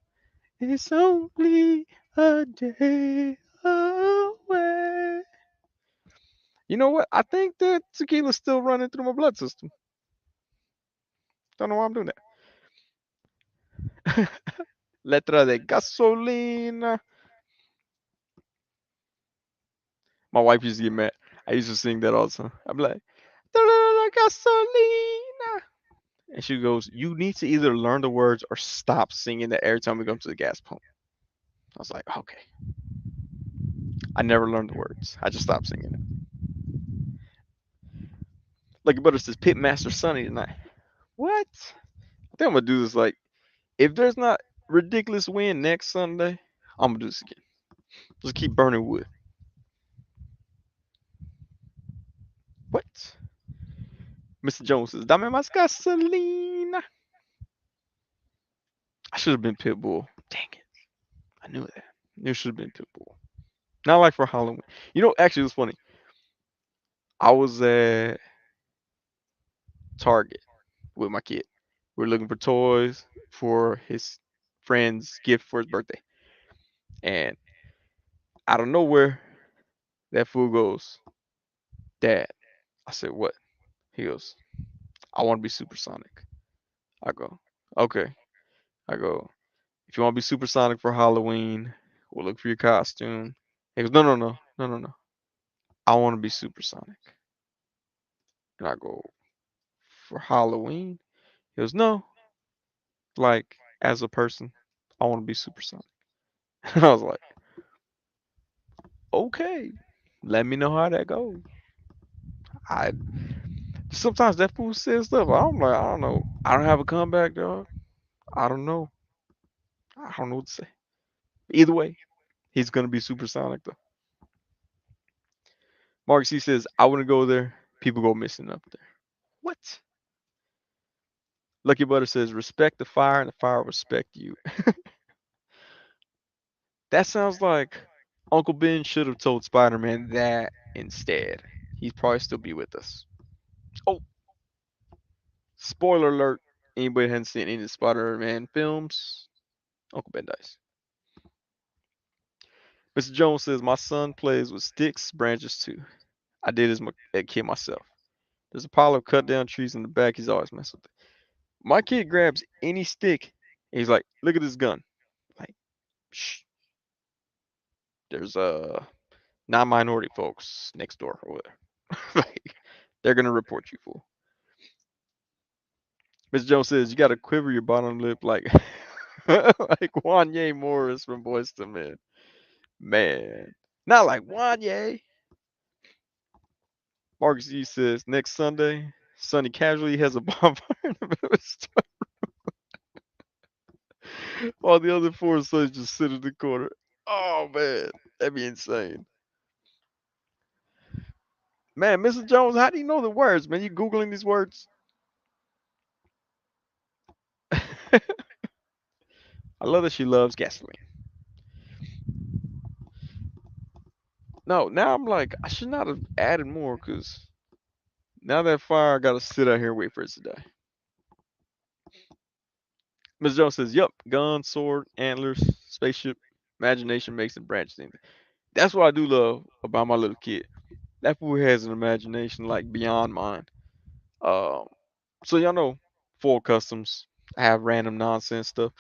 is only a day away. You know what? I think that tequila's still running through my blood system. Don't know why I'm doing that. Letra de gasolina. My wife used to get mad. I used to sing that all the time. I'm like, gasolina. And she goes, "You need to either learn the words or stop singing that every time we go to the gas pump." I was like, "Okay." I never learned the words. I just stopped singing it. Like your brother says, Pitmaster Sonny tonight. What? I think I'm gonna do this. Like, if there's not ridiculous win next Sunday, I'm gonna do this again. Just keep burning wood. What? Mr. Jones says, "Dame más gasolina." I should have been Pitbull. Dang it. I knew that. It should have been Pitbull. Not like for Halloween. You know, actually, it was funny. I was at Target with my kid. We were looking for toys for his friend's gift for his birthday. And out of nowhere, that fool goes, "Dad." I said, "What?" He goes, "I want to be supersonic." I go, "Okay." I go, "If you want to be supersonic for Halloween, we'll look for your costume." He goes, "No, no, no, no, no, no. I want to be supersonic." And I go, "For Halloween?" He goes, "No, like as a person, I want to be supersonic." And I was like, "Okay, let me know how that goes." I sometimes that fool says stuff. I'm like, I don't know. I don't have a comeback, dog. I don't know. I don't know what to say. Either way, he's gonna be supersonic though. Mark C says, "I wouldn't go there. People go missing up there." What? Lucky Butter says, "Respect the fire and the fire will respect you." That sounds like Uncle Ben should have told Spider-Man that instead. He'd probably still be with us. Oh, spoiler alert. Anybody hadn't seen any of the Spider-Man films? Uncle Ben dies. Mr. Jones says, "My son plays with sticks, branches too. I did as a kid myself. There's a pile of cut down trees in the back. He's always messing with it. My kid grabs any stick and he's like, 'Look at this gun.' Like, shh, there's non-minority folks next door over there. Like, they're gonna report you, fool." Mr. Jones says, "You gotta quiver your bottom lip like like Wanye Morris from Boyz II Men. Man. Not like Wanye." Marcus E says, "Next Sunday, Sonny casually has a bonfire in the middle of his while the other four sons just sit in the corner." Oh man, that'd be insane. Man, Mr. Jones, how do you know the words, man? You Googling these words? I love that she loves gasoline. No, now I'm like, I should not have added more because now that fire, I gotta sit out here and wait for it to die. Mr. Jones says, "Yup, gun, sword, antlers, spaceship, imagination makes it branch things." That's what I do love about my little kid. That fool has an imagination like beyond mine. Um, so y'all know, full customs. I have random nonsense stuff.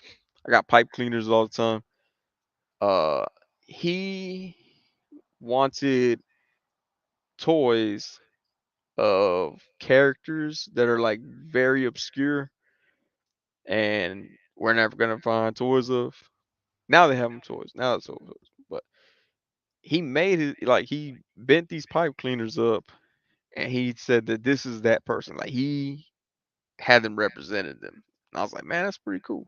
I got pipe cleaners all the time. Uh, he wanted toys of characters that are like very obscure and we're never gonna find toys of. Now they have them toys. Now it's toys. But he made it like he bent these pipe cleaners up and he said that this is that person. Like he had them represented them. And I was like, man, that's pretty cool.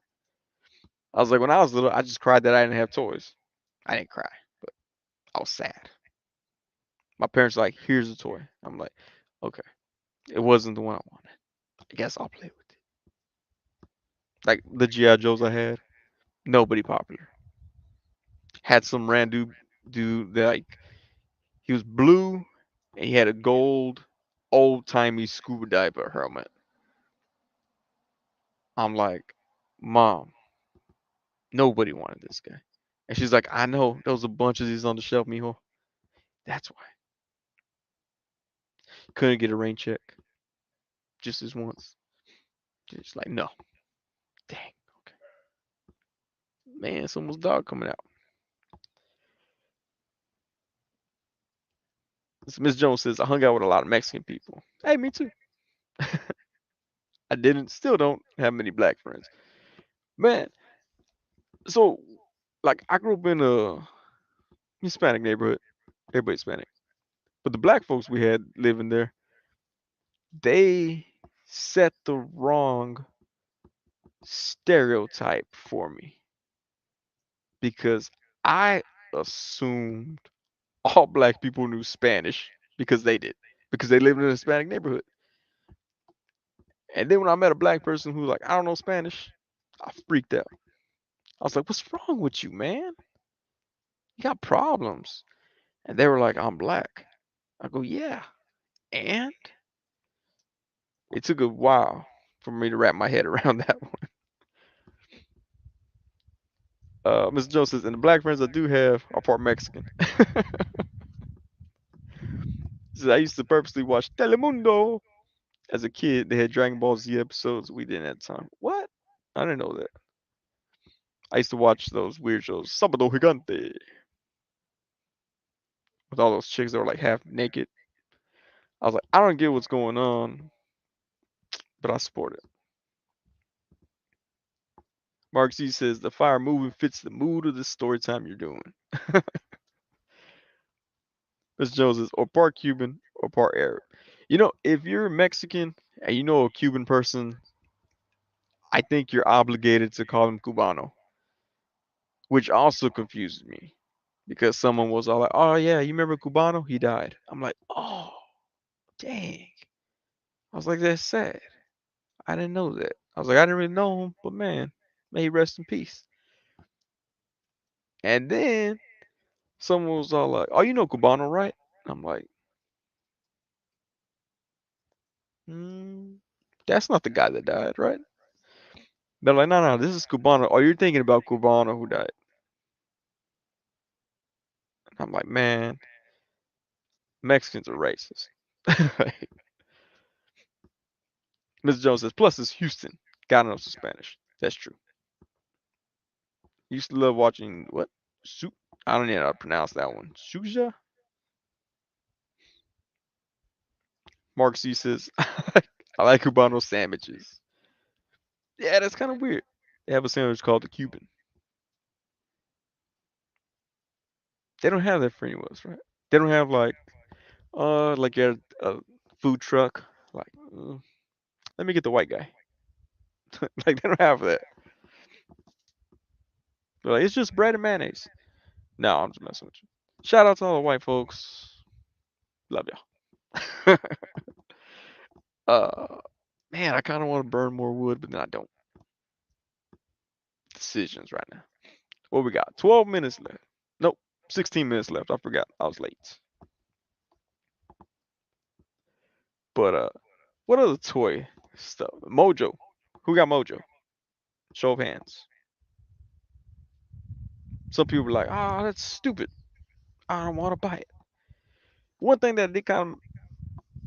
I was like, when I was little, I just cried that I didn't have toys. I didn't cry, but I was sad. My parents were like, here's a toy. I'm like, okay. It wasn't the one I wanted. I guess I'll play with it. Like the GI Joes I had, nobody popular. Had some random dude that like he was blue and he had a gold, old timey scuba diver helmet. I'm like, Mom, nobody wanted this guy. And she's like, I know, there was a bunch of these on the shelf, mijo. That's why. Couldn't get a rain check just this once. She's like, no. Dang. Okay. Man, someone's dog coming out. So Miss Jones says, I hung out with a lot of Mexican people. Hey, me too. I didn't, still don't have many black friends. Man, so, like, I grew up in a Hispanic neighborhood. Everybody's Hispanic. But the black folks we had living there, they set the wrong stereotype for me because I assumed all black people knew Spanish because they did, because they lived in a Hispanic neighborhood. And then when I met a black person who was like, I don't know Spanish, I freaked out. I was like, what's wrong with you, man? You got problems. And they were like, I'm black. I go, yeah. And it took a while for me to wrap my head around that one. Mr. Jones says, and the black friends I do have are part Mexican. Says, I used to purposely watch Telemundo as a kid. They had Dragon Ball Z episodes we didn't have time. What? I didn't know that. I used to watch those weird shows, Sábado Gigante, with all those chicks that were like half naked. I was like, I don't get what's going on, but I support it. Mark Z says the fire movie fits the mood of the story time you're doing. Mr. Jones says, or part Cuban or part Arab. You know, if you're Mexican and you know a Cuban person, I think you're obligated to call him Cubano, which also confuses me because someone was all like, "Oh yeah, you remember Cubano? He died." I'm like, "Oh, dang." I was like, "That's sad. I didn't know that." I was like, "I didn't really know him, but man, may he rest in peace." And then someone was all like, "Oh, you know Cubano, right?" I'm like, "Hmm, that's not the guy that died, right?" They're like, "No, no, this is Cubano. Oh, you're thinking about Cubano who died." I'm like, "Man, Mexicans are racist." Mr. Jones says, plus it's Houston. God knows some Spanish. That's true. Used to love watching what? Soup? I don't even know how to pronounce that one. Suja? Mark C says, I like Cubano sandwiches. Yeah, that's kind of weird. They have a sandwich called the Cuban. They don't have that for anywhere else, right? They don't have like a food truck. Like, let me get the white guy. Like, they don't have that. They're like, it's just bread and mayonnaise. No, I'm just messing with you. Shout out to all the white folks. Love y'all. uh, Man, I kind of want to burn more wood, but then I don't. Decisions right now. What we got? 12 minutes left. Nope, 16 minutes left. I forgot. I was late. But what other toy stuff? Mojo. Who got Mojo? Show of hands. Some people are like, "Oh, that's stupid. I don't want to buy it." One thing that did kind of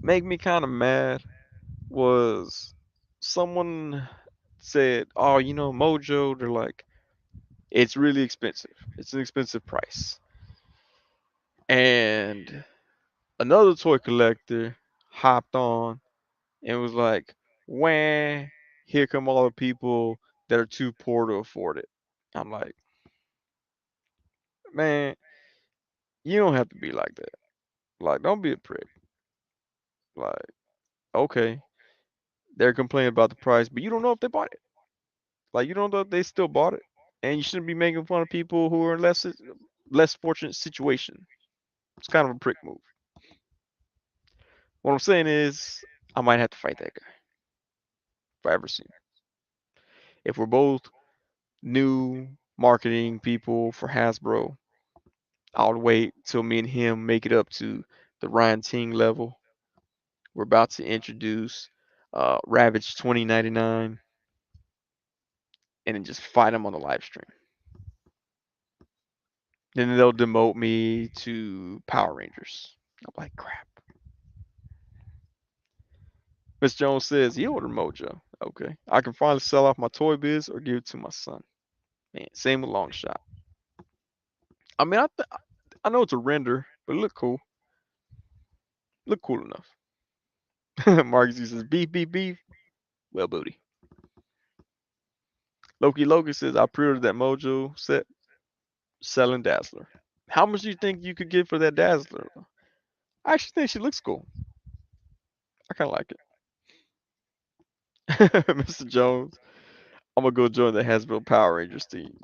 make me kind of mad was someone said, "Oh, you know, Mojo." They're like, "It's really expensive. It's an expensive price." And another toy collector hopped on and was like, "Wah, here come all the people that are too poor to afford it." I'm like, man, you don't have to be like that. Like, don't be a prick. Like, okay, they're complaining about the price, but you don't know if they bought it. Like, you don't know if they still bought it, and you shouldn't be making fun of people who are in less fortunate situation. It's kind of a prick move. What I'm saying is, I might have to fight that guy if I ever see him. If we're both new marketing people for Hasbro, I'll wait till me and him make it up to the Ryan Ting level. We're about to introduce Ravage 2099 and then just fight them on the live stream. Then they'll demote me to Power Rangers. I'm like, crap. Miss Jones says he ordered Mojo. Okay. I can finally sell off my toy biz or give it to my son. Man, same with Long Shot. I mean, I know it's a render, but it look cool. Look cool enough. Marcus he says beef, beef, beef. Well, booty. Loki says I pre-ordered that Mojo set selling Dazzler. How much do you think you could get for that Dazzler? I actually think she looks cool. I kind of like it. Mr. Jones, I'm gonna go join the Hasbro Power Rangers team.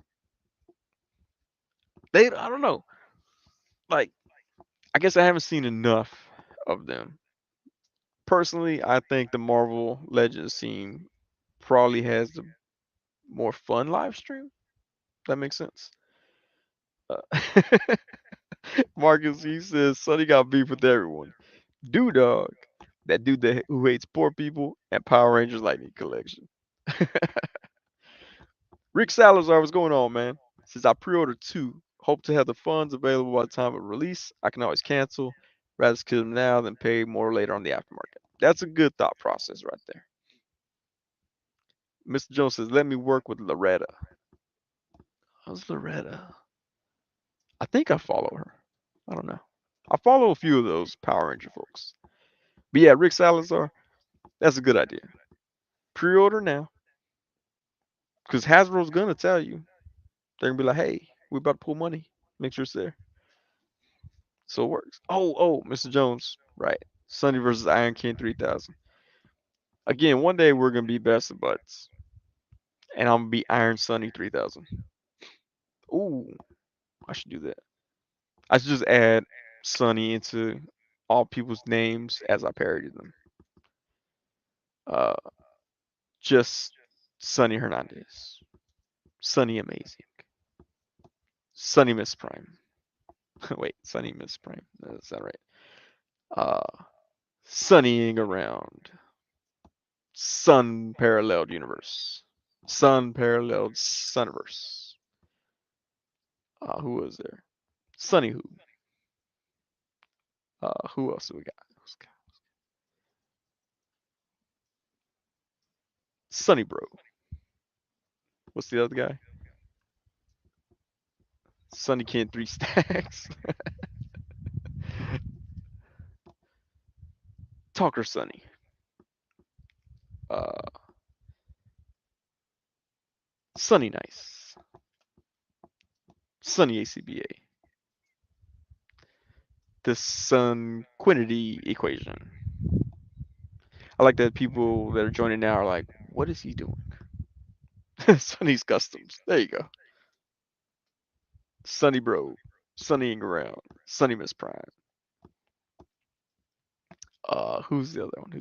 I don't know. Like, I guess I haven't seen enough of them. Personally, I think the Marvel Legends team probably has the more fun live stream. That makes sense. Uh, Marcus, he says Sonny got beef with everyone. Dude, dog, that dude who hates poor people, and Power Rangers Lightning Collection. Rick Salazar, what's going on, man? Since I pre-ordered two, hope to have the funds available by the time of release. I can always cancel. Rather kill them now than pay more later on the aftermarket. That's a good thought process right there. Mr. Jones says, let me work with Loretta. How's Loretta? I think I follow her. I don't know. I follow a few of those Power Ranger folks. But yeah, Rick Salazar, that's a good idea. Pre-order now. Because Hasbro's gonna tell you. They're gonna be like, hey, we're about to pull money. Make sure it's there. So it works. Oh, Mr. Jones. Right. Sunny versus Iron King 3000. Again, one day we're gonna be best of buds. And I'm gonna be Iron Sunny 3000. Ooh, I should do that. I should just add Sunny into all people's names as I parody them. Uh, just Sunny Hernandez, Sunny Amazing, Sunny Miss Prime. Wait, Sunny Miss Prime. Is that right? Sunnying around. Sun paralleled universe. Sun paralleled Sunverse. Who was there? Sunny who? Who else do we got? Sunny Bro. What's the other guy? Sunny Kid 3 Stacks. Talker Sunny. Uh, Sunny Nice. Sunny ACBA. The Sun Quinity equation. I like that people that are joining now are like, what is he doing? Sunny's Customs. There you go. Sunny Bro. Sunnying around. Sunny Miss Prime. Who's the other one?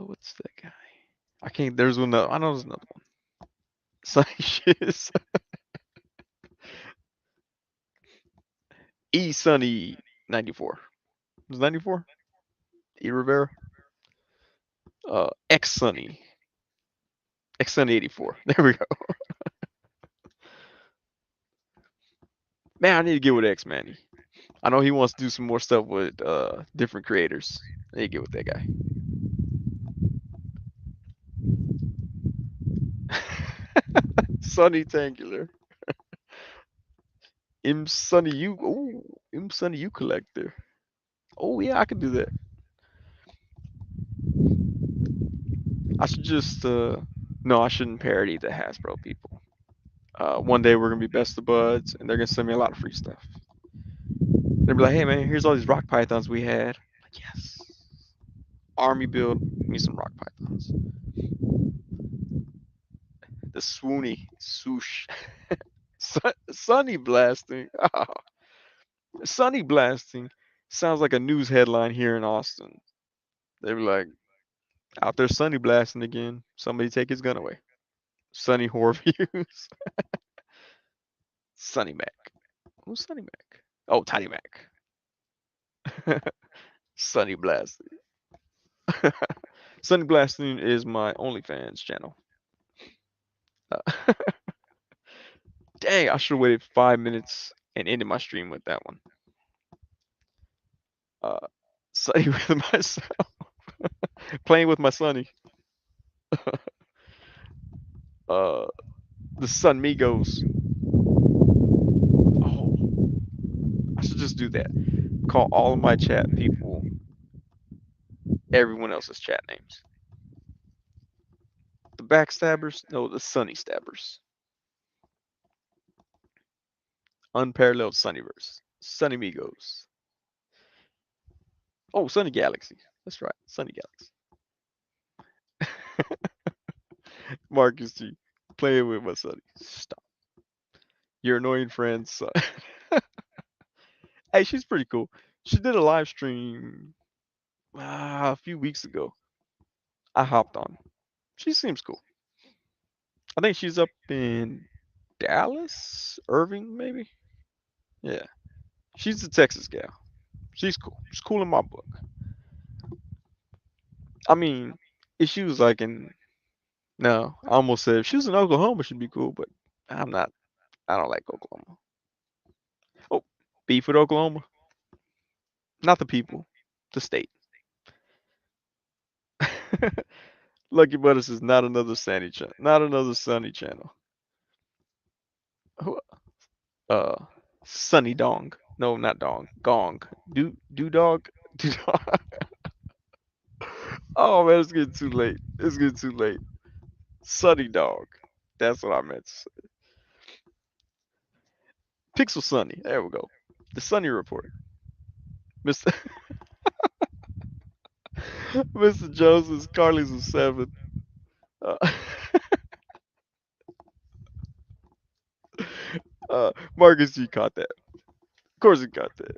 What's that guy? I can't. There's one. I know there's another one. Sunny Shiz. E Sunny 94. Was 94? E Rivera. X Sunny. X Sunny 84. There we go. Man, I need to get with X Manny. I know he wants to do some more stuff with different creators. I need to get with that guy. Sunny Tangular. Sunny you. Oh, Sunny you collector. Oh yeah, I can do that. I should just no, I shouldn't parody the Hasbro people. One day we're gonna be best of buds, and they're gonna send me a lot of free stuff. They'll be like, "Hey man, here's all these rock pythons we had." I'm like, yes. Army build me some rock pythons. The swoony swoosh. Sunny blasting. Oh, sunny blasting sounds like a news headline here in Austin. They be like, out there sunny blasting again. Somebody take his gun away. Sunny horror views. Sunny Mac. Who's Sunny Mac? Oh, Tiny Mac. Sunny Blasting. Sunny Blasting is my OnlyFans channel. Uh, dang, I should have waited 5 minutes and ended my stream with that one. Uh, Sunny with myself, playing with my Sunny. Uh, the Sun Migos. Oh, I should just do that. Call all of my chat people everyone else's chat names. The Backstabbers? No, the Sunny Stabbers. Unparalleled Sunnyverse. Sunny Migos. Oh, Sunny Galaxy. That's right, Sunny Galaxy. Marcus G. Playing with my Sunny. Stop. Your annoying friend, son. Hey, she's pretty cool. She did a live stream a few weeks ago. I hopped on. She seems cool. I think she's up in Dallas, Irving, maybe. Yeah, she's a Texas gal. She's cool. She's cool in my book. I mean, if she was like in no, I almost said if she was in Oklahoma, she'd be cool, but I'm not. I don't like Oklahoma. Oh, beef with Oklahoma, not the people, the state. Lucky Butters is not another Sandy channel. Not another Sunny channel. Who- Uh, Sunny Dong. No, not Dong. Gong. Do dog. Do dog. Oh man, it's getting too late. It's getting too late. Sunny Dog. That's what I meant to say. Pixel Sunny. There we go. The Sunny Report. Mr. Mr. Joseph's Carly's was 7. Uh, Marcus G caught that. Of course he caught that.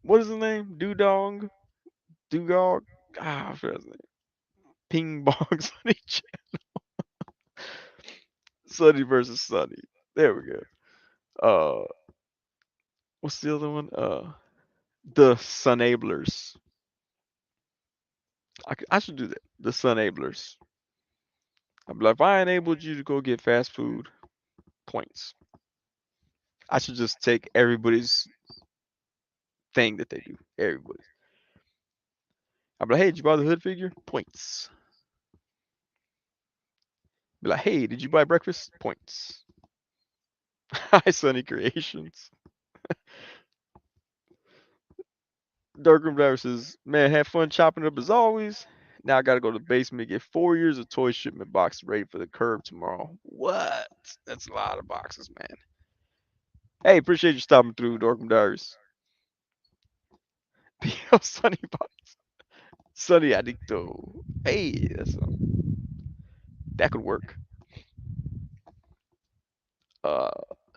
What is his name? Dudong? Dugog? I forgot his name. Ping Bong Sunny. Sunny versus Sunny. There we go. Uh, what's the other one? The Sunablers. I should do that. The Sunablers. I'm like, if I enabled you to go get fast food, points. I should just take everybody's thing that they do. Everybody. I'm like, hey, did you buy the hood figure? Points. Be like, hey, did you buy breakfast? Points. Hi, Sunny Creations. Darkroom Driver says, man, have fun chopping up as always. Now I gotta go to the basement, get 4 years of toy shipment boxes ready for the curb tomorrow. What? That's a lot of boxes, man. Hey, appreciate you stopping through, Dorkroom Diaries. PL Sunny Box. Sunny Addicto. Hey, that could work. Uh,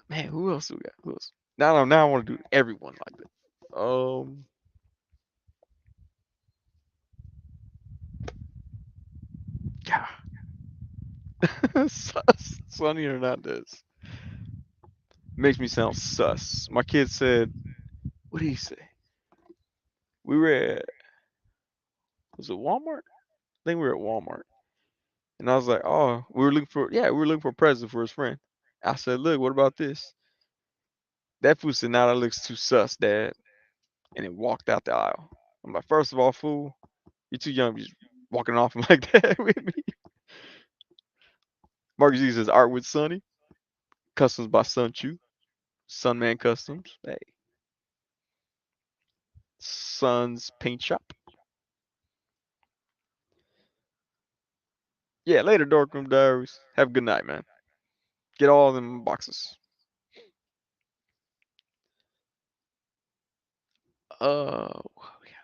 man, who else do we got? Who else? Now I want to do everyone like that. Yeah. Sus. Sunny Hernandez. Makes me sound sus. My kid said, what did he say? We were at, was it Walmart? I think we were at Walmart. And I was like, oh, we were looking for a present for his friend. I said, look, what about this? That fool said, now that looks too sus, Dad. And it walked out the aisle. I'm like, first of all, fool, you're too young to be walking off like that with me. Marcus G says, art with Sunny. Customs by Sun Chu. Sunman Customs. Hey. Sun's Paint Shop. Yeah, later, Darkroom Diaries. Have a good night, man. Get all them boxes. Yeah,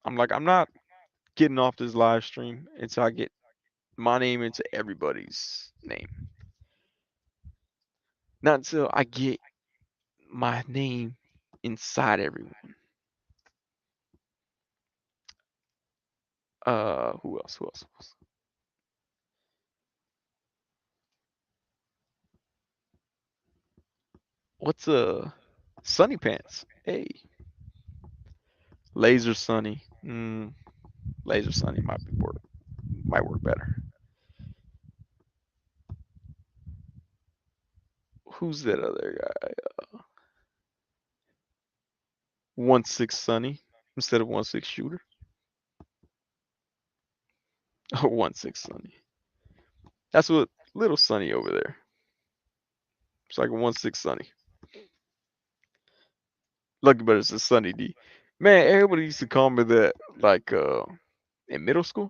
I'm like, I'm not getting off this live stream until I get my name into everybody's name. Not until I get my name inside everyone. Who else? Who else? Who else? What's Sunny pants. Hey, laser sunny. Laser sunny might work better. Who's that other guy? 1-6 sunny instead of 1-6 shooter. Oh, 1-6 sunny. That's what little sunny over there. It's like a 1-6 sunny. Lucky but it's a sunny D. Man, everybody used to call me that like in middle school.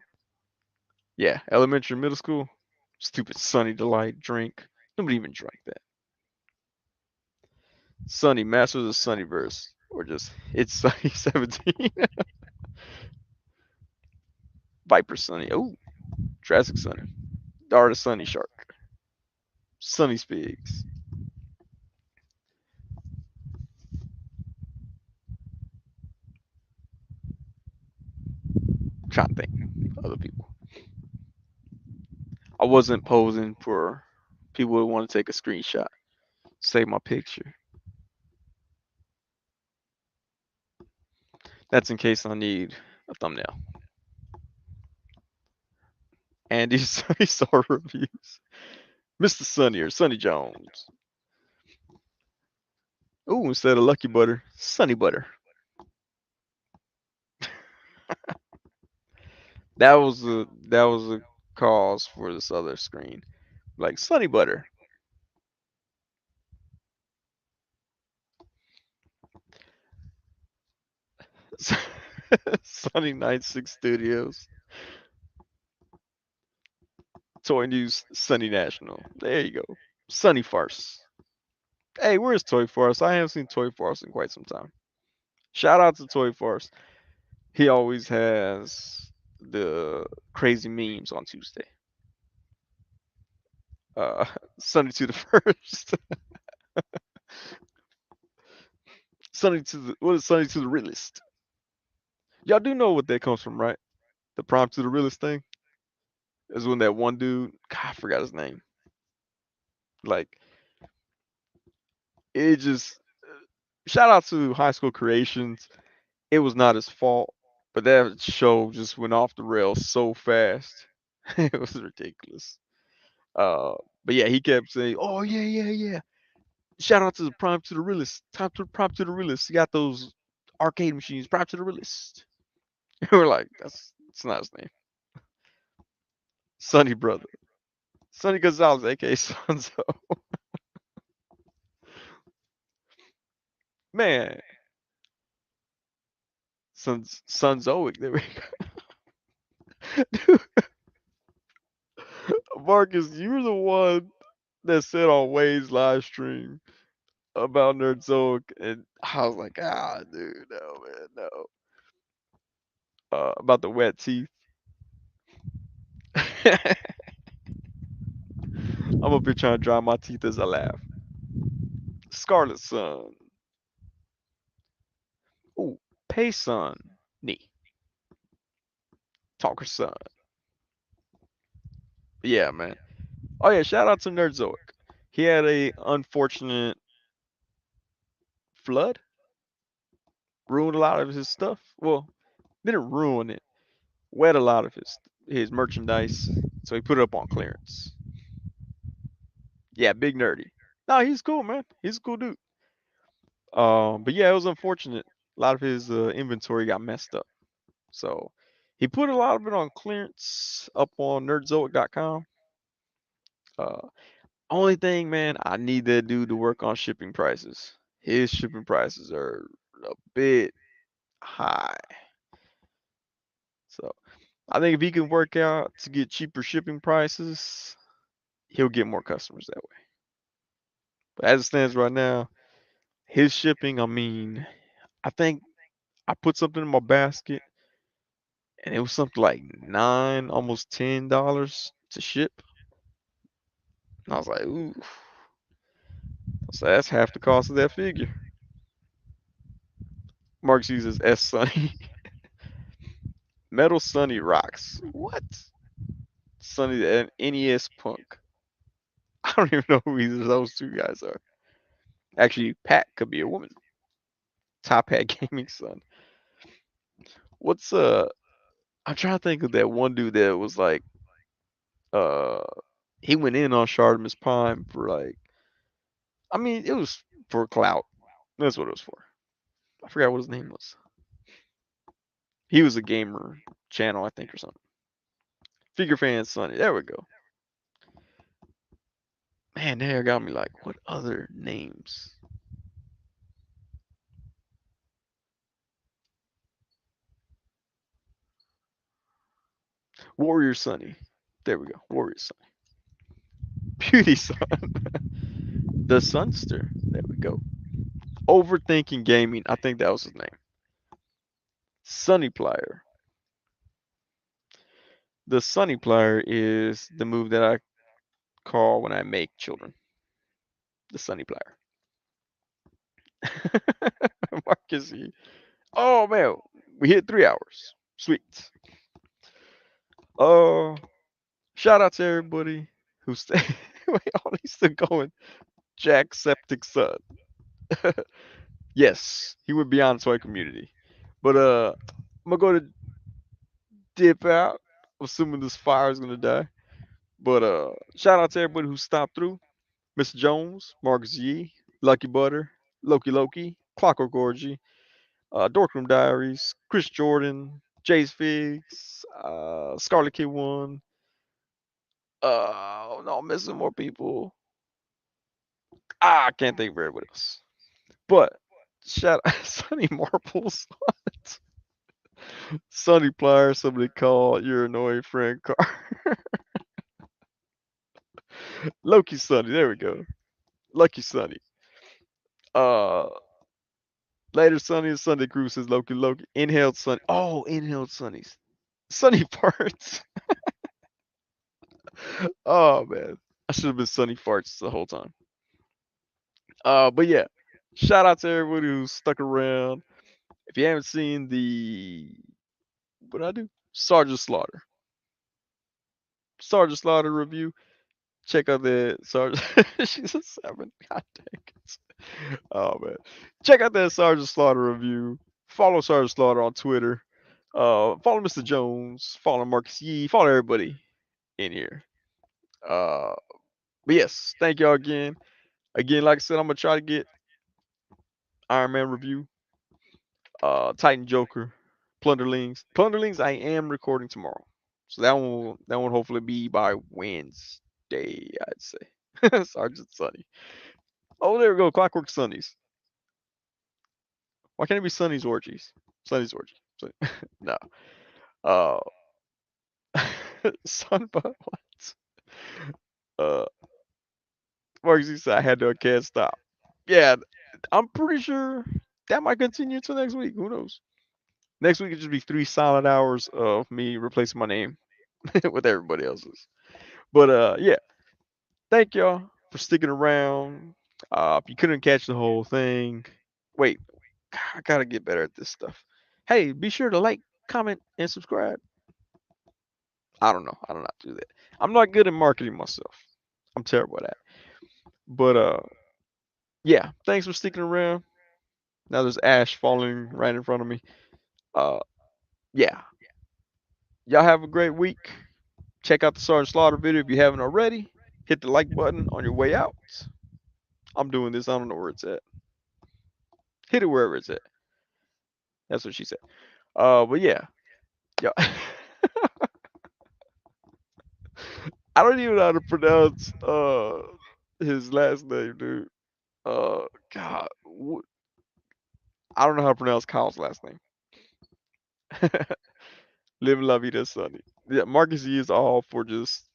Yeah, elementary, middle school. Stupid Sunny Delight drink. Nobody even drank that. Sunny Masters of Sunnyverse. Or just it's Sunny 17. Viper Sunny. Oh, Jurassic Sunny. Dart of Sunny Shark. Sunny Spigs. I'm trying to think. Other people. I wasn't posing for people who want to take a screenshot. Save my picture. That's in case I need a thumbnail. Andy's Sunny Star Reviews. Mr. Sunny or Sunny Jones. Ooh, instead of Lucky Butter, Sunny Butter. That was a cause for this other screen. Like Sunny Butter. Sunny Night 6 Studios. Toy News Sunny National. There you go. Sunny Farce. Hey, where's Toy Farce? I haven't seen Toy Farce in quite some time. Shout out to Toy Farce. He always has the crazy memes on Tuesday. Uh, Sunny to the first. Sunny to the what is Sunny to the realist? Y'all do know what that comes from, right? The prompt to the realist thing is when that one dude, God, I forgot his name. Like it just shout out to High School Creations. It was not his fault, but that show just went off the rails so fast. It was ridiculous. Uh, but yeah, he kept saying, "Oh yeah, yeah, yeah." Shout out to the prompt to the realist. Top to the prompt to the realist. He got those arcade machines. Prompt to the realist. We're like, that's not his name. Sonny brother. Sonny Gonzalez, aka Sonzo. Man, Sonzoic. There we go. Dude, Marcus, you're the one that said on Wade's live stream about Nerdzoic, and I was like, dude, no, man, no. About the wet teeth. I'm up here trying to dry my teeth as I laugh. Scarlet Sun. Ooh, Pay Sun. Knee. Talker Sun. Yeah, man. Oh yeah, shout out to Nerdzoic. He had a unfortunate flood. Ruined a lot of his stuff. Well, didn't ruin it. Wet a lot of his merchandise. So he put it up on clearance. Yeah, big nerdy. No, he's cool, man. He's a cool dude. But yeah, it was unfortunate. A lot of his inventory got messed up. So he put a lot of it on clearance up on nerdzoic.com. Uh, only thing, man, I need that dude to work on shipping prices. His shipping prices are a bit high. So I think if he can work out to get cheaper shipping prices, he'll get more customers that way. But as it stands right now, his shipping, I mean, I think I put something in my basket and it was something like nine, almost $10 to ship. And I was like, ooh, so that's half the cost of that figure. Marks uses S Sunny. Metal Sunny rocks. What? Sunny the NES Punk. I don't even know who either of those two guys are. Actually, Pat could be a woman. Top Hat Gaming son. What's I'm trying to think of that one dude that was like uh he went in on Shardamus Prime for like I mean it was for clout. That's what it was for. I forgot what his name was. He was a gamer channel, I think, or something. Figure fan Sonny. There we go. Man, there got me like, what other names? Warrior Sonny. There we go. Warrior Sonny. Beauty Son. The Sunster. There we go. Overthinking Gaming. I think that was his name. Sunny Plier. The Sunny Plier is the move that I call when I make children. The Sunny Plier. Marcus. Oh man, we hit 3 hours. Sweet. Oh, shout out to everybody who stay. Wait, oh, he's still going. Jacksepticeye. Yes, he would be on Toy Community. But I'm gonna go to dip out, assuming this fire is gonna die. But shout out to everybody who stopped through. Mr. Jones, Marcus Yee, Lucky Butter, Loki, Clockwork Orgy, Dorkroom Diaries, Chris Jordan, Jace Figs, Scarlet Kid One. No, I'm missing more people. I can't think of everybody else. But shout out Sunny Marbles. Sunny Plier, somebody call your annoying friend Car. Loki Sunny, there we go. Lucky Sunny. Uh Later Sunny and Sunday Crew says Loki. Inhaled Sunny. Oh, inhaled Sunnies. Sunny Farts. Oh man. I should have been Sunny Farts the whole time. But yeah. Shout out to everybody who stuck around. If you haven't seen the what did I do? Sergeant Slaughter review. Check out the Sergeant. She's a 7. God dang it. Oh man. Check out that Sergeant Slaughter review. Follow Sergeant Slaughter on Twitter. Follow Mr. Jones. Follow Marcus Yee. Follow everybody in here. Uh, but yes, thank y'all again. Again, like I said, I'm gonna try to get Iron Man review, Titan Joker, Plunderlings. I am recording tomorrow, so that one hopefully be by Wednesday, I'd say. Sergeant Sunny. Oh, there we go. Clockwork Sunnies. Why can't it be Sunny's Orgies? Sunny's Orgy. No. Uh, Sunbug. What? Uh, Marcus, you said I had to can't stop. Yeah, I'm pretty sure that might continue until next week. Who knows? Next week it just be 3 solid hours of me replacing my name with everybody else's. But yeah, thank y'all for sticking around. If you couldn't catch the whole thing, wait, I gotta get better at this stuff. Hey, be sure to like, comment, and subscribe. I don't know. I don't know how to do that. I'm not good at marketing myself. I'm terrible at that. But yeah, thanks for sticking around. Now there's ash falling right in front of me. Uh, yeah, y'all have a great week. Check out the Sergeant Slaughter video if you haven't already. Hit the like button on your way out. I'm doing this. I don't know where it's at. Hit it wherever it's at. That's what she said. But yeah, yeah. I don't even know how to pronounce his last name, dude. God, I don't know how to pronounce Kyle's last name. Live La Vida Sunny. Yeah, Marcus E is all for just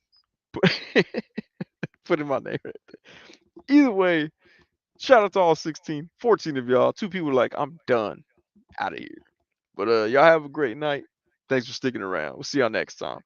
putting my name right there. Either way, shout out to all 16, 14 of y'all. 2 people like, I'm done. Out of here. But y'all have a great night. Thanks for sticking around. We'll see y'all next time.